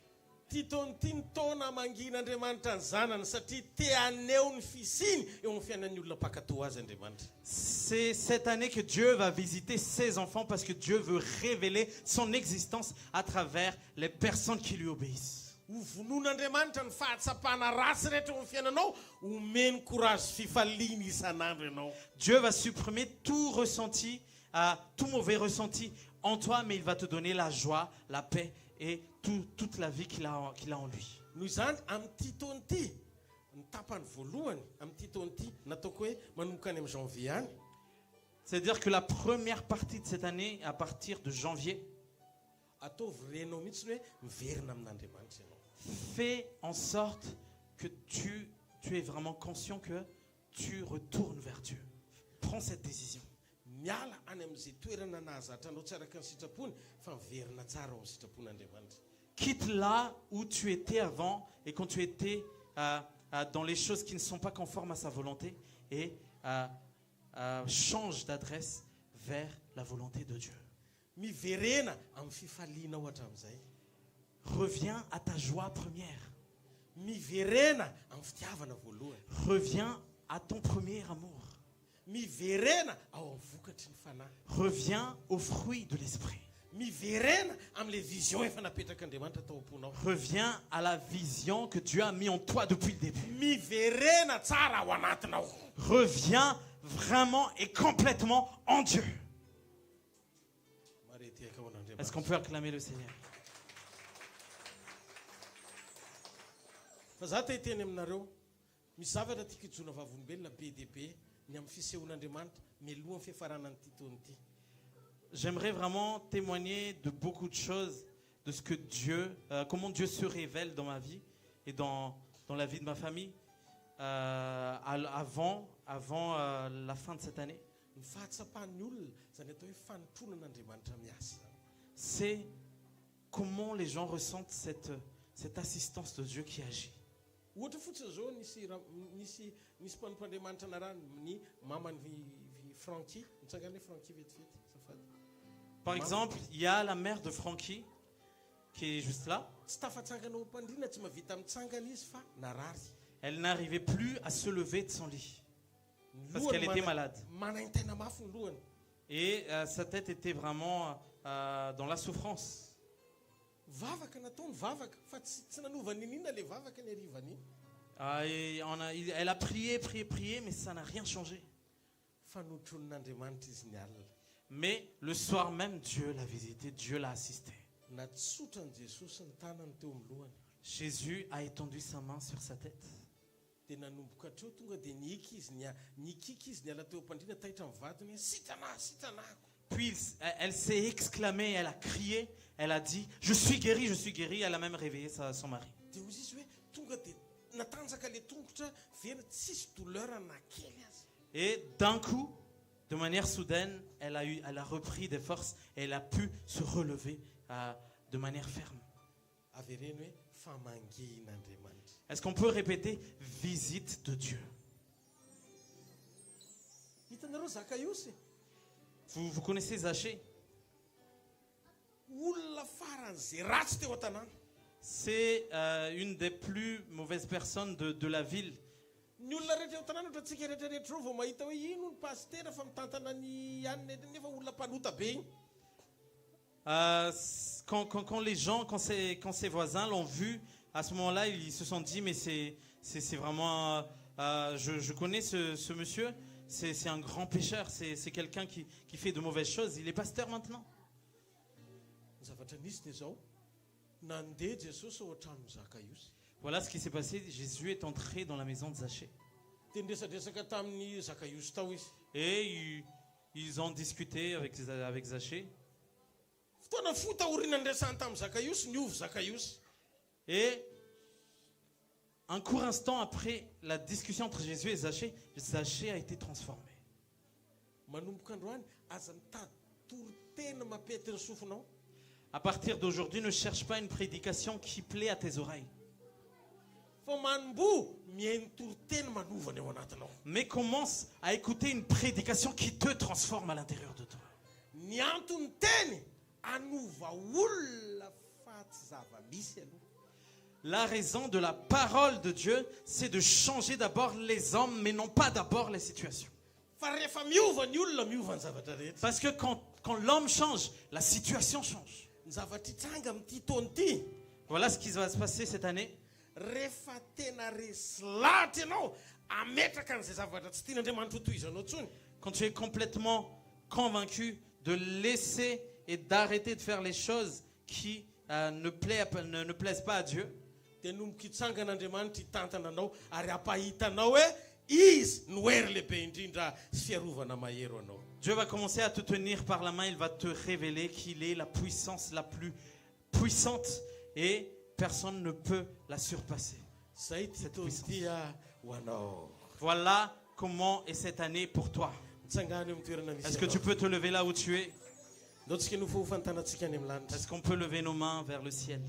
Ty taona ty ny taona mangin'Andriamanitra ny zanany satria te aneho ny fisiny eo amin'ny fiainan'ny olona mpakatoa azy Andriamanitra. C'est cette année que Dieu va visiter ses enfants parce que Dieu veut révéler son existence à travers les personnes qui lui obéissent. Ho vonon'Andriamanitra ny fahatsapana ratsy rehetra eo amin'ny fiainanao, omeny courage fifaliana isan'andro ianao. Dieu va supprimer tout ressenti, tout mauvais ressenti en toi, mais il va te donner la joie, la paix et toute la vie qu'il a en lui. Noho izany amin'ity taona ity, ny tapany voalohany amin'ity taona ity nataoko hoe manomboka any amin'ny janvier any. C'est-à-dire que la première partie de cette année, à partir de janvier, ataovy renao mihitsy hoe miverina amin'Andriamanitra ianao. fais en sorte que tu es vraiment conscient que tu retournes vers Dieu. Prends cette décision. Miala any amin'izay toerana nahazatra anao tsy araka ny sitrapony fa miverina tsara ao amin'ny sitrapon'Andriamanitra. Quitte là où tu étais avant et quand tu étais dans les choses qui ne sont pas conformes à sa volonté et change d'adresse vers la volonté de Dieu. Miverena amin'ny fifaliana ohatra amin'izay. Reviens à ta joie première. Miverena amin'ny fitiavana voalohany. Reviens à ton premier amour. Miverena ao amin'ny vokatry ny fanahy. Reviens aux fruits de l'esprit. Miverena amin'ilay vision efa napetrak'Andriamanitra tao am-ponao. Reviens à la vision que Dieu a mis en toi depuis le début. Miverena tsara ao anatinao. Reviens vraiment et complètement en Dieu. Est-ce qu'on peut acclamer le Seigneur? Fa za te hiteny aminareo, misy zavatra tiako hijona vavolombelona be dia be ny amin'ny fisehoan'Andriamanitra mialohan'ny fiafarana nyity taona ity. J'aimerais vraiment témoigner de beaucoup de choses, de ce que Dieu, comment Dieu se révèle dans ma vie et dans la vie de ma famille avant la fin de cette année. Ny fahatsapan'ny olona zany atao hoe fanotronan'Andriamanitra miasa. C'est comment les gens ressentent cette assistance de Dieu qui agit. Ohatra fotsiny zao nisy mpanompoandriamanitra narany ny mamany Frankie, nitsangana hoe Frankie vetivety. Par exemple, il y a la mère de Frankie qui est juste là. Tsy tafatsanganao am-pandriana tsy mahavita mitsangana izy fa narary. Elle n'arrivait plus à se lever de son lit parce Lohany qu'elle était malade. manaintena mafy ny lohany. Et sa tête était vraiment dans la souffrance. Vavaka nataony vavaka fa tsy nanovany inina le vavaka ny arivany. Et elle a prié, prié, prié, mais ça n'a rien changé. Fa notron'Andriamanitra izy ny alina. Mais le soir même, Dieu l'a visité, Dieu l'a assisté. Natsotran Jesosy ny tanany teo amin'ny lohany. Jésus a étendu sa main sur sa tête. Dia nanomboka hatreo tonga dia niiky izy ny ala teo am-pandriana tahitra amin'ny vadiny hoe sitranahy sitranahako. Puis elle s'est exclamée, elle a crié, elle a dit « Je suis guérie ». Elle a même réveillé son mari. Dia ozy izy hoe tonga dia natanjaka le tongotra vena tsisy douleur na kely azy. Et d'un coup, de manière soudaine, elle a repris des forces et elle a pu se relever de manière ferme. Avereny hoe famangin'Andriamanitra. Est-ce qu'on peut répéter visite de Dieu? Hitanareo Zakaiosy? Vous connaissez Zachée? Olona faran'izay ratsy teo an-tanàna. C'est une des plus mauvaises personnes de la ville. Ny olona rehetra eo an-tanàna ohatra antsika rehetrarehetra reo vao mahita hoe ino ny pastera fa mitantana ny anina nefa olona mpanota be igny. Quand les gens, quand ses voisins l'ont vu, à ce moment-là, ils se sont dit, mais c'est vraiment... je connais ce monsieur, c'est un grand pécheur, c'est quelqu'un qui fait de mauvaises choses. Il est pasteur maintenant. Zavatra nisy dia zao nandeha Jesosy ao an-tranon'i Zakaiosy. Voilà ce qui s'est passé. Jésus est entré dans la maison de Zachée. Dia niresadresaka tamin'ny Zakaiosy tao izy. Et ils ont discuté avec Zachée. Fotoana fotaoriana niresahany tamin'ny Zakaiosy niovy Zakaiosy. Et un court instant après la discussion entre Jésus et Zachée, Zachée a été transformé. Manomboka androany aza mitady toritena mampety ny sofinao. À partir d'aujourd'hui, ne cherche pas une prédication qui plaît à tes oreilles. Fa manombo mihaino toritena manovana eo anatinao. Mais commence à écouter une prédication qui te transforme à l'intérieur de toi. Ny antony teny anova olona fa tsy zava-misy aloha. La raison de la parole de Dieu, c'est de changer d'abord les hommes, mais non pas d'abord les situations. Fa rehefa miova ny olona miova ny zavatra rehetra. Parce que quand l'homme change, la situation change. Ny zavatra hitranga amin'ity taona ity. Voilà ce qui va se passer cette année. Rehefa tena resy lahatra ianao ametraka an'izay zavatra tsy tian'Andriamanitra ho tohizanao tsony. Quand tu es complètement convaincu de laisser et d'arrêter de faire les choses qui ne plaisent pas à Dieu, dia nomboka hitsangan'Andriamanitra hitantana anao ary ampahitanao hoe izy no hery lehibe indrindra sy fiarovana mahero anao. Dieu va commencer à te tenir par la main, il va te révéler qu'il est la puissance la plus puissante et personne ne peut la surpasser. Zay ty taona ity ho anao. Voilà comment est cette année pour toi. Mitsangana eo amin'ny toerana misy Est-ce que tu peux te lever là où tu es? anao. Tsika no fofantanantsika any amin'ny lanitra. Est-ce qu'on peut lever nos mains vers le ciel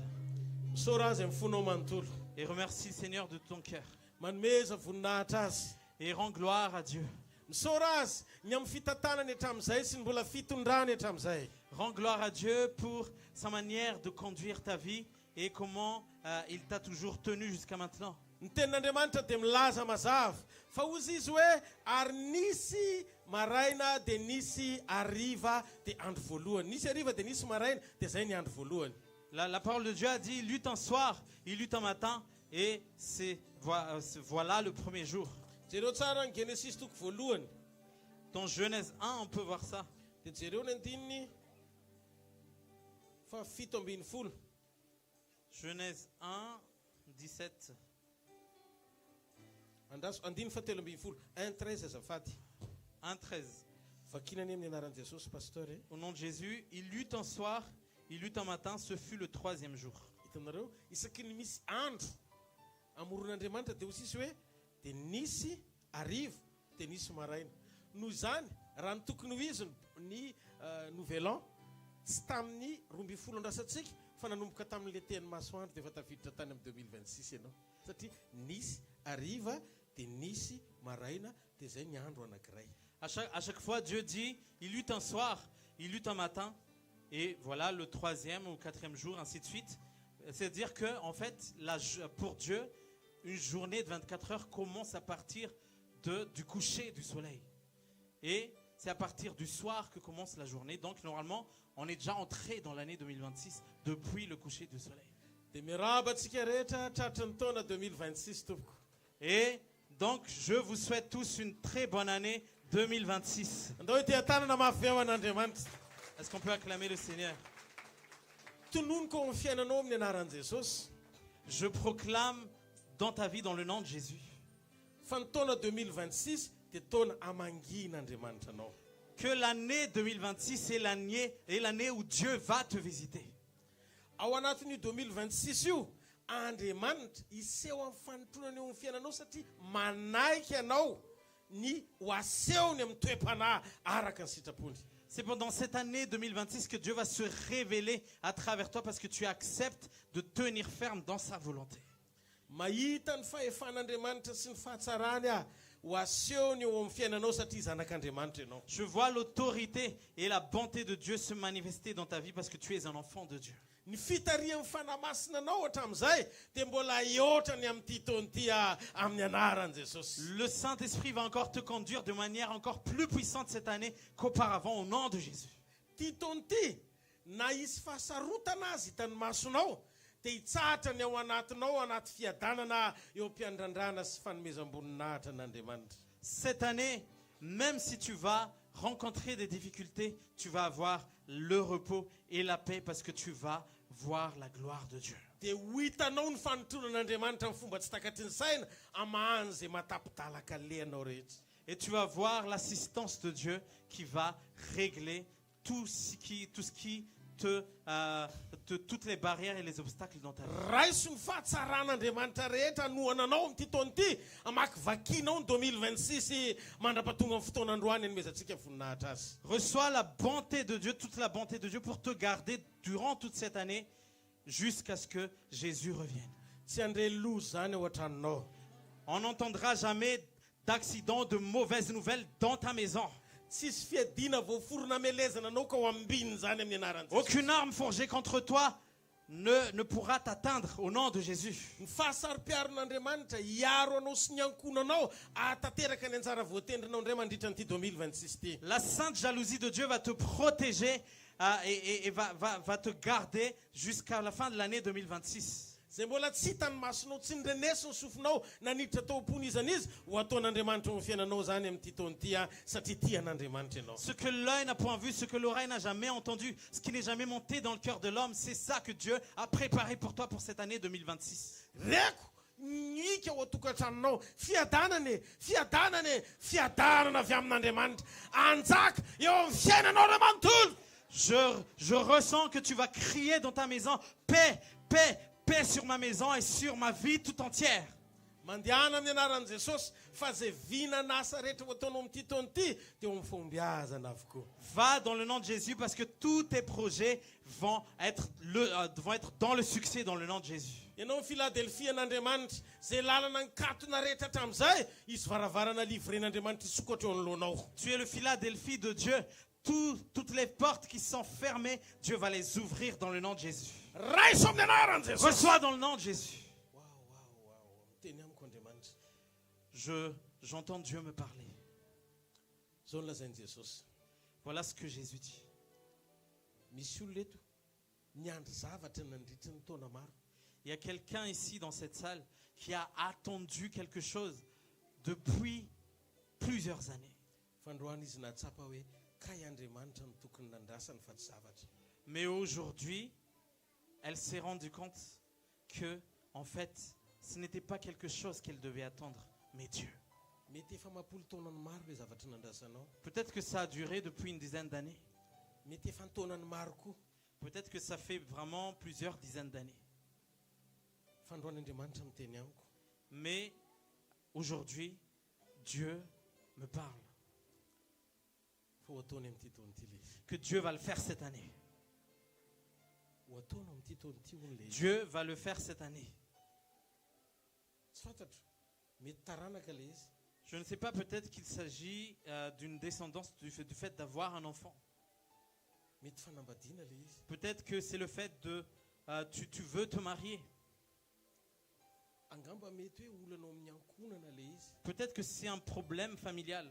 Misaora azy amin'ny fonao manontolo. et remercie le Seigneur de ton cœur Manomeza voninahitra azy. et rends gloire à Dieu. Misaora azy ny amin'ny fitantanany hatramin'izay sy ny mbola fitondrany hatramin'izay. Rends gloire à Dieu pour sa manière de conduire ta vie et comment il t'a toujours tenu jusqu'à maintenant. Ny tenin'Andriamanitra dia milaza mazava fa ozy izy hoe ary nisy maraina dia nisy hariva dia andro voalohany. Nisy hariva dia nisy maraina dia zay ny andro voalohany. La parole de Dieu a dit, il eut un soir, il eut un matin, et voilà le premier jour. Jereo tsara ny Genesis toko voalohany. Dans Genèse 1, on peut voir ça. Dia jereo ny andininy fa fito ambin'ny folo. Genèse 1, 17. Andiny fa telo ambin'ny folo. 1:13 azafady. 1:13. Vakinany amin'ny anaran'i Jesosy pasteur. Au nom de Jésus, il eut un soir, il eut un matin, ce fut le troisième jour. Hitanareo isaky ny misy andro amoron'Andriamanitra dia ozy izy hoe dia nisy hariva dia nisy maraina. Noho izany raha ny tokony ho izy ny nouvel an tsy tamin'ny 12 andrasantsika fa nanomboka tamin'le teny masoandro dia efa tafiditra tany amin'ny 2026 ianao satria nisy hariva dia nisy maraina dia zay ny andro anankiray. À chaque fois, Dieu dit, il eut un soir, il eut un matin, Et voilà le 3e ou 4e jour, ainsi de suite. C'est-à-dire que, en fait, pour Dieu, une journée de 24 heures commence à partir du coucher du soleil. Et c'est à partir du soir que commence la journée. Donc, normalement, on est déjà entré dans l'année 2026 depuis le coucher du soleil. Dia miarabantsika rehetra tratran'ny taona 2026 tompoko. Et donc, je vous souhaite tous une très bonne année 2026. Andao ity tanana mafy aman'Andriamanitra. Est-ce qu'on peut acclamer le Seigneur? Tononiko amin'ny fiainanao amin'ny anaran'i Jesosy. Je proclame dans ta vie, dans le nom de Jésus, Fa ny taona 2026 dia taona amangin'Andriamanitra anao. que l'année 2026 est l'année où Dieu va te visiter. Ao anatin'io 2026 io, Andriamanitra iseho amin'ny fanotonana eo amin'ny fiainanao satria manaiky anao ny ho asehony amin'ny toe-panahy araka ny sitrapony. C'est pendant cette année 2026 que Dieu va se révéler à travers toi parce que tu acceptes de tenir ferme dans sa volonté. Mahita ny fahefan'Andriamanitra sy ny fahatsarany aho ho asehony eo amin'ny fiainanao satria zanak'Andriamanitra ianao. Je vois l'autorité et la bonté de Dieu se manifester dans ta vie parce que tu es un enfant de Dieu. Ny fitarian'ny fanamasina anao hatramin'izay dia mbola iotrany amin'ity taon'ity amin'ny anaran'i Jesosy. Le Saint-Esprit va encore te conduire de manière encore plus puissante cette année qu'auparavant au nom de Jésus. Ty taon'ity na isy fahasarotana azy hitany masonao dia hitsatrany ao anatinao anaty fiadanana eo am-piandrandrana sy fanomezam-boninahitra an'Andriamanitra. Cette année, même si tu vas rencontrer des difficultés, tu vas avoir le repos et la paix parce que tu vas voir la gloire de Dieu. Dia ho hitanao ny fanotonan'Andriamanitra amin'ny fomba tsy takatry ny saina amahany izay matapitalaky alehanao rehetra. Et tu vas voir l'assistance de Dieu qui va régler toutes les barrières et les obstacles dans ta vie. Raiso ny fahatsaran'Andriamanitra rehetra anohananao amin'ity taon'ity amaky vakinao ny 2026 mandrapatonga amin'ny fotoanandroany anomezantsika voninahitra azy. Reçois la bonté de Dieu, toute la bonté de Dieu pour te garder durant toute cette année jusqu'à ce que Jésus revienne. Tsy andre loza zany ao an-tranonao. On n'entendra jamais d'accident, de mauvaises nouvelles dans ta maison. Tsisy fiadina voaforona melezana anao ka ho ambiny zany amin'ny anaran'i Jesosy. Aucune arme forgée contre toi ne pourra t'atteindre au nom de Jésus. Ny fahasari-piaron'Andriamanitra hiaro anao sy ny ankonanao ahatateraka ny anjara voatendrinao indray mandritra nyity 2026 ty. La sainte jalousie de Dieu va te protéger et va te garder jusqu'à la fin de l'année 2026. Zay mbola tsy hitany masonao tsy nyrenesy ny sofinao naniditra tao amponizana izy ho ataon'Andriamanitra amin'ny fiainanao zany amin'ity taon'ity satria tian'Andriamanitra ianao. Ce que l'œil n'a point vu, ce que l'oreille n'a jamais entendu, ce qui n'est jamais monté dans le cœur de l'homme, c'est ça que Dieu a préparé pour toi pour cette année 2026. Reko nika ao atokantranonao fiadanana avy amin'Andriamanitra anjaka eo amin'ny fiainanao ray manontolo. Je ressens que tu vas crier dans ta maison, paix, paix, paix sur ma maison et sur ma vie tout entière. Mandehana amin'ny anaran'i Jesosy fa zay vinana asa rehetra ho ataonao amin'ity taon'ity dia ho amin'ny fombiazana avokoa. Va dans le nom de Jésus parce que tous tes projets vont être dans le succès dans le nom de Jésus. Ianao ny Philadelphie an'Andriamanitra zay lalana nikatona rehetra hatramin'izay izy varavarana livren'Andriamanitra isokatra eo anoloanao. Tu es le Philadelphie de Dieu. Toutes les portes qui sont fermées, Dieu va les ouvrir dans le nom de Jésus. Raiso amin'ny anaran'i Jesosy. Reçois dans le nom de Jésus. Miteny amiko Andriamanitra. J'entends Dieu me parler. Zao ny lazain'i Jesosy. Voilà ce que Jésus dit. Misy olona eto niandry zavatra nandritra ny taona maro. Il y a quelqu'un ici dans cette salle qui a attendu quelque chose depuis plusieurs années. Fandroana izy natsapa hoe kay Andriamanitra no tokony nandrasany fa tsy zavatra. Mais aujourd'hui, elle s'est rendue compte que, en fait, ce n'était pas quelque chose qu'elle devait attendre, mais Dieu. Mety efa mampolo taonany maro le zavatra nandrasanao. Peut-être que ça a duré depuis une dizaine d'années. Mety efa ntaonany maro koa. Peut-être que ça fait vraiment plusieurs dizaines d'années. Fandroan'Andriamanitra miteny amiko. Mais aujourd'hui, Dieu me parle. Fa ho ataony amin'ity taon'ity le izy. Que Dieu va le faire cette année. Ho ataony amin'ity taon'ity hono le izy. Dieu va le faire cette année. Tsy fantatro. Mety taranaka le izy. Je ne sais pas, peut-être qu'il s'agit d'une descendance du fait d'avoir un enfant. Mety fanambadiana le izy. Peut-être que c'est le fait de tu veux te marier. Angamba mety hoe olana amin'ny ankonana le izy. Peut-être que c'est un problème familial.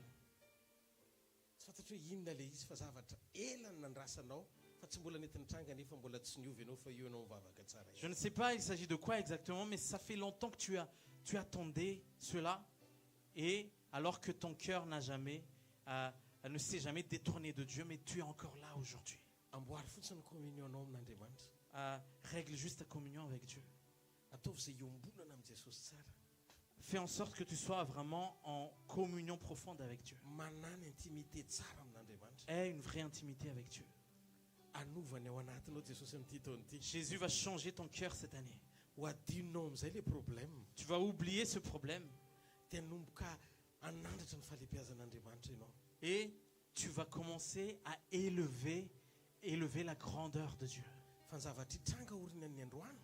Tsy fantatra hoe inona le izy fa zavatra elany nandrasanao fa tsy mbola nety nitranga nefa mbola tsy niovy ianao fa io ianao mivavaka tsara. Je ne sais pas il s'agit de quoi exactement, mais ça fait longtemps que tu attendais cela, et alors que ton cœur ne s'est jamais détourné de Dieu, mais tu es encore là aujourd'hui. Amboary fotsiny communion anao amin'Andriamanitra. Règle juste ta communion avec Dieu. Ataovy izay iombonana amin'ny Jesosy tsara. Fais en sorte que tu sois vraiment en communion profonde avec Dieu. Manana intimité tsara amin'Andriamanitra. Aie une vraie intimité avec Dieu. Anovany ao anatinao Jesosy amin'ity taona ity. Jésus va changer ton cœur cette année. Ho adinonao amin'izay le problème. Tu vas oublier ce problème. Dia hanomboka hanandratra ny fahalehibiazan'Andriamanitra ianao. Et tu vas commencer à élever la grandeur de Dieu. Fa ny zavatra hitranga orinan'ny androany.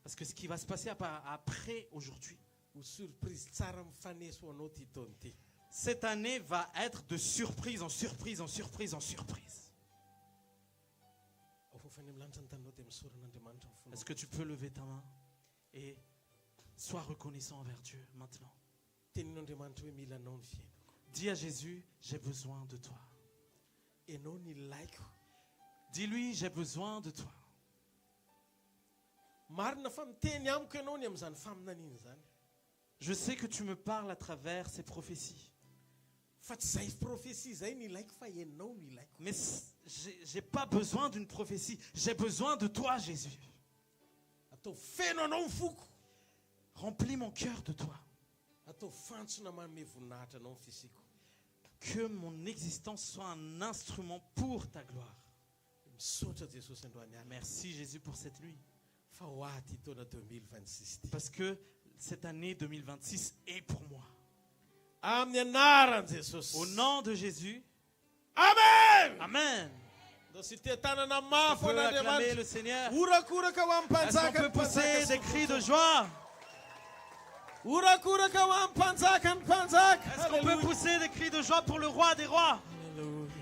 Parce que ce qui va se passer après aujourd'hui, ho surprise tsara mifaneso ho anao ty taona ity. cette année va être de surprise en surprise en surprise en surprise. Ao fofany amin'ny lanitra ny taninao dia misoran'Andriamanitra amin'ny Est-ce fonao. que tu peux lever ta main et sois reconnaissant envers Dieu maintenant? Tenin'Andriamanitra hoe mila anao ny fiainako. Dis à Jésus, j'ai besoin de toi. Ianao ny ilaiko. Dis-lui, j'ai besoin de toi. Marina fa miteny amiko ianao ny amin'izany faminaniana zany. Je sais que tu me parles à travers ces prophéties. Fa tsy izay prophétie izay ny ilaiko fa ianao ny ilaiko. Mais j'ai pas besoin d'une prophétie. J'ai besoin de toi, Jésus. Atao feno anao ny foko. Remplis mon cœur de toi. Atao fantsona manome voninahitra anao ny fisiko. Que mon existence soit un instrument pour ta gloire. Misaotra Jesosy androany alina. Merci Jésus pour cette nuit. Fa ho aty taona 2026 ty. Parce que cette année 2026 est pour moi. Amin'ny anaran'i Jesosy. Au nom de Jésus. Amen. Amen. Ndio sy te tanana On mafy peut acclamer an'Andriamanitra. le Seigneur. Urakoraka ho amin'ny Est-ce qu'on mpanjaka peut pousser des cris de joie? Urakoraka ho amin'ny mpanjaka ny mpanjaka. Est-ce qu'on peut pousser des cris de joie pour le roi des rois? Alléluia.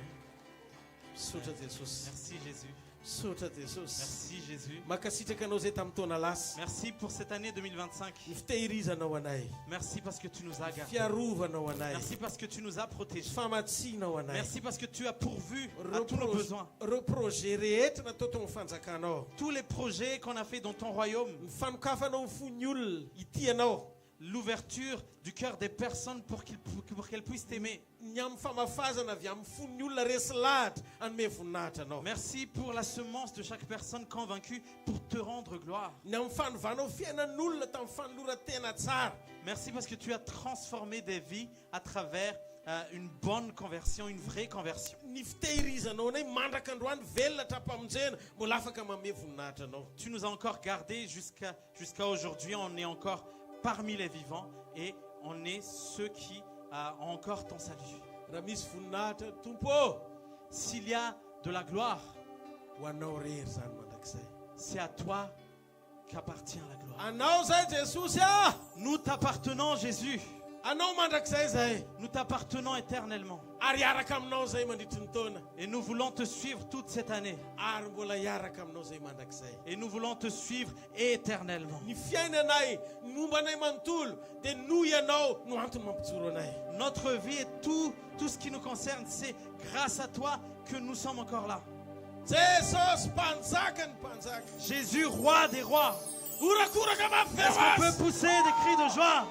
Misaotra Jesosy. Merci Jésus. Misaotra Jesosy. Merci Jésus. Makasitraka anao zay tamin'ny taona lasa. Merci pour cette année 2025. Ny fitehirizanao anay. Merci parce que tu nous as gardés. Fiarovanao anay. Merci parce que tu nous as protégés. Famatsianao anay. Merci parce que tu as pourvu à tous nos besoins. Reo projet rehetra natao tao amin'ny fanjakanao. Tous les projets qu'on a fait dans ton royaume. Ny fanokafanao ny fon'ny olona ity anao. L'ouverture du cœur des personnes pour qu'elles puissent t'aimer. Ny amin'ny famafazana avy amin'ny fon'ny olona resy lahatra anome voninahitra anao. Merci pour la semence de chaque personne convaincue pour te rendre gloire. Ny amin'ny fanovanao fiainan'olona tamin'ny fanoloran-tena tsara. Merci parce que tu as transformé des vies à travers une bonne conversion, une vraie conversion. Ny fitehirizanao anay mandraka androany velona trapamonjena mbola afaka manome voninahitra anao. Tu nous as encore gardés jusqu'à aujourd'hui. On est encore parmi les vivants et on est ceux qui ont encore ton salut. Raha misy voninahitra tompo. S'il y a de la gloire, ho anao rery zany mandrakizay. c'est à toi qu'appartient la gloire. Anao zay Jesosy a. Nous t'appartenons, Jésus. Anao mandrakizay zay. Nous t'appartenons éternellement. Ary hiaraka aminao zay mandritry ny taona. Et nous voulons te suivre toute cette année. Ary mbola hiaraka aminao zay mandrakizay. Et nous voulons te suivre éternellement. Ny fiainanay ny mombanay manontolo dia noho ianao no antony mampijoro anay. Notre vie et tout ce qui nous concerne, c'est grâce à toi que nous sommes encore là. Jesosy mpanjaka ny mpanjaka. Jésus, roi des rois. Urakoraka mafy Est-ce qu'on azy. peut pousser des cris de joie?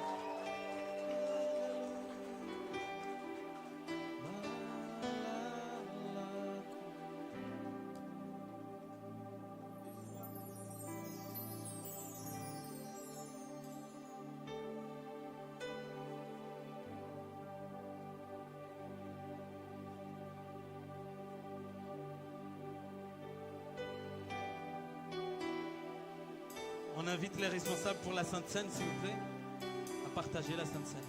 On invite les responsables pour la Sainte Seine, s'il vous plaît, à partager la Sainte Seine.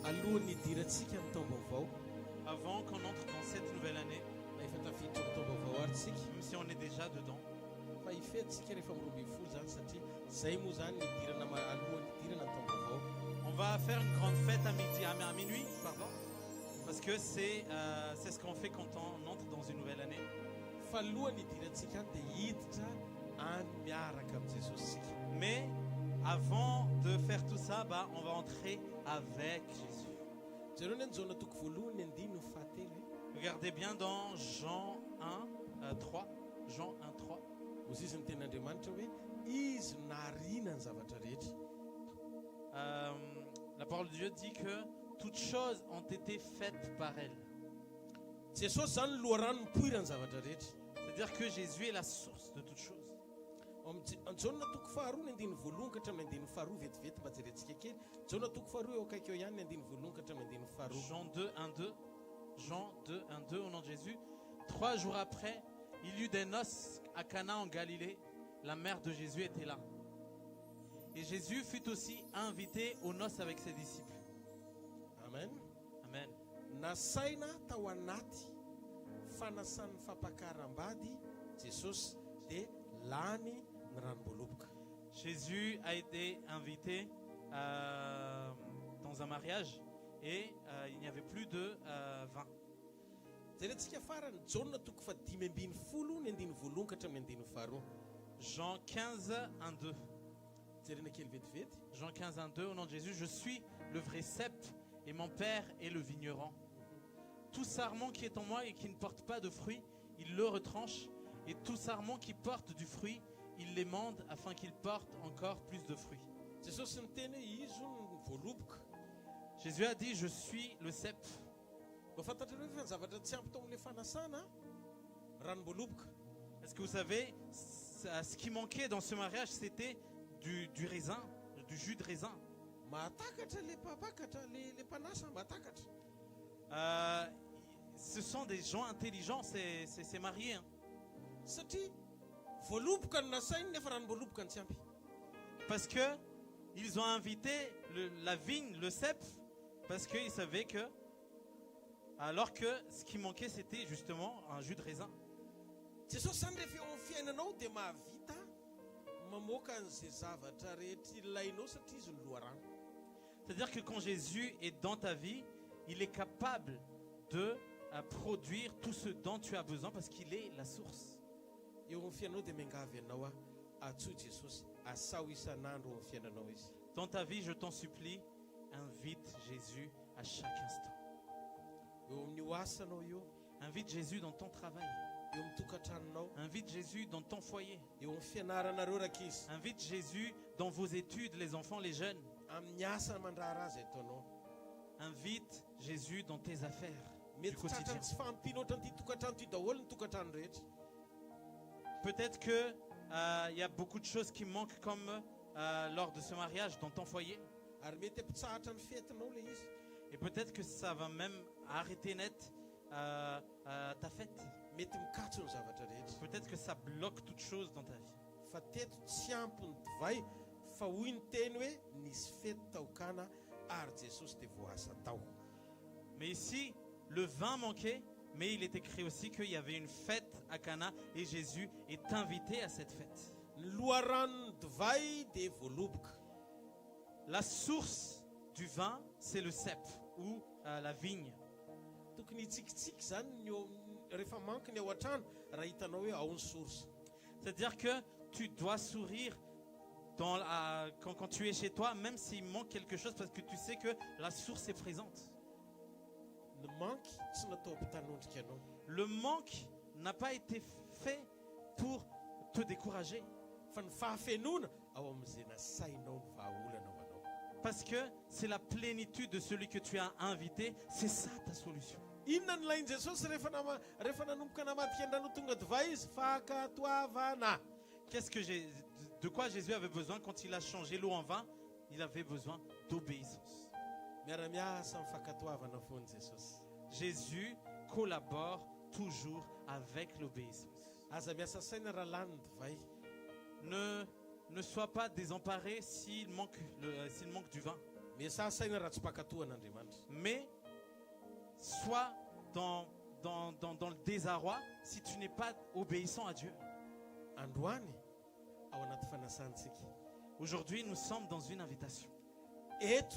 alohan'ny hidirantsika ny taom-baovao avant qu'on entre dans cette nouvelle année, na efa tafiditra ny taom-baovao ary tsika même si on est déjà dedans, fa ifedsika rehefa miroambin'ny folo zany satria zay moa zany nidirana alohan'ny hidirana ny taom-baovao. on va faire une grande fête à minuit, pardon, parce que c'est ce qu'on fait quand on entre dans une nouvelle année. fa alohan'ny hidirantsika any dia hiditra any miaraka amin'i jesosy sika. Mais avant de faire tout ça, bah, on va entrer avec Jésus. Jereo ny anjona toko voalohany andiny no fahatelo e. Regardez bien dans Jean 1, 3. Jean 1, 3. Ozy izy ny tenin'Andriamanitra hoe izy nariana ny zavatra rehetra. La parole de Dieu dit que toutes choses ont été faites par elle. Jesosy zany loharano nipoira ny zavatra rehetra. C'est-à-dire que Jésus est la source de toutes choses. Jaona toko faharoa ny andiny voalohany ka hatramin'ny andiny faharoa vetivety mba jerentsika kely. Jaona toko faharoa eo akaiky eo ihany ny andiny voalohany ka hatramin'ny andiny faharoa. Jean 2, 1, 2. Jean 2, 1, 2 au nom de Jésus. 3 jours après, il y eut des noces à Cana en Galilée. La mère de Jésus était là. Et Jésus fut aussi invité aux noces avec ses disciples. Amen. Amen. Nasaina tao anaty fanasan'ny fampakaram-bady Jesosy dia lany ny ranom-boaloboka. Jésus a été invité dans un mariage et il n'y avait plus de vin. Jerentsika farany Jaona toko fa 5:10 ny andiny voalohany ka hatramin'ny andiny faharoa. Jean 15, 1, 2. Jerena kely vetivety. Jean 15, 1, 2 au nom de Jésus. Je suis le vrai cep et mon père est le vigneron. Tout sarment qui est en moi et qui ne porte pas de fruit, il le retranche. Et tout sarment qui porte du fruit, il l'émande afin qu'il porte encore plus de fruits. Jesosy niteny hoe izy ny voaloboka. Jésus a dit, je suis le cep. Mba fantatrareo hoe fa ny zavatra tsy ampy tao amin'ilay fanasana ranom-boaloboka. Est-ce que vous savez, ce qui manquait dans ce mariage, c'était du raisin, du jus de raisin. Mahatakatra le mpapakatra le mpanasa mahatakatra. Ce sont des gens intelligents, c'est marié. Hein. Satria voaloboka no nasainy nefa ranom-boaloboka ny tsy ampy. Parce que ils ont invité la vigne, le cep, parce qu'ils savaient que, alors que ce qui manquait, c'était justement un jus de raisin. Jesosy zany rehefa eo amin'ny fiainanao dia mahavita mamoaka an'izay zavatra rehetra ilainao satria izy ny loharano. C'est-à-dire que quand Jésus est dans ta vie, il est capable de produire tout ce dont tu as besoin parce qu'il est la source. Eo amin'ny fiainanao dia miangavy ianao atsoy Jesosy asao isan'andro eo amin'ny fiainanao izy. Dans ta vie, je t'en supplie, invite Jésus à chaque instant. Eo amin'ny asanao eo, invite Jésus dans ton travail. Eo amin'ny tokantranonao, invite Jésus dans ton foyer. Eo amin'ny fianaranareo rakizy. Invite Jésus dans vos études, les enfants, les jeunes. Amin'ny asa mandrara azy ataonao. Invite Jésus dans tes affaires du Mety quotidien. tratrany tsy fampino ohatran'ity tokantrano ty daholo ny tokantrano rehetra. Peut-être que y a beaucoup de choses qui manquent comme lors de ce mariage dans ton foyer. Ary mety ampitsahatra ny fetinao le izy. Et peut-être que ça va même arrêter net ta fête. Mety mikatso ny zavatra rehetra. Peut-être que ça bloque toute chose dans ta vie. Fa teto tsy ampy ny divay fa hoy ny teny hoe nisy fety taokana ary Jesosy dia voasa tao. Mais ici, le vin manquait, mais il est écrit aussi qu'il y avait une fête à Cana et Jésus est invité à cette fête. Ny loharano divay dia voaloboka. La source du vin, c'est le cep ou la vigne. Tokony hitsikitsiky zany ny rehefa manky ny ao an-trano raha hitanao hoe ao ny source. C'est-à-dire que tu dois sourire quand tu es chez toi, même s'il manque quelque chose, parce que tu sais que la source est présente. Ny manky tsy natao ampitanondrika anao. Le manque n'a pas été fait pour te décourager. Fa ny fahafenona ao amin'izay nasainao ny vahaolanao anao. Parce que c'est la plénitude de celui que tu as invité, c'est ça ta solution. Inona ny lainy Jesosy rehefa nanomboka namadika andrano tonga divay izy fakatoavana. De quoi Jésus avait besoin quand il a changé l'eau en vin? Il avait besoin d'obéissance. Miara-miasa amin'ny fakatoavana foana Jesosy. Jésus collabore toujours avec l'obéissance. Aza miasa saina raha lany ny divay. Ne sois pas désemparé s'il manque du vin. miasasaina raha tsy pakatohan'Andriamanitra. Mais sois dans le désarroi si tu n'es pas obéissant à Dieu. Androany ao anaty fanasantsika. Aujourd'hui, nous sommes dans une invitation. Eto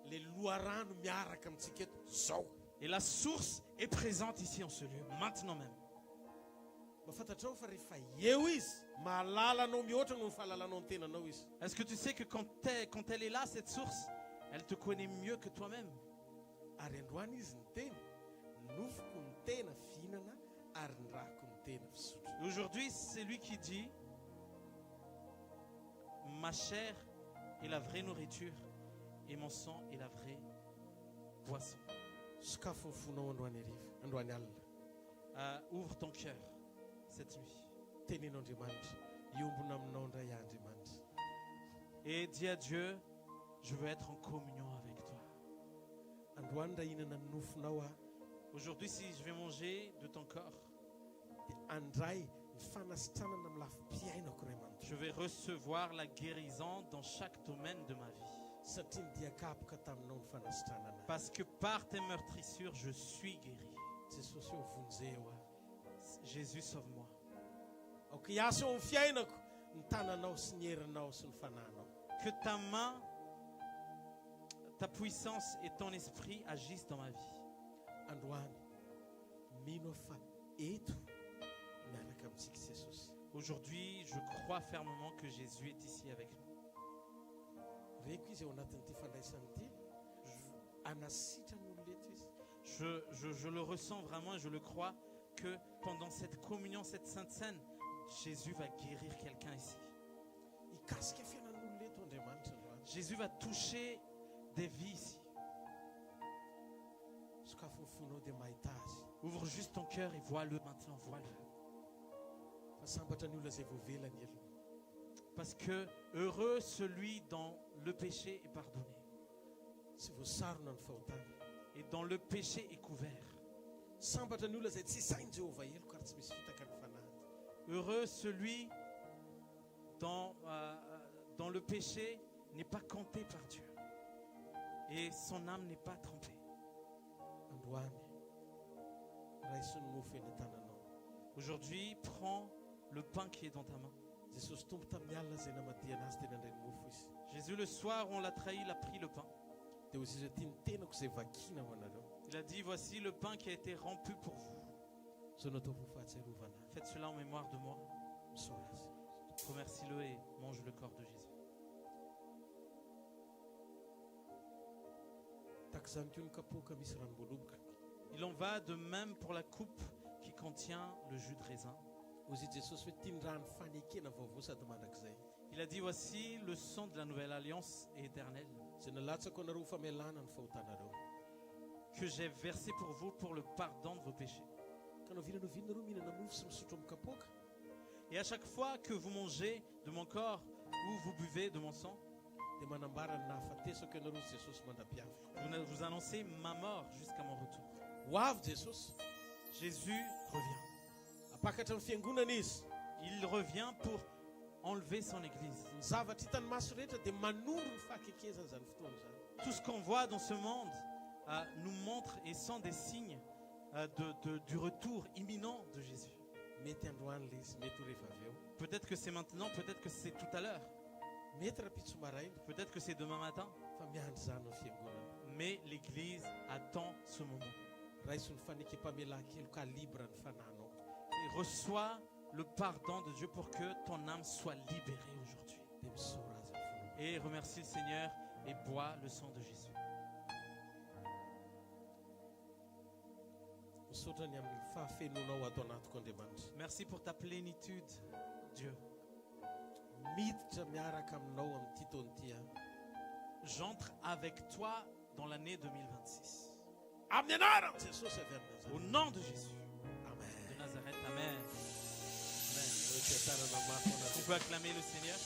le loharano miaraka amintsika eto zao. Et la source est présente ici en ce lieu, maintenant même. Mahafatatrao fa rehefa eo izy mahalala anao mihoatra noho ny fahalalanao ny tenanao izy. Est-ce que tu sais que quand elle est là, cette source, elle te connaît mieux que toi-même? Ary androany izy ny tena nofoko ny tena fihinana ary ny rako ny tena fisotro. Et aujourd'hui, c'est lui qui dit, ma chair est la vraie nourriture et mon sang est la vraie boisson. Sakafo ny fonao androany alina. Ouvre ton cœur cette nuit Tenin'Andriamanitra iombona aminao indray Andriamanitra. et dis à Dieu, je veux être en communion avec toi. Androany raha ihinana ny nofonao aho Aujourd'hui, si je vais manger de ton corps, dia andray ny fanasitranana amin'ny lafim-piainako ray aman-dreny. je vais recevoir la guérison dans chaque domaine de ma vie. Satria nidiakapoka taminao ny fanasitranana. Parce que par tes meurtrissures, je suis guéri. Jesosy eo vonjeo aho. Jésus, sauve-moi. Ok, hiasa eo amin'ny fiainako ny tananao sy ny herinao sy ny fanahinao. Que ta main, ta puissance et ton esprit agissent dans ma vie. Androany mino aho fa eto miaraka amintsika Jesosy. Aujourd'hui, je crois fermement que Jésus est ici avec nous. Reko izy eo anatin'ity fandraisany ity anasitra ny olona eto izy. Je le ressens vraiment et je le crois que pendant cette communion, cette sainte scène, Jésus va guérir quelqu'un ici. Hikasika fiainan'olona eto Andriamanitra androany. Jésus va toucher des vies ici. Sakafo ny fonao dia mahita azy. Ouvre juste ton cœur et vois-le maintenant, vois-le. Fa sambatra ny olona izay voavelany elona. Parce que heureux celui dont le péché est pardonné Tsy voasarona ny fahotany. et dont le péché est couvert. Sambatra ny olona izay tsy sainy Jehovah eloko ary tsy misy fitaka ny fanahiny. Heureux celui dont le péché n'est pas compté par Dieu et son âme n'est pas trompée. Androany raisiny mofo eny an-tananao. Aujourd'hui, prends le pain qui est dans ta main. Jesosy tombo tamin'ny alina izay namadiana azy teny andray ny mofo izy. Jésus, le soir où on l'a trahi, il a pris le pain. Dia hozy izy ty ny tenako izay vakiana ho anareo. Il a dit, voici le pain qui a été rompu pour vous. Zao natao ho fahatsiarovana. Faites cela en mémoire de moi. Misaotra azy. Remercie-le et mange le corps de Jésus. Tahaka izany koa ny kapoaka misy ranom-boaloboka. Il en va de même pour la coupe qui contient le jus de raisin. Hozy Jesosy hoe ty ny rano fanekena vaovao sady mandrakizay. Il a dit, voici le sang de la nouvelle alliance éternelle Izay nalatsako anareo ho famelana ny fahotanareo. que j'ai versé pour vous pour le pardon de vos péchés. Ka anao vinanareo mihinana mofo sy misotro amin'ny kapoaka. Et à chaque fois que vous mangez de mon corps ou vous buvez de mon sang, Dia manambara ny nahafatesako ianareo sy Jesosy mandra-piavaka. vous annoncez ma mort jusqu'à mon retour. Ho avy Jesosy. Jésus revient. Apakatra ny fiangonana izy. Il revient pour enlever son église. Ny zavatra hitany maso rehetra dia manoro ny fahakekezana zany fotoana zany. Tout ce qu'on voit dans ce monde nous montre et sont des signes du retour imminent de Jésus. Mety androany le izy, mety ho rehefa avy eo. Peut-être que c'est maintenant, peut-être que c'est tout à l'heure, Mety rapitso maraina peut-être que c'est demain matin, fa miandry zany ny fiangonana. mais l'église attend ce moment. Raiso ny fanekam-pamelan-kelo ka libra ny fanahinao. Et reçois le pardon de Dieu pour que ton âme soit libérée aujourd'hui. Dia misaora azy ny fonao. Et remercie le Seigneur et bois le sang de Jésus. Misaotra ny amin'ny fahafenonao ato anatiko Andriamanitra. Merci pour ta plénitude, Dieu. Miditra miaraka aminao amin'ity taon'ity aho. J'entre avec toi dans l'année 2026. Amin'ny anaran'i Jesosy avy amin'ny Au Nazareth. nom de Jésus Amen. de Nazareth. Amen. Amen. Rehetra tanana mafy On anareo. peut acclamer le Seigneur.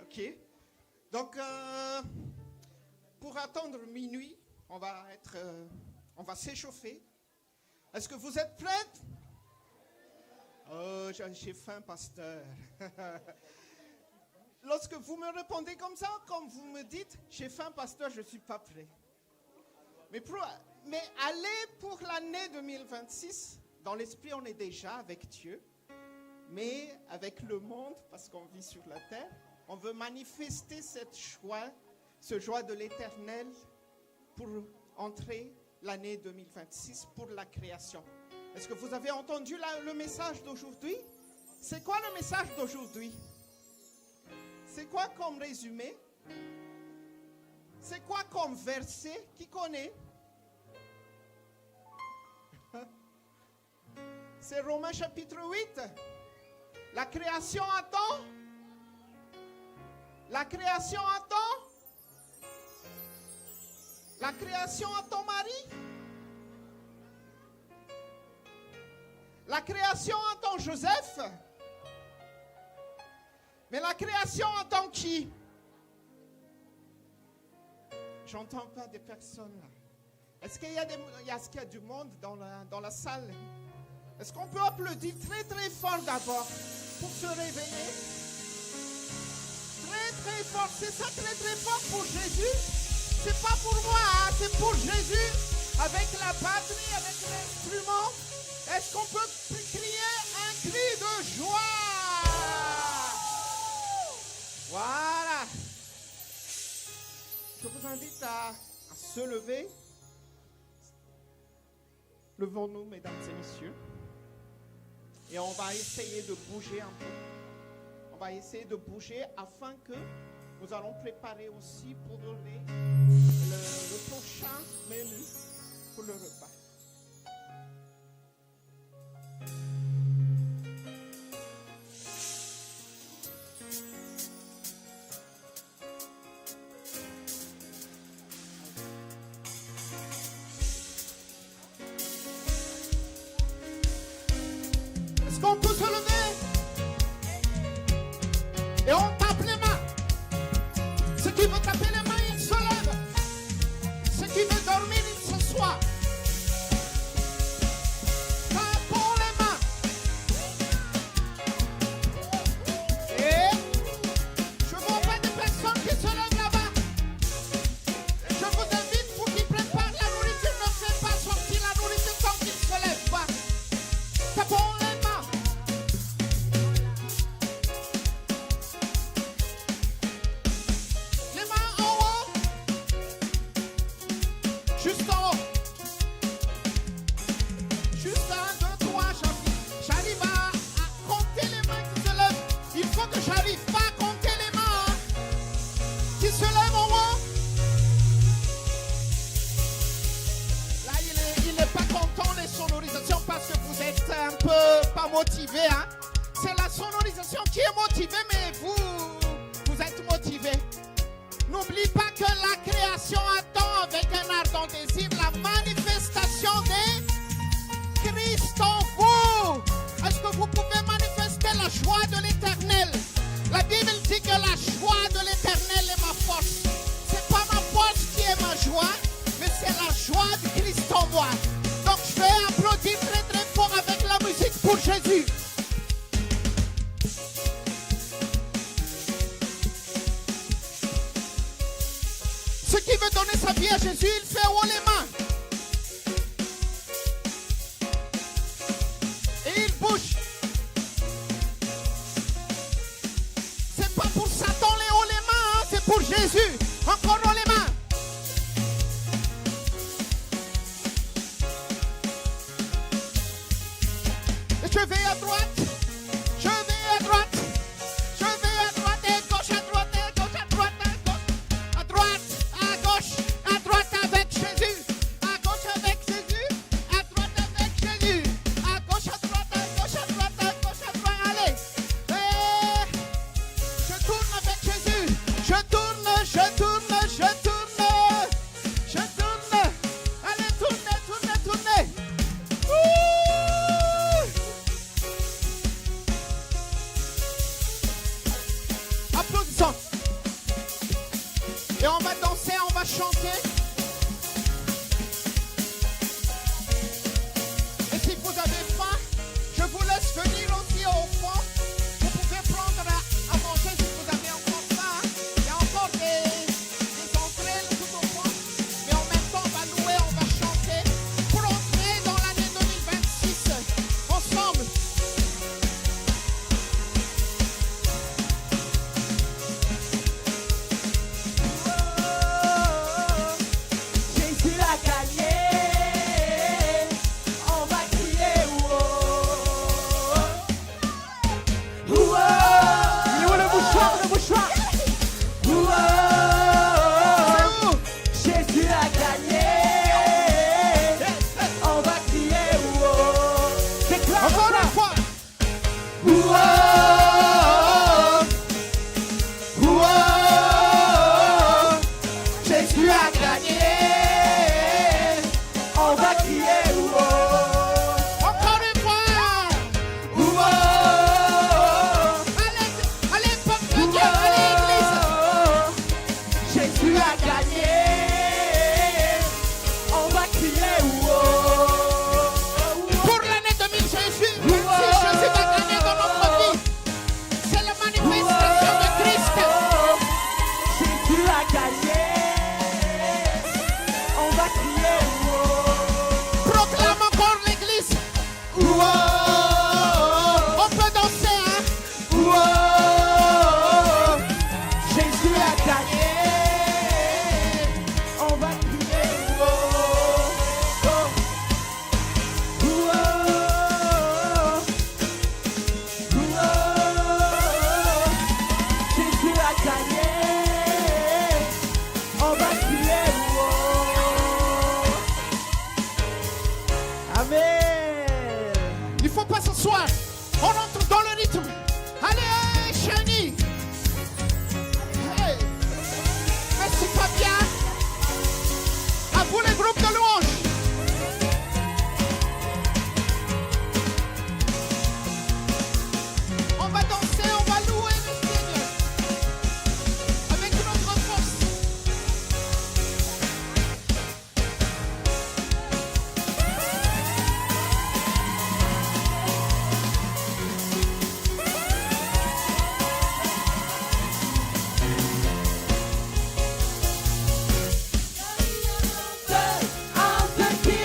Ok. Donc, pour attendre minuit, on va s'échauffer. Est-ce que vous êtes prêtes? Oh, j'ai faim, pasteur. Lorsque vous me répondez comme ça, comme vous me dites, j'ai faim, pasteur, je ne suis pas prêt. Mais Mais aller pour l'année 2026, dans l'esprit, on est déjà avec Dieu. Mais avec le monde, parce qu'on vit sur la terre, on veut manifester cette joie, ce joie de l'Éternel pour entrer l'année 2026 pour la création. Est-ce que vous avez entendu le message d'aujourd'hui? C'est quoi le message d'aujourd'hui? C'est quoi comme résumé? C'est quoi comme verset? Qui connaît? C'est Romains chapitre 8. La création attend. La création attend. La création attend Marie. La création attend Joseph. Mais la création attend qui? J'entends pas des personnes là. Est-ce qu'il y a du monde dans la salle? Est-ce qu'on peut applaudir très très fort d'abord pour se réveiller? Très très fort, c'est ça, très très fort pour Jésus. C'est pas pour moi, hein, c'est pour Jésus. Avec la batterie, avec l'instrument. Est-ce qu'on peut crier un cri de joie? Voilà. Je vous invite à se lever. Levons-nous, mesdames et messieurs. Et on va essayer de bouger un peu. On va essayer de bouger afin que nous allons préparer aussi pour donner le prochain menu pour le repas. Est-ce qu'on peut se lever? Et on tape les mains. Ceux qui veulent taper les mains, ils se lèvent. Ceux qui veulent dormir, ils s'assoient. Tapons les mains. Et je vois pas de personnes qui se lèvent là-bas. Je vous invite pour qu'ils préparent la nourriture. Ne faites pas sortir la nourriture tant qu'ils ne se lèvent pas. Tapons les mains. Les mains en haut. Juste en haut. Juste 1, 2, 3, j'arrive à compter les mains qui se lèvent. Il faut que j'arrive pas à compter les mains hein, qui se lèvent en haut. Là, il n'est pas content les sonorisations parce que vous êtes un peu pas motivés. Hein. C'est la sonorisation qui est motivée, mais vous êtes motivés. N'oublie pas que la création attend avec un ardent désir la manifestation de Christ en vous. Est-ce que vous pouvez manifester la joie de l'Éternel? La Bible dit que la joie de l'Éternel est ma force. C'est pas ma force qui est ma joie, mais c'est la joie de Christ en moi. Donc je vais applaudir très très fort avec la musique pour Jésus. Ceux qui veut donner sa vie à Jésus, il fait haut les mains. Et il bouge. C'est pas pour Satan les hauts les mains, hein, c'est pour Jésus. Encore haut les mains. Et je vais à droite. Je vais à droite. Je vais à droite et gauche, à droite et gauche, à droite et gauche. À droite, à gauche, à droite avec Jésus. À gauche avec Jésus. À droite avec Jésus. À gauche, à droite, à gauche, à droite, à gauche, à droite. Allez. Et je tourne avec Jésus. Je tourne, je tourne, je tourne. Je tourne. Allez, tournez, tournez, tournez. Ouh. Amen. Il ne faut pas s'asseoir. On entre dans le rythme. Allez, Chani. Hey. Merci Fabien. À vous les groupes de louanges. On va danser, on va louer le Seigneur. Avec notre force. Un feu qui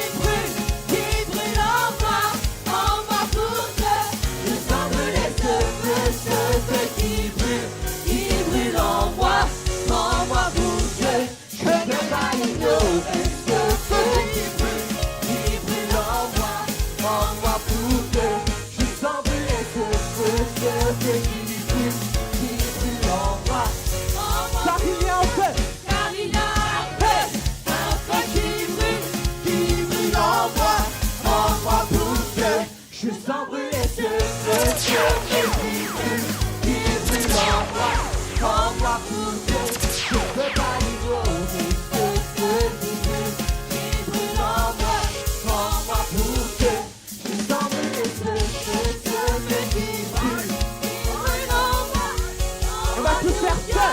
brûle en moi pour Dieu. Je sens brûler ce feu qui brûle en moi pour Dieu. Je ne pas ignorer ce feu qui brûle en moi pour Dieu. Je sens brûler ce feu qui brûle en moi. Car il y a un feu. Car il y a un feu qui brûle en moi pour Dieu. Je sens brûler ce feu qui brûle en moi pour Dieu. Je ne peux pas ignorer ce feu qui brûle en moi pour Dieu. Je sens brûler ce feu qui brûle en moi. On va tous faire feu.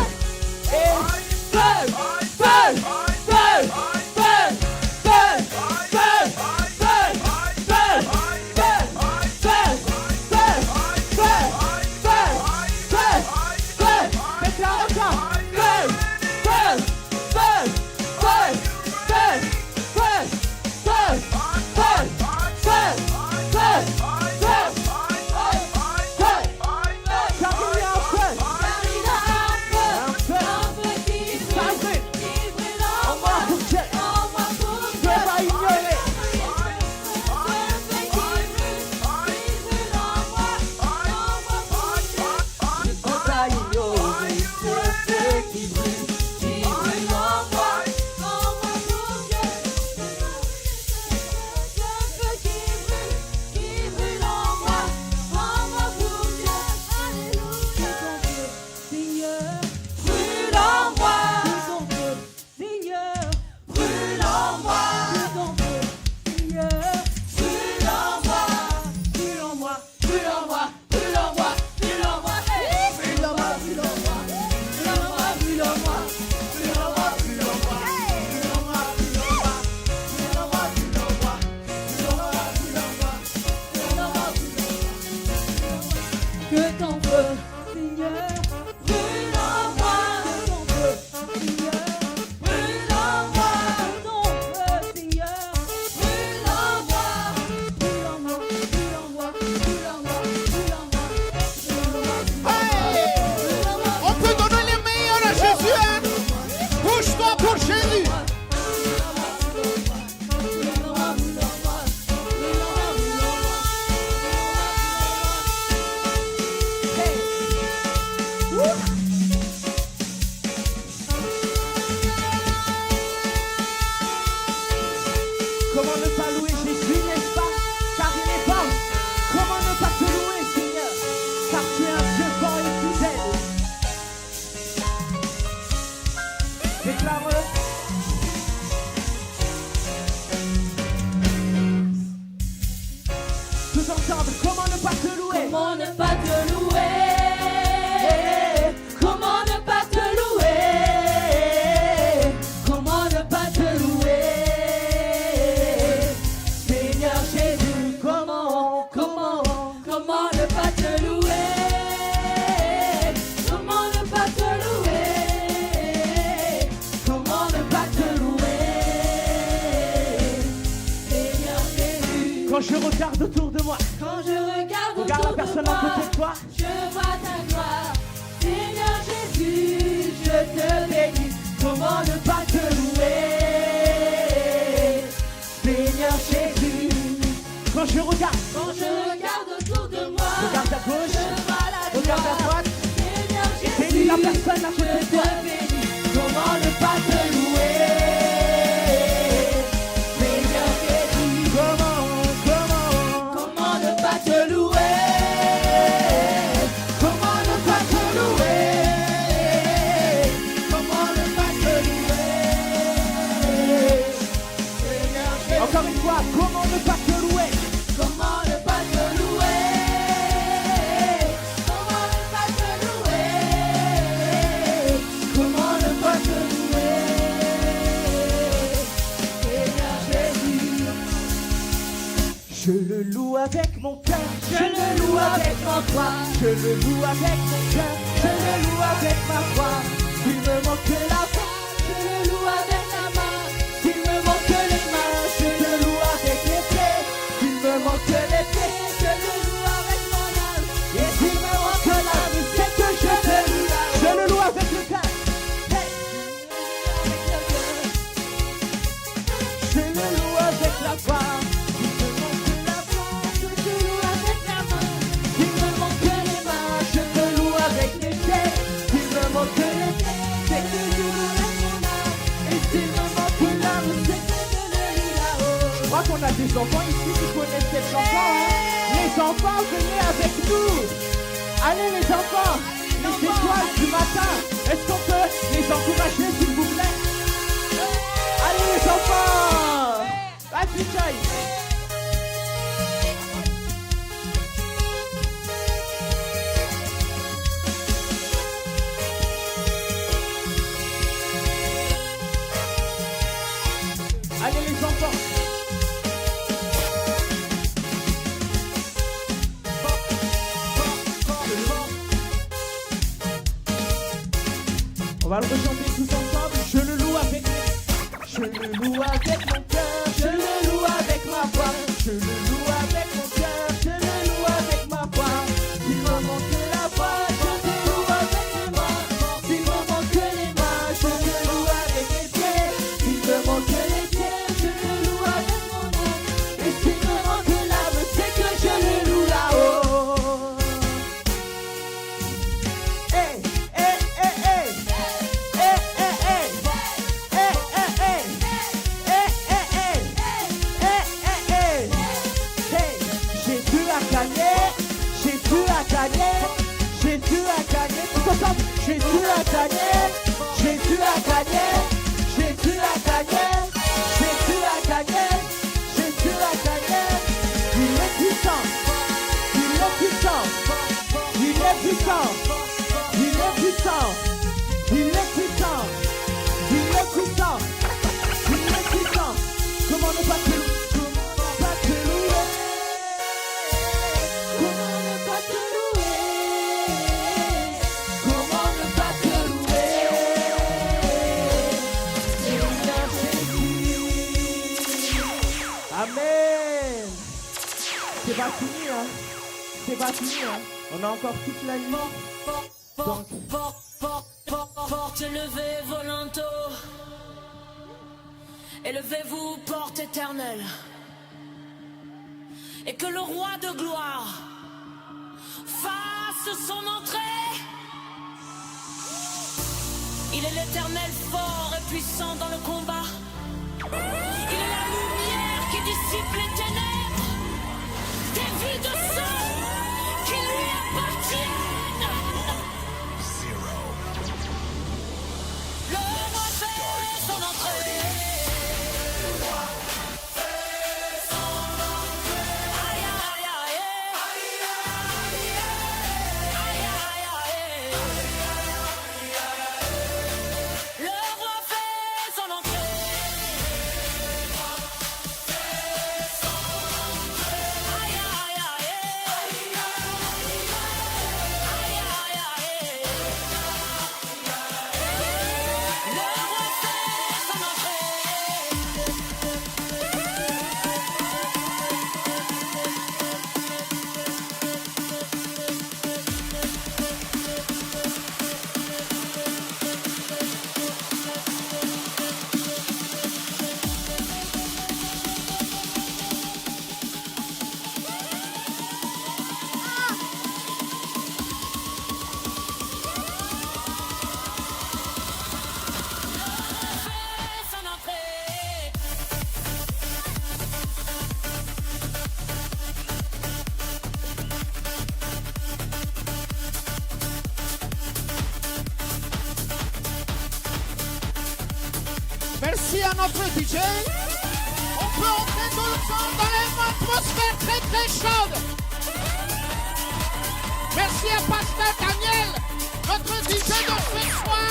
Quand je regarde autour de moi, regarde la personne à côté de toi. Je vois ta gloire, Seigneur Jésus, je te bénis. Comment ne pas te louer, Seigneur Jésus. Quand je regarde autour de moi, regarde à gauche, je vois la regarde gloire, à droite, Seigneur Jésus, bénis la personne à côté de toi. je te bénis. Comment ne pas te louer, Seigneur Jésus. Comment ne pas te louer? Comment ne pas te louer? Comment ne pas te louer? Comment ne pas te louer? Seigneur Jésus. Je le loue avec mon cœur. Je le loue avec mon foi. Je le loue avec mon cœur. Je le loue avec ma foi. Il me manque la foi. Je le loue avec la main. S'il me manque les mains, je te loue avec les pieds. S'il me manque les pieds, Je le loue avec mon âme. et s'il me manque l'âme, c'est que je te loue. Je le loue avec le cœur. Hey. Je le loue avec la foi. S'il me manque la foi, Je te loue avec la main. s'il me manque les mains, je te loue avec les pieds. S'il me manque les pieds, c'est que je loue avec mon âme. Et s'il me manque l'âme, c'est que je le loue là-haut. Je crois qu'on a des enfants ici qui connaissent cette chanson. Hein. Les enfants, venez avec nous. Allez les enfants, les étoiles du matin. Est-ce qu'on peut les encourager s'il vous plaît? Allez les enfants. Vas-y Joy. Allez les enfants. On va le rechanter tous ensemble. Je le loue avec mon cœur. Je le loue avec ma voix. Je le loue avec mon cœur. Je le loue avec ma voix. S'il me manque la voix, je te loue avec les mains. S'il me manque les mains, je te loue avec les pieds. S'il me manque les pieds, je le loue avec mon âme. Et s'il me manque l'âme, c'est que je le loue là-haut. Hey, hey, hey, hey. Hey, hey, hey. Hey, hey, hey. Hey, hey, hey. Hey, hey, hey. Hey, Jésus a gagné. Jésus a gagné. Jésus a gagné. Tous ensemble. Jésus a gagné. Jésus a gagné. Jésus a gagné. Jésus a gagné. Jésus a gagné. Il est puissant. Il est puissant. Il est puissant. Il est puissant. Il est puissant. Il est puissant. Il est puissant. Comment ne pas te louer? Comment ne pas te louer? Comment ne pas te louer? Seigneur Jésus. Amen. C'est pas fini, hein. C'est pas fini, hein. On a encore toute la nuit. Donc, Porte levée, volonto. Élevez-vous, porte éternelle. Et que le roi de gloire fasse son entrée. Il est l'Éternel fort et puissant dans le combat. Il est la lumière qui dissipe les ténèbres. Des vies de sang qui lui appartiennent. Le roi fait son entrée. Aïe, aïe, aïe, aïe, aïe, aïe. Le roi fait son entrée. Aïe, aïe, aïe, aïe, aïe, aïe. Le roi fait son entrée. Fait son entrée. Merci à notre DJ. On peut entrer tout le monde dans l'atmosphère très très chaude. Merci à Pasteur Daniel, notre DJ de ce soir.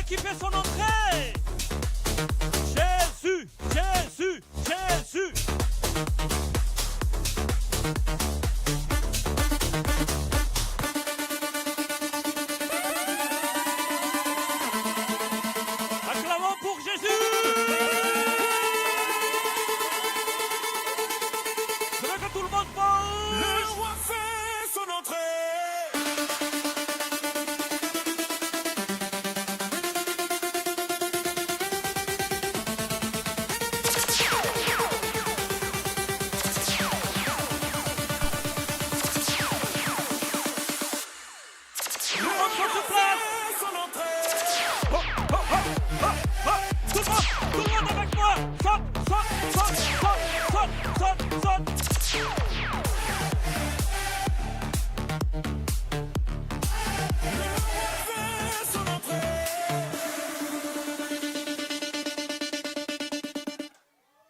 Qui fait son entrée? Jésus, Jésus, Jésus. Acclamons pour Jésus. Je veux que tout le monde pense. Le roi fait son entrée.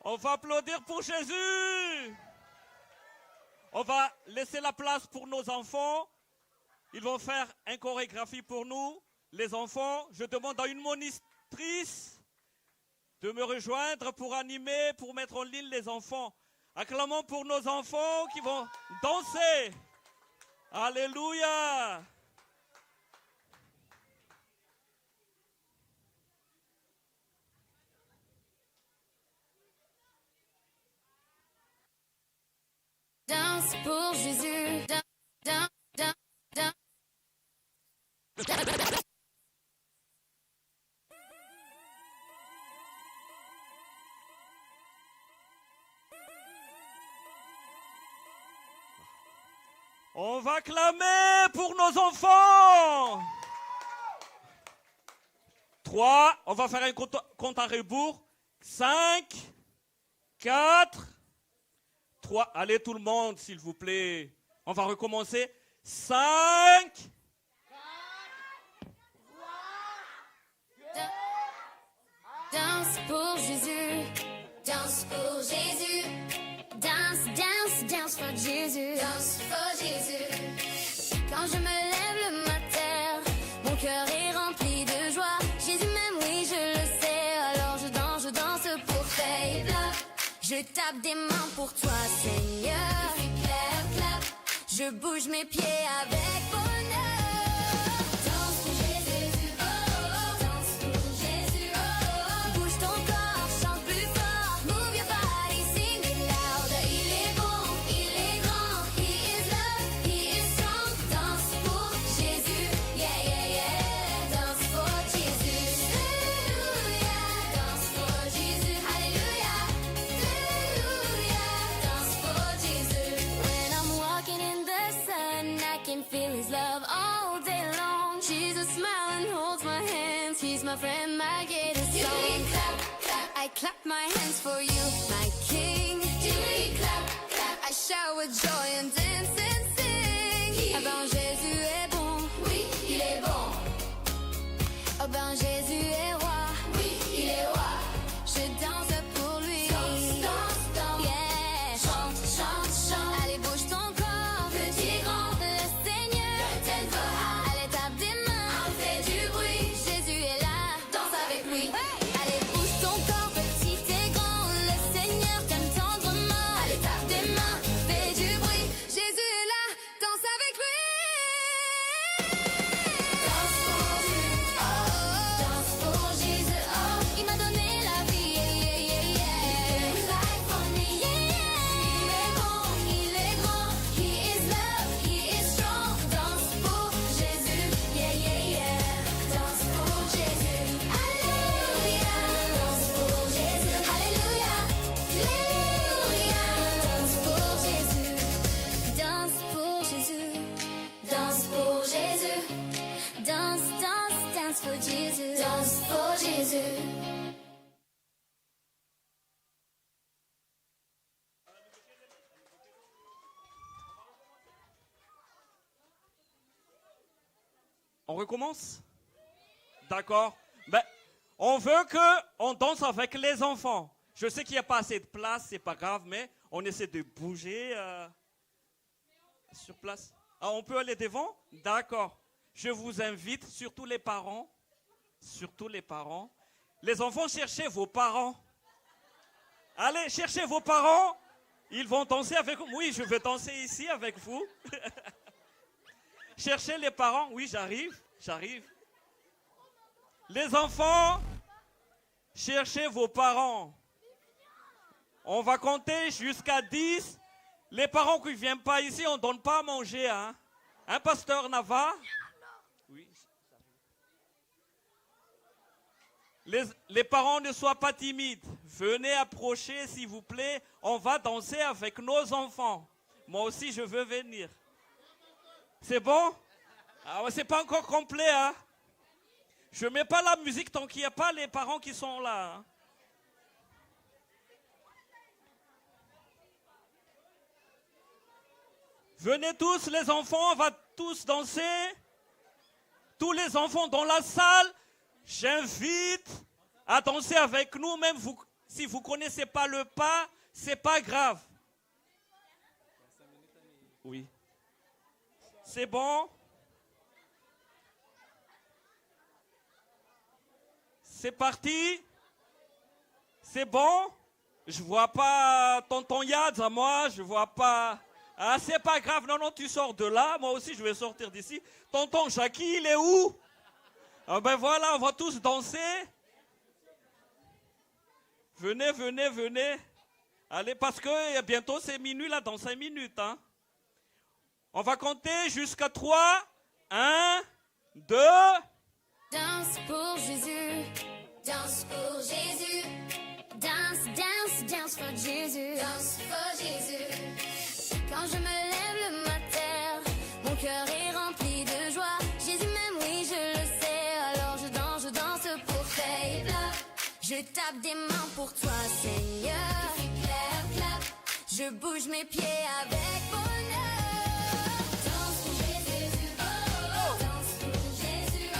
On va applaudir pour Jésus. On va laisser la place pour nos enfants. Ils vont faire une chorégraphie pour nous. Les enfants, je demande à une monitrice de me rejoindre pour animer, pour mettre en ligne les enfants. Acclamons pour nos enfants qui vont danser. Alléluia. Danse pour Jésus. Danse. On va clamer pour nos enfants. 3, on va faire un compte à rebours. 5, 4, 3. Allez tout le monde, s'il vous plaît. On va recommencer. 5. Danse pour Jésus. Danse pour Jésus. Danse for Jésus. Danse for Jésus. Quand je me lève le matin, mon cœur est rempli de joie. Jésus m'aime, oui, je le sais. Alors je danse pour toi. Je tape des mains pour toi, Seigneur. Clap, clap. Je bouge mes pieds avec bonheur. Danse pour Jésus, oh, oh. Danse pour Jésus, oh, oh. Bouge ton corps, chante plus fort. Move your body, sing it loud. Il est bon, il est grand. He is love, he is strong. Danse pour Jésus, yeah, yeah, yeah. Danse pour Jésus, alléluia. Danse pour Jésus, alléluia. Danse pour Jésus. When I'm walking in the sun, I can feel his love all day long. Jesus smiling, holds my hands. He's my friend, my greatest song. Clap, clap. I clap my hands for you, my king. Clap, clap. I shout with joy and dance and sing. Oh ben Jésus est bon, oui, il est bon. Oh ben Jésus est roi, oui, il est roi. Je danse pour lui. Danse, yeah. Chante. Allez, bouge ton corps, petit et grand. Le Seigneur t'aime fort. Allez, tape des mains, fais du bruit. Jésus est là, danse avec lui. Allez, bouge ton corps, petit et grand. Le Seigneur t'aime tendrement. Allez, tape des mains, fais du bruit. Jésus est là, danse avec lui. Danse Jesus, danse pour Jésus. On recommence? D'accord. Ben, on veut qu'on danse avec les enfants. Je sais qu'il n'y a pas assez de place, c'est pas grave, mais on essaie de bouger sur place. Ah, on peut aller devant? D'accord. Je vous invite, surtout les parents, les enfants, cherchez vos parents. Allez, cherchez vos parents. Ils vont danser avec vous. Oui, je vais danser ici avec vous. Cherchez les parents. Oui, j'arrive. Les enfants, cherchez vos parents. On va compter jusqu'à 10. Les parents qui ne viennent pas ici, on ne donne pas à manger. Hein, pasteur Nava? Oui. Les parents, ne soient pas timides. Venez approcher, s'il vous plaît. On va danser avec nos enfants. Moi aussi, je veux venir. C'est bon? Ah ouais, c'est pas encore complet, hein? Je mets pas la musique tant qu'il n'y a pas les parents qui sont là. Hein? Venez tous, les enfants, on va tous danser. Tous les enfants dans la salle, j'invite à danser avec nous, même vous, si vous ne connaissez pas le pas, c'est pas grave. Oui. C'est bon? C'est parti? C'est bon? Je vois pas tonton Yad à moi, je vois pas... Ah, c'est pas grave, non, tu sors de là, moi aussi je vais sortir d'ici. Tonton Jackie, il est où? Ah ben voilà, on va tous danser. Venez. Allez, parce que bientôt c'est minuit là, dans 5 minutes. Hein. On va compter jusqu'à 3. 1, 2. Danse pour Jésus, danse pour Jésus. Danse pour Jésus, danse pour Jésus. Quand je me lève le matin, mon cœur est rempli de joie. Jésus m'aime, oui, je le sais. Alors je danse pour Faith. Je tape des mains pour toi, Seigneur. Clap, clap. Je bouge mes pieds avec bonheur. Danse pour Jésus, oh, danse pour Jésus, oh.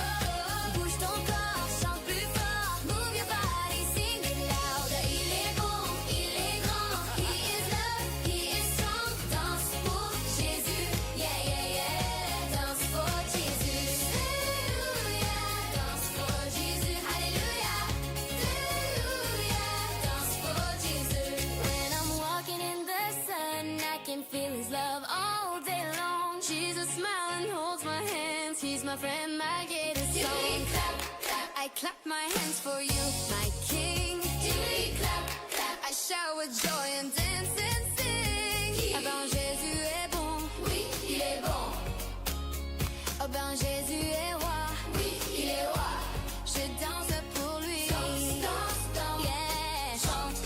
Bouge ton corps, chante plus fort. Move your body, sing it loud. Il est bon, il est grand. He is love, he is strong. Danse pour Jésus, yeah, yeah, yeah. Danse pour Jésus, alléluia. Danse pour Jésus, alléluia. Alléluia. Danse pour Jésus. When I'm walking in the sun, I can feel his love all day long. Jesus smiling, holds my hands. He's my friend, my greatest song. Clap, clap. I clap my hands for you, my king. Clap, clap. I shout with joy and dance and sing. Oh ben Jésus est bon, oui, il est bon. Oh ben Jésus est roi, oui, il est roi. Je danse pour lui. Danse, yeah. Chante.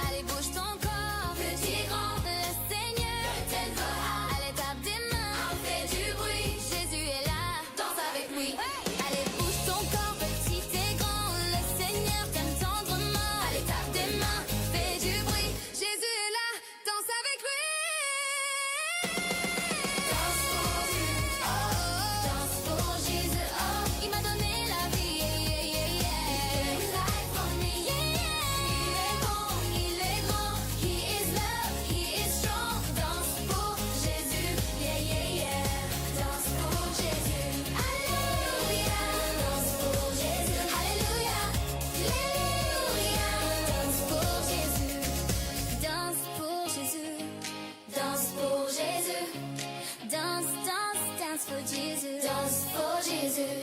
Allez, bouge ton corps, petit et grand. Le Seigneur t'aidera. Allez, tape des mains, fais du bruit. Jésus est là, danse avec lui. Allez, bouge ton corps, petit et grand. Le Seigneur t'aime tendrement. Allez, tape des mains, fais du bruit. Jésus est là, danse avec lui. Danse pour Jésus, oh. Danse pour Jésus, oh. Il m'a donné la vie, yeah, yeah, yeah. Life for me, yeah, yeah. Il est bon, il est grand. He is love, he is strong. Danse pour Jésus, yeah, yeah, yeah. Danse pour Jésus, alléluia. Danse pour Jésus, alléluia. Alléluia. Danse pour Jésus. Danse pour Jésus. Danse pour Jésus. Danse pour Jésus. Danse pour Jésus.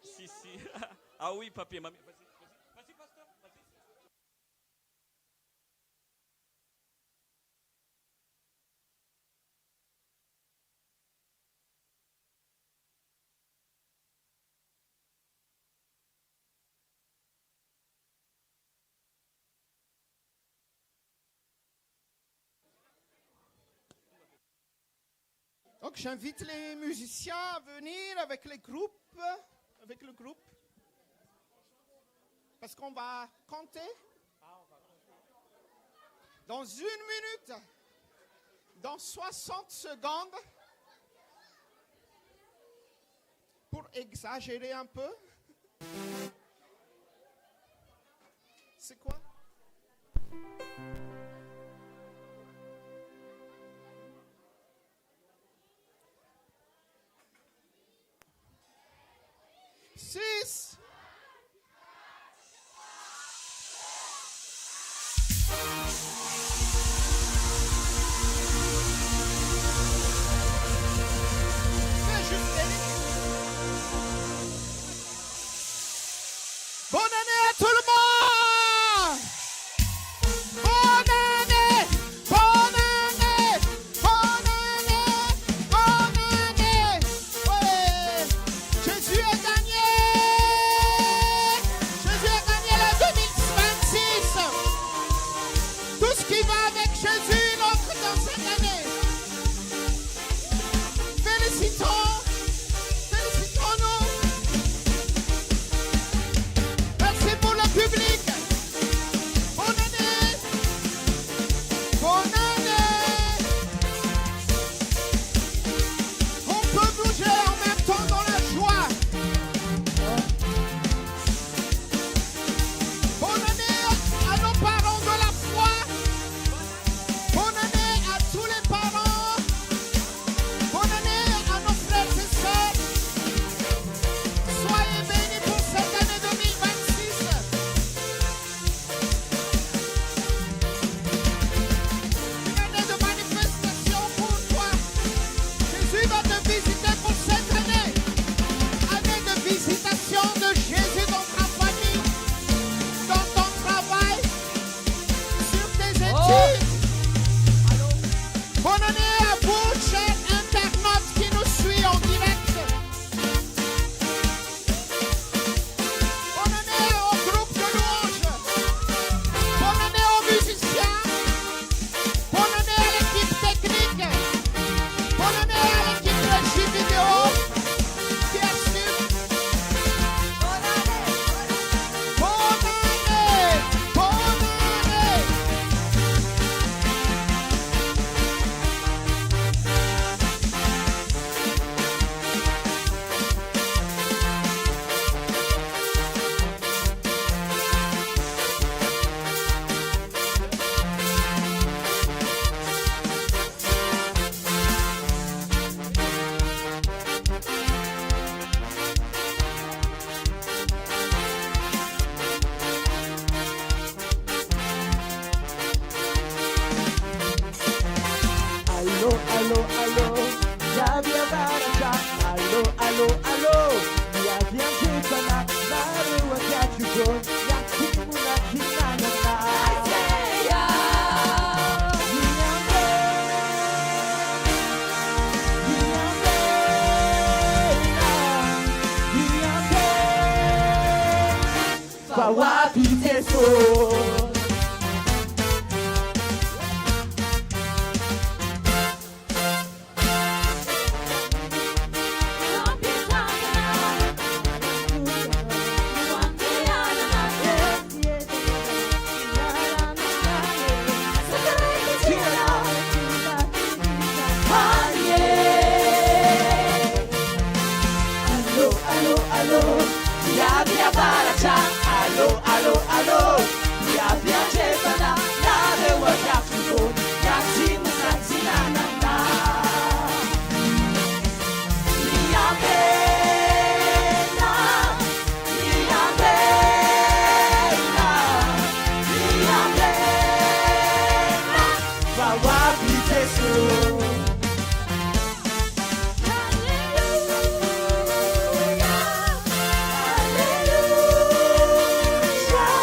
Si. Ah oui, papier, mamie. Vas-y, pasteur. Vas-y. Donc j'invite les musiciens à venir avec les groupes, avec le groupe. Parce qu'on va compter. Dans 1 minute, dans 60 secondes, pour exagérer un peu. C'est quoi? Six. Bonne année à tout le monde! Bonne année! Bonne année! Bonne année! Bonne année! Ouais! Jésus a gagné! Jésus a gagné la 2026! Tout ce qui va avec Jésus entre dans cette année! Félicitons! Félicitons-nous! Merci pour le public. Bonne année. Bonne année. On peut bouger en même temps dans la joie. Bonne année à nos parents de la foi. Bonne année à tous les parents. Bonne année à nos frères et sœurs. Soyez bénis pour cette année 2026. Une année de manifestation pour toi. Jésus va te visiter pour cette année. Année de visitation de Jésus dans ta famille, dans ton travail, sur tes études. Bonne année à vous, chers internautes qui nous suivent en direct. Bonne année au groupe de louanges. Bonne année aux musiciens. Bonne année à l'équipe technique. Bonne année à l'équipe de régie vidéo qui assume. Bonne année. Bonne année. Bonne année. Allo, allo, allo, ya via baraka. Allo, allo, allo, ya via jitana. Naru wa kachuko, ya kimuna kinana na. Isaiah, Yambe, Yambe, Yambe. Fawapi teso. Hallelujah.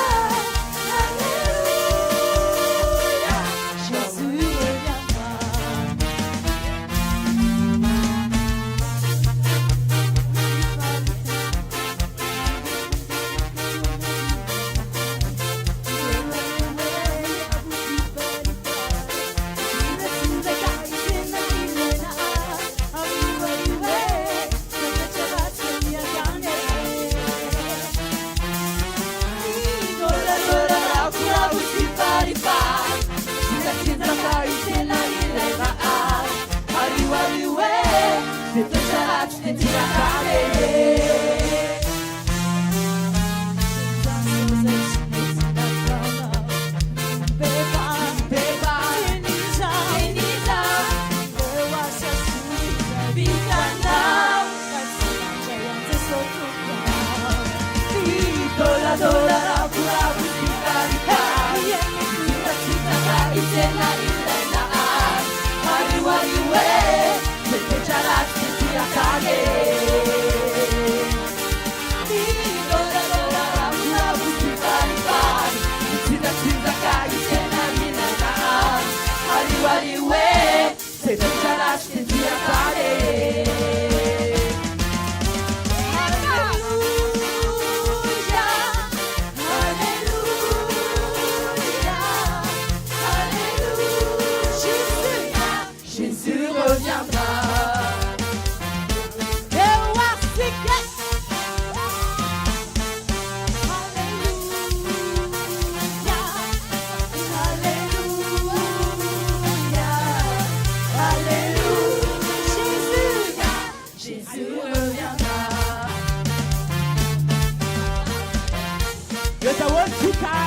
Jika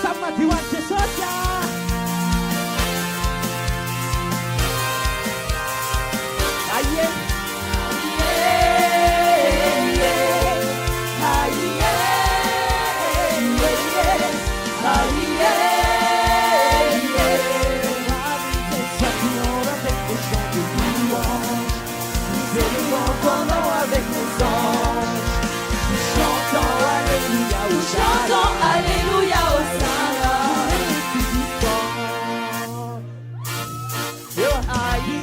sama diwate soja Aye avec nos anges, chantons Alléluia au chantons Alléluia au Seigneur. Aïe,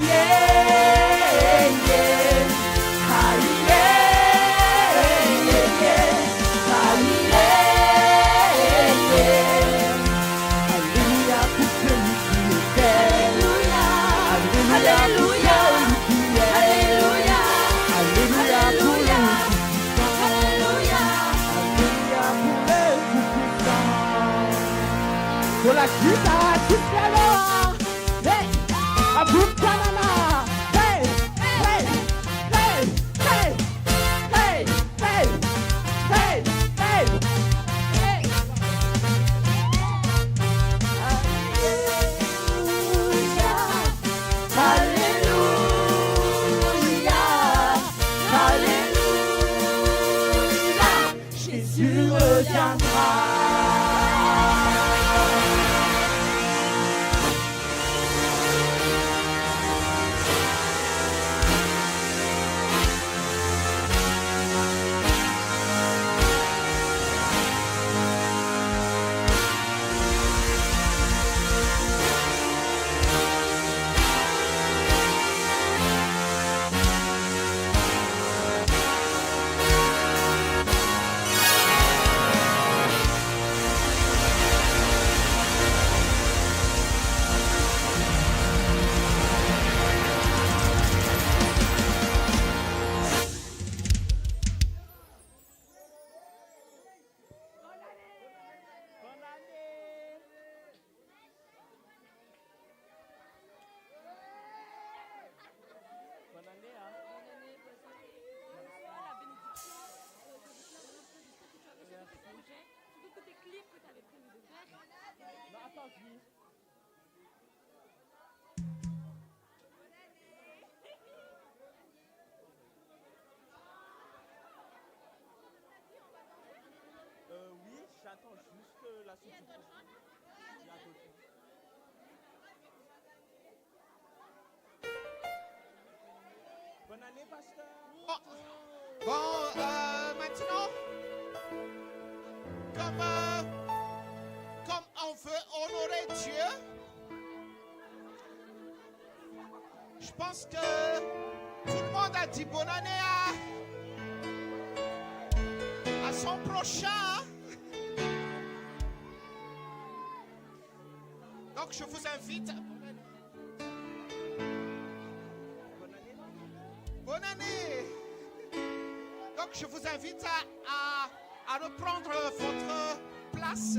Alléluia pour celui qui est fait. Alléluia. Alléluia. Alléluia pour le Tout-Puissant. Alléluia pour le Tout-Puissant. De la guitare jusqu'à l'or. Hey, à bout de canana. Hey, hey, hey, hey, hey, hey, hey, hey, hey. Alléluia. Alléluia, Jésus reviendra. Oui, j'attends juste la suite. Bonne année, pasteur. Bon, maintenant, comme on veut honorer Dieu, je pense que tout le monde a dit bonne année à son prochain. Donc je vous invite. Bonne année. Donc je vous invite à reprendre votre place.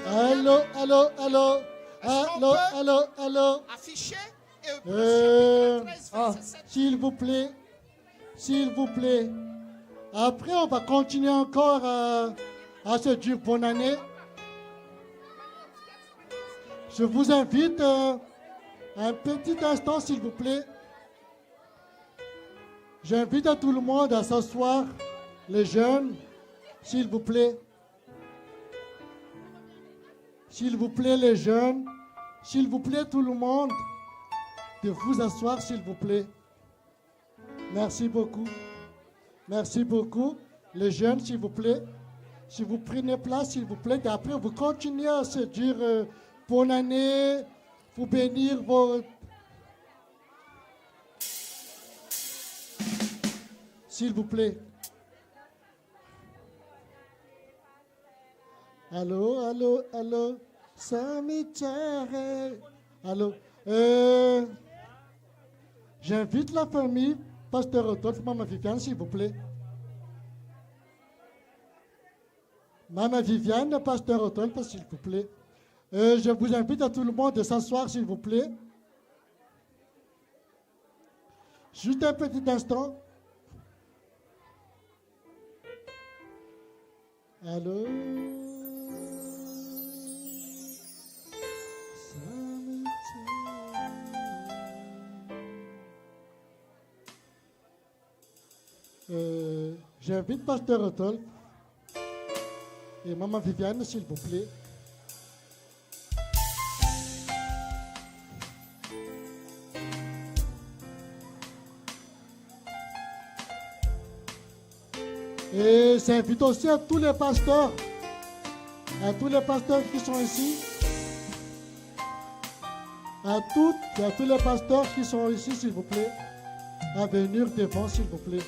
Allô, allô, allô. Allô, allô, allô. Afficher s'il vous plaît, s'il vous plaît. Après, on va continuer encore à se dire bonne année. Je vous invite un petit instant, s'il vous plaît. J'invite à tout le monde à s'asseoir, les jeunes, s'il vous plaît. S'il vous plaît, les jeunes, s'il vous plaît, tout le monde, de vous asseoir, s'il vous plaît. Merci beaucoup. Merci beaucoup. Les jeunes, s'il vous plaît. Si vous prenez place, s'il vous plaît, et après, vous continuez à se dire bonne année, vous bénir vos... S'il vous plaît. Allô, allô, allô, cimetière. Allô. J'invite la famille Pasteur Rodolphe, Maman Viviane, s'il vous plaît. Maman Viviane, Pasteur Rodolphe, s'il vous plaît. Je vous invite à tout le monde de s'asseoir, s'il vous plaît. Juste un petit instant. Allô? J'invite Pasteur Rodolphe et Maman Viviane, s'il vous plaît. Et j'invite aussi à tous les pasteurs qui sont ici, à toutes et à tous les pasteurs qui sont ici, s'il vous plaît, à venir devant, s'il vous plaît.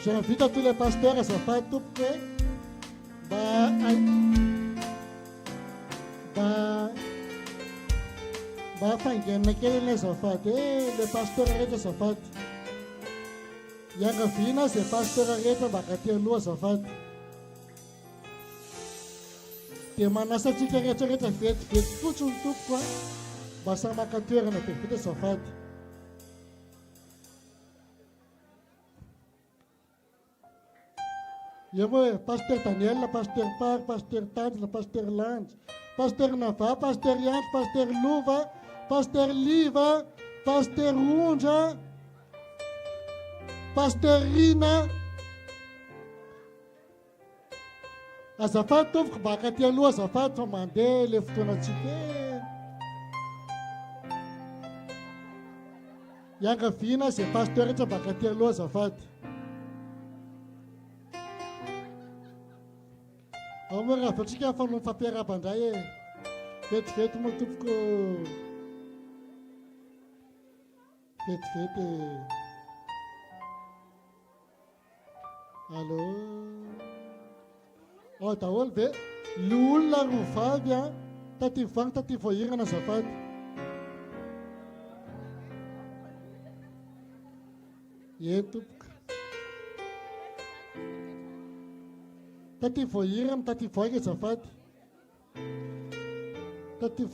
J'invite à tous les pasteurs à se faire tout près. Le pasteur arrête de se faire. Il y a un fina, c'est pasteur arrête de bakatir l'eau se faire. Et maintenant, ça dit que tu as fait tout quoi. Basa bakatir ne peut plus se faire. Il y a moi, pasteur Daniel, le pasteur Park, pasteur Tad, le pasteur Lange, pasteur Nafa, pasteur Yann, pasteur Louva, pasteur Liva, pasteur Runja, pasteur Rina. Azafat tof bakatia lu azafat tomande le futonatike. Yanga fina c'est pasteur et bakatia lu azafat. Omera fatika fa no papera bandaye. Fet mo tupko. Fet. Allô. Oh, t'as oublié? Lula rufa bien. Tati foyer na safat. Yetup. Tati foyer safat. Tati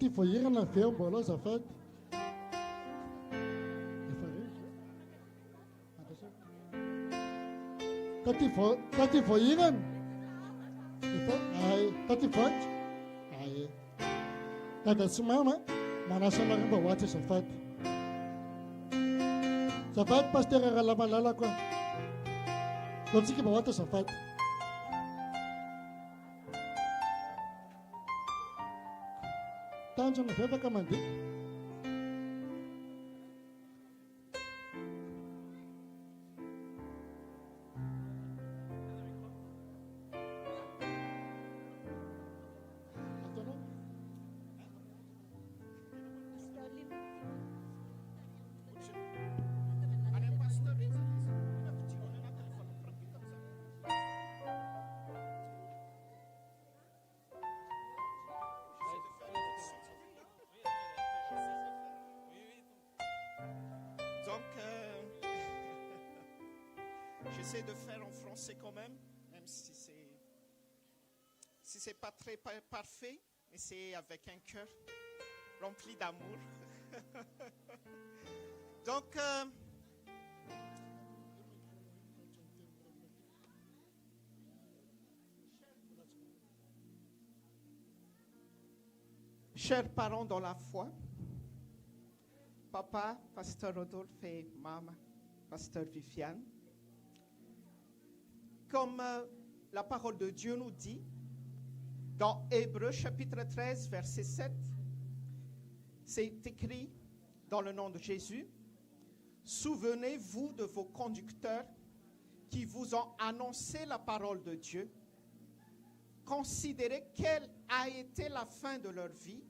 foyer na fer bolo safat. Tati foyer. Tati foyer. Ai. Tata sumama. Manasa na rin bawa safat. Safat pastor malala ko. Don't you bawa safat. Tanjo na feba kamandi. J'essaie de faire en français quand même si c'est pas très parfait, mais c'est avec un cœur rempli d'amour. Donc, chers parents dans la foi, papa, pasteur Rodolphe et maman, pasteur Viviane, comme la parole de Dieu nous dit, dans Hébreux chapitre 13, verset 7, c'est écrit dans le nom de Jésus, « Souvenez-vous de vos conducteurs qui vous ont annoncé la parole de Dieu. Considérez quelle a été la fin de leur vie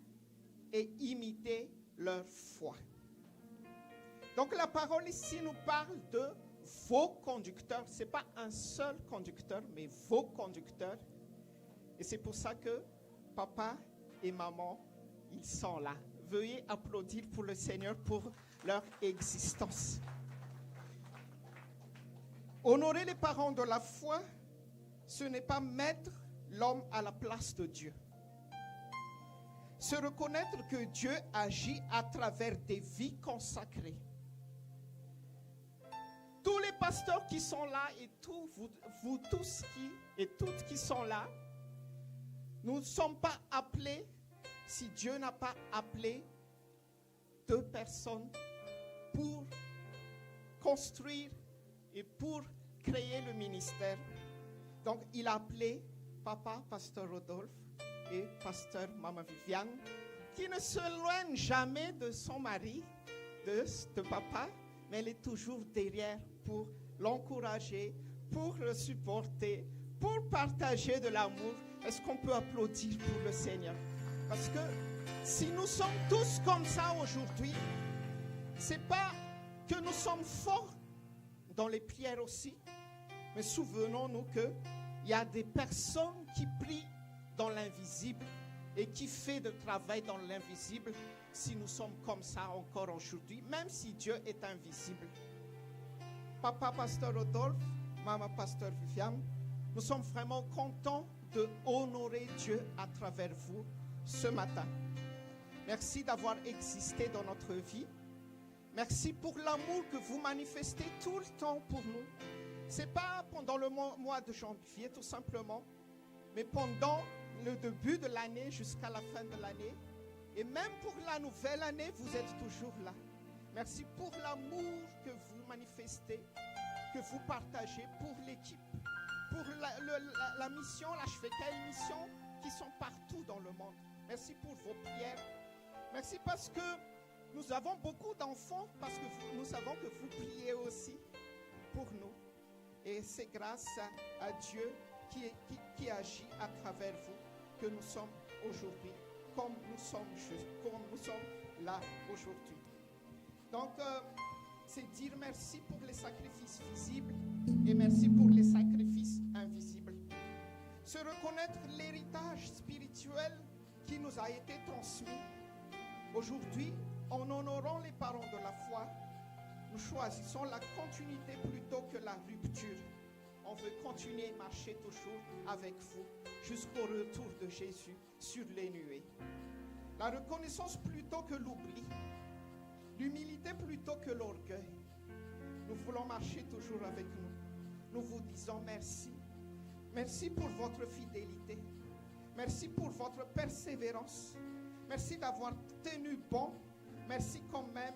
et imitez leur foi. » Donc la parole ici nous parle de vos conducteurs. Ce n'est pas un seul conducteur, mais vos conducteurs. Et c'est pour ça que papa et maman, ils sont là. Veuillez applaudir pour le Seigneur pour leur existence. Honorer les parents de la foi, ce n'est pas mettre l'homme à la place de Dieu. Se reconnaître que Dieu agit à travers des vies consacrées. Tous les pasteurs qui sont là et vous tous et toutes qui sont là, nous ne sommes pas appelés, si Dieu n'a pas appelé 2 personnes pour construire et pour créer le ministère. Donc, il a appelé papa, pasteur Rodolphe, et pasteur Maman Viviane, qui ne s'éloigne jamais de son mari, de papa, mais elle est toujours derrière pour l'encourager, pour le supporter, pour partager de l'amour. Est-ce qu'on peut applaudir pour le Seigneur? Parce que si nous sommes tous comme ça aujourd'hui, c'est pas que nous sommes forts dans les prières aussi, mais souvenons-nous qu'il y a des personnes qui prient dans l'invisible et qui fait de travail dans l'invisible. Si nous sommes comme ça encore aujourd'hui, même si Dieu est invisible. Papa pasteur Rodolphe, maman pasteur Viviane, nous sommes vraiment contents de honorer Dieu à travers vous ce matin. Merci d'avoir existé dans notre vie. Merci pour l'amour que vous manifestez tout le temps pour nous. Ce n'est pas pendant le mois de janvier tout simplement, mais pendant le début de l'année jusqu'à la fin de l'année. Et même pour la nouvelle année, vous êtes toujours là. Merci pour l'amour que vous manifestez, que vous partagez pour l'équipe, pour la mission, la Shvekel mission qui sont partout dans le monde. Merci pour vos prières. Merci parce que nous avons beaucoup d'enfants, parce que nous savons que vous priez aussi pour nous. Et c'est grâce à Dieu qui agit à travers vous que nous sommes aujourd'hui, comme nous sommes là aujourd'hui. Donc, c'est dire merci pour les sacrifices visibles et merci pour les sacrifices invisibles. Se reconnaître l'héritage spirituel qui nous a été transmis. Aujourd'hui, en honorant les parents de la foi, nous choisissons la continuité plutôt que la rupture. On veut continuer à marcher toujours avec vous jusqu'au retour de Jésus sur les nuées. La reconnaissance plutôt que l'oubli. L'humilité plutôt que l'orgueil. Nous voulons marcher toujours avec nous. Nous vous disons merci. Merci pour votre fidélité. Merci pour votre persévérance. Merci d'avoir tenu bon. Merci quand même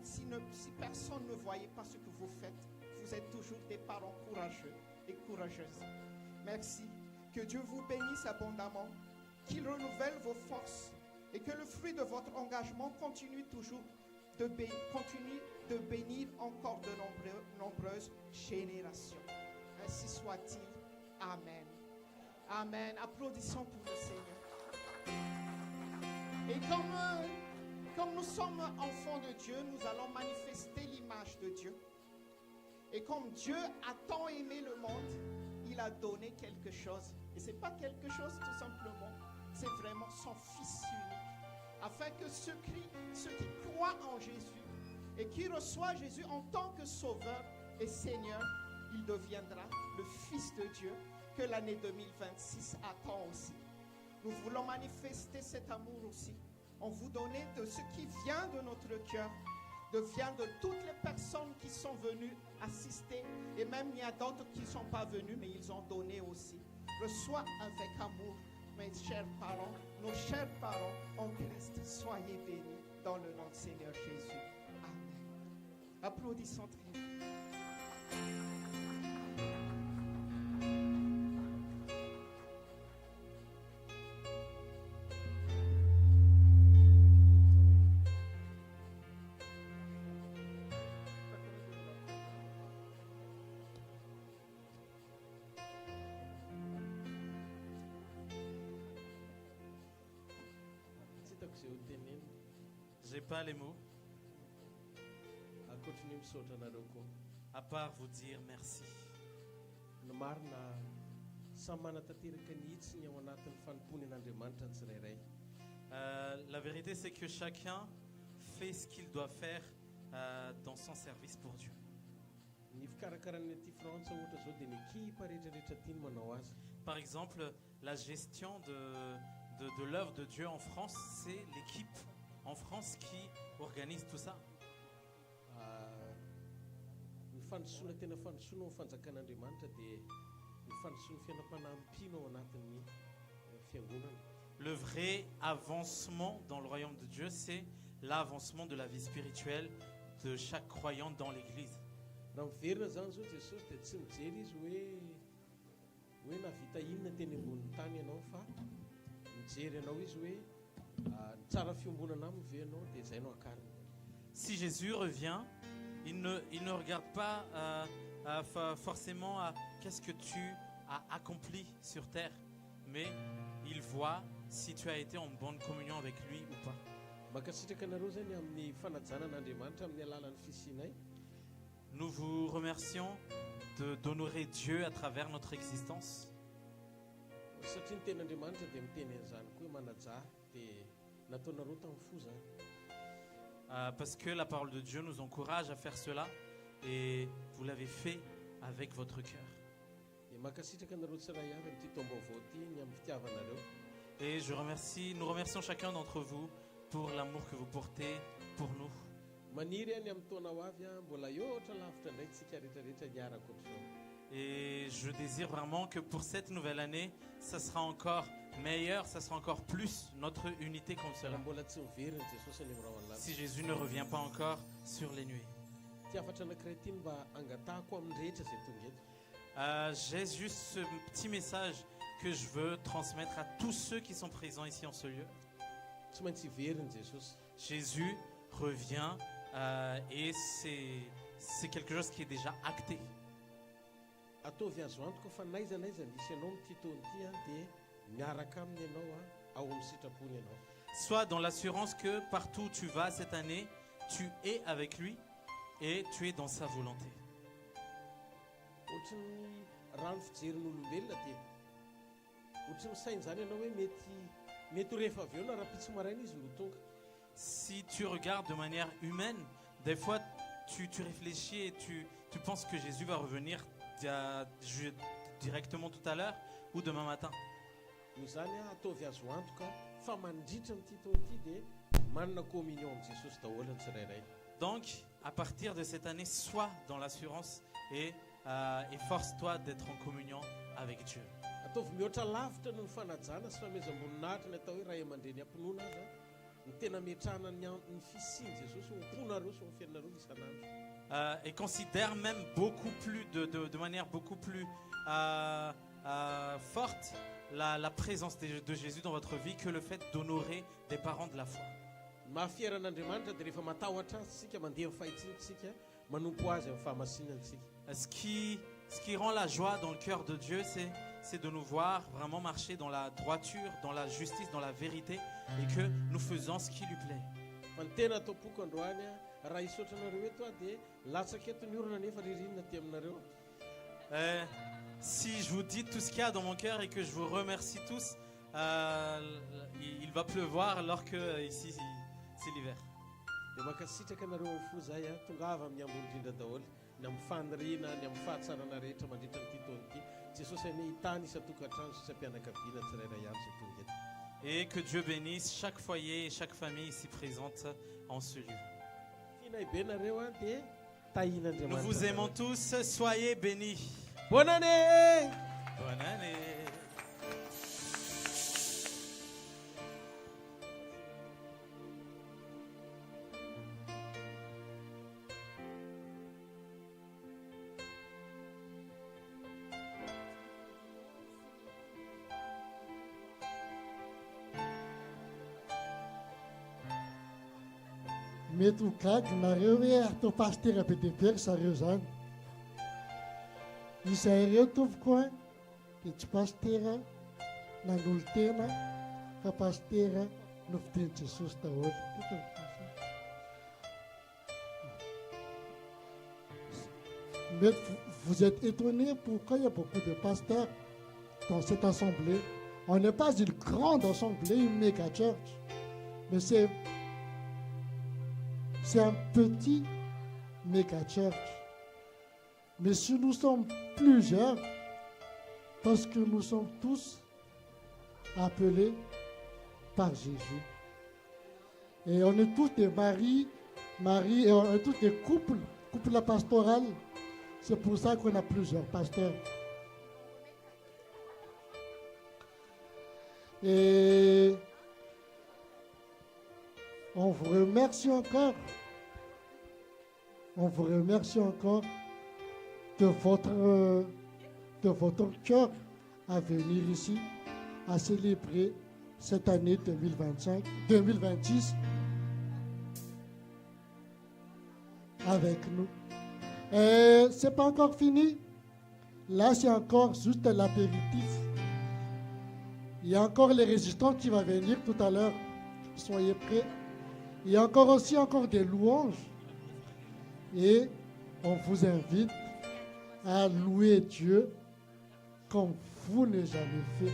si personne ne voyait pas ce que vous faites, vous êtes toujours des parents courageux et courageuses. Merci. Que Dieu vous bénisse abondamment, qu'il renouvelle vos forces et que le fruit de votre engagement continue toujours de bénir encore de nombreuses générations. Ainsi soit-il. Amen. Amen. Applaudissons pour le Seigneur. Et comme nous sommes enfants de Dieu, nous allons manifester l'image de Dieu. Et comme Dieu a tant aimé le monde, il a donné quelque chose. Et ce n'est pas quelque chose tout simplement, c'est vraiment son Fils unique. Afin que ceux qui croient en Jésus et qui reçoivent Jésus en tant que Sauveur et Seigneur, il deviendra le Fils de Dieu que l'année 2026 attend aussi. Nous voulons manifester cet amour aussi. On vous donne de ce qui vient de notre cœur, vient de toutes les personnes qui sont venues assister. Et même il y a d'autres qui ne sont pas venus, mais ils ont donné aussi. Reçois avec amour, mes chers parents, nos chers parents en Christ. Soyez bénis dans le nom du Seigneur Jésus. Amen. Applaudissons très fort. J'ai pas les mots. ankoatrany misaotra anareo koa. À part vous dire merci. Ny marina samy manatanteraka ny hitsiny ao anatin'ny fanompony an'Andriamanitra ny tsirairay. La vérité, c'est que chacun fait ce qu'il doit faire dans son service pour Dieu. Ny fikarakarany aty Frantsa ohatra zao dia ny ekipa rehetrarehetra tiany manao azy. Par exemple, la gestion de l'œuvre de Dieu en France, c'est l'équipe en France qui organise tout ça. Ny fandrosoana tena fandrosoana ao fanjakan'Andriamanitra dia ny fandrosoana fiainam-panampino ao anatin'ny fiangonana. Le vrai avancement dans le royaume de Dieu, c'est l'avancement de la vie spirituelle de chaque croyant dans l'Église. Raha miverina zany zao Jesosy dia tsy mijery izy hoe navita inona teny ambonin'ny tany ianao, fa mijery ianao izy hoe ny tsara fiombonana aminy ve ianao dia izay no akariny. Si Jésus revient, il ne regarde pas forcément à qu'est-ce que tu as accompli sur terre, mais il voit si tu as été en bonne communion avec lui ou pas. Mankasitraka anareo zany amin'ny fanajanan'Andriamanitra amin'ny alalan'ny fisianay. Nous vous remercions d'honorer Dieu à travers notre existence. Satria ny ten'Andriamanitra dia miteny an'izany koa hoe manajà dia nataonareo tamin'ny fo zany. Parce que la parole de Dieu nous encourage à faire cela et vous l'avez fait avec votre cœur. Dia mankasitraka anareo tsirairay avy amin'ity taom-baovao ity ny amin'ny fitiavanareo. Et nous remercions chacun d'entre vous pour l'amour que vous portez pour nous. Maniry any amin'ny taona ho avy mbola eotra lavitra ndray tsika rehetrarehetra hiarako ohatr'izao. Et je désire vraiment que pour cette nouvelle année, ça sera encore meilleur, ça sera encore plus notre unité comme cela. Mbola tsy miveriny Jesosy any amin'ny rao an'lavitra. Si Jésus ne revient pas encore sur les nuées. Tiavatra anankiray ity mba angatahako amin'ny rehetra izay tonga eto. J'ai juste ce petit message que je veux transmettre à tous ceux qui sont présents ici en ce lieu. Tsy maintsy hiveriny Jesosy. Jésus revient et c'est quelque chose qui est déjà acté. Ataovy azo antoka fa naiza misy ianao amin'ity taona ity dia miaraka aminy ianao ao amin'ny sitrapony ianao. Sois dans l'assurance que partout où tu vas cette année, tu es avec lui et tu es dans sa volonté. Ohatrany rano fijerin'olombelona dia ohatrany misainy zany ianao hoe mety ho rehefa avy eo na raha-pitso maraina izy no tonga. Si tu regardes de manière humaine, des fois tu réfléchis et tu penses que Jésus va revenir directement tout à l'heure ou demain matin. Izany ataovy azo antoka fa mandritra amin'ity taona ity dia manana communion amin'ny Jesosy daholo ny tsirairay. Donc, à partir de cette année, sois dans l'assurance et efforce-toi d'être en communion avec Dieu. Ataovy mihoatra lavitra no ny fanajana sy fahamezam-boninahitra ny atao hoe ray aman-dreny ampinoana azy ny tena metrahana ny fisiany Jesosy omponareo sy ny fiainareo isanandro. Et considère même beaucoup plus de manière beaucoup plus forte la présence de Jésus dans votre vie que le fait d'honorer des parents de la foi. Mahafiaran'Andriamanitra dia rehefa matahotra azy sika mandeha amin'ny fahitsinitsika manompo azy amin'ny fahamasinantsika. Ce qui rend la joie dans le cœur de Dieu, c'est de nous voir vraiment marcher dans la droiture, dans la justice, dans la vérité et que nous faisons ce qui lui plaît. Fa ny tena ataopoko androany raha hisaotra anareo eto dia latsaka eto ny orana nefa ririnina ty aminareo. Si je vous dis tout ce qu'il y a dans mon cœur et que je vous remercie tous, il va pleuvoir alors que ici c'est l'hiver. Dia mankasitraka anareo fo zay tongava amin'ny ambony indrindra daholo ny amin'ny faniriana ny amin'ny fahatsarana rehetra mandritra nyity taona ity. Jesosy any hitany isa-tokantrano sy isa-pianakaviana tsirairay avy izay tonga eto. Et que Dieu bénisse chaque foyer et chaque famille ici présente en ce lieu. Finay be nareo dia tahin'Andriamanitra. Nous vous aimons tous, soyez bénis. Bonne année! Bonne année! Mety ho gagy nareo hoe atao pastera be dia be ry zareo zany. Izay ireo tompoko dia tsy pastera nanolo tena fa pastera novidian'i Jesosy daholo. Mais vous êtes étonnés pourquoi il y a beaucoup de pasteurs dans cette assemblée. On n'est pas une grande assemblée, une méga church, mais c'est un petit méga church. Mais si nous sommes plusieurs, parce que nous sommes tous appelés par Jésus. Et on est tous des maris, et on est tous des couples pastoraux. C'est pour ça qu'on a plusieurs pasteurs. Et on vous remercie encore. On vous remercie encore de votre cœur à venir ici, à célébrer cette année 2026 avec nous. Et c'est pas encore fini. Là, c'est encore juste l'apéritif. Il y a encore les résistants qui vont venir tout à l'heure. Soyez prêts. Il y a encore des louanges. Et on vous invite à louer Dieu comme vous n'avez jamais fait.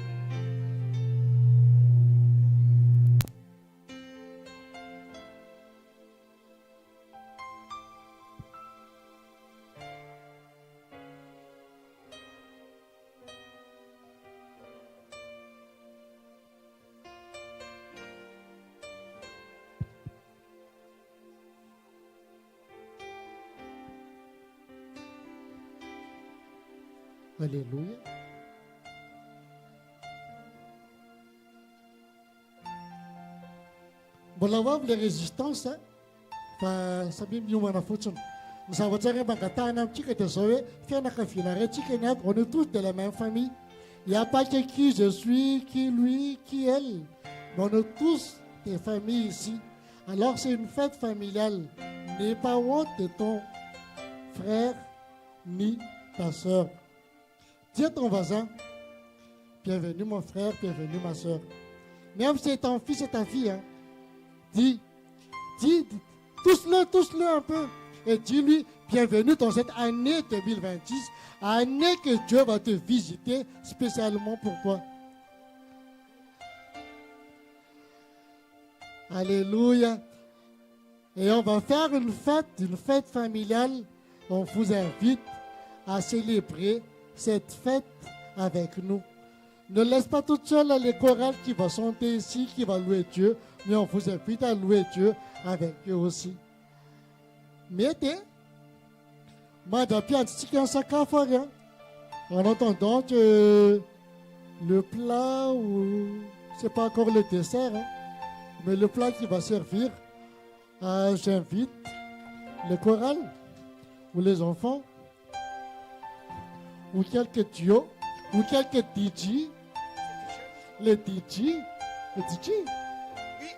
Alléluia. Bon, là, les résistances, hein. Enfin, ça vient mieux, on a foutu. Nous avons dit on est tous de la même famille. Il n'y a pas que qui je suis, qui lui, qui elle. Mais on est tous des familles ici. Alors, c'est une fête familiale. N'aie pas honte de ton frère ni ta soeur. Dis à ton voisin, bienvenue mon frère, bienvenue ma soeur. Même si c'est ton fils et ta fille, hein, dis, touche-le un peu. Et dis-lui, bienvenue dans cette année 2026, année que Dieu va te visiter spécialement pour toi. Alléluia. Et on va faire une fête familiale. On vous invite à célébrer cette fête avec nous. Ne laisse pas toute seule les chorales qui vont chanter ici, qui vont louer Dieu, mais on vous invite à louer Dieu avec eux aussi. Mettez, en attendant que le plat ou c'est pas encore le dessert, hein, mais le plat qui va servir, j'invite le choral ou les enfants ou quelques duos ou quelques DJ, les DJ. Oui,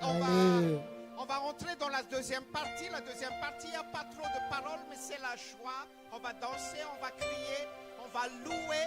on va rentrer dans la deuxième partie. La deuxième partie, il n'y a pas trop de paroles, mais c'est la joie. On va danser, on va crier, on va louer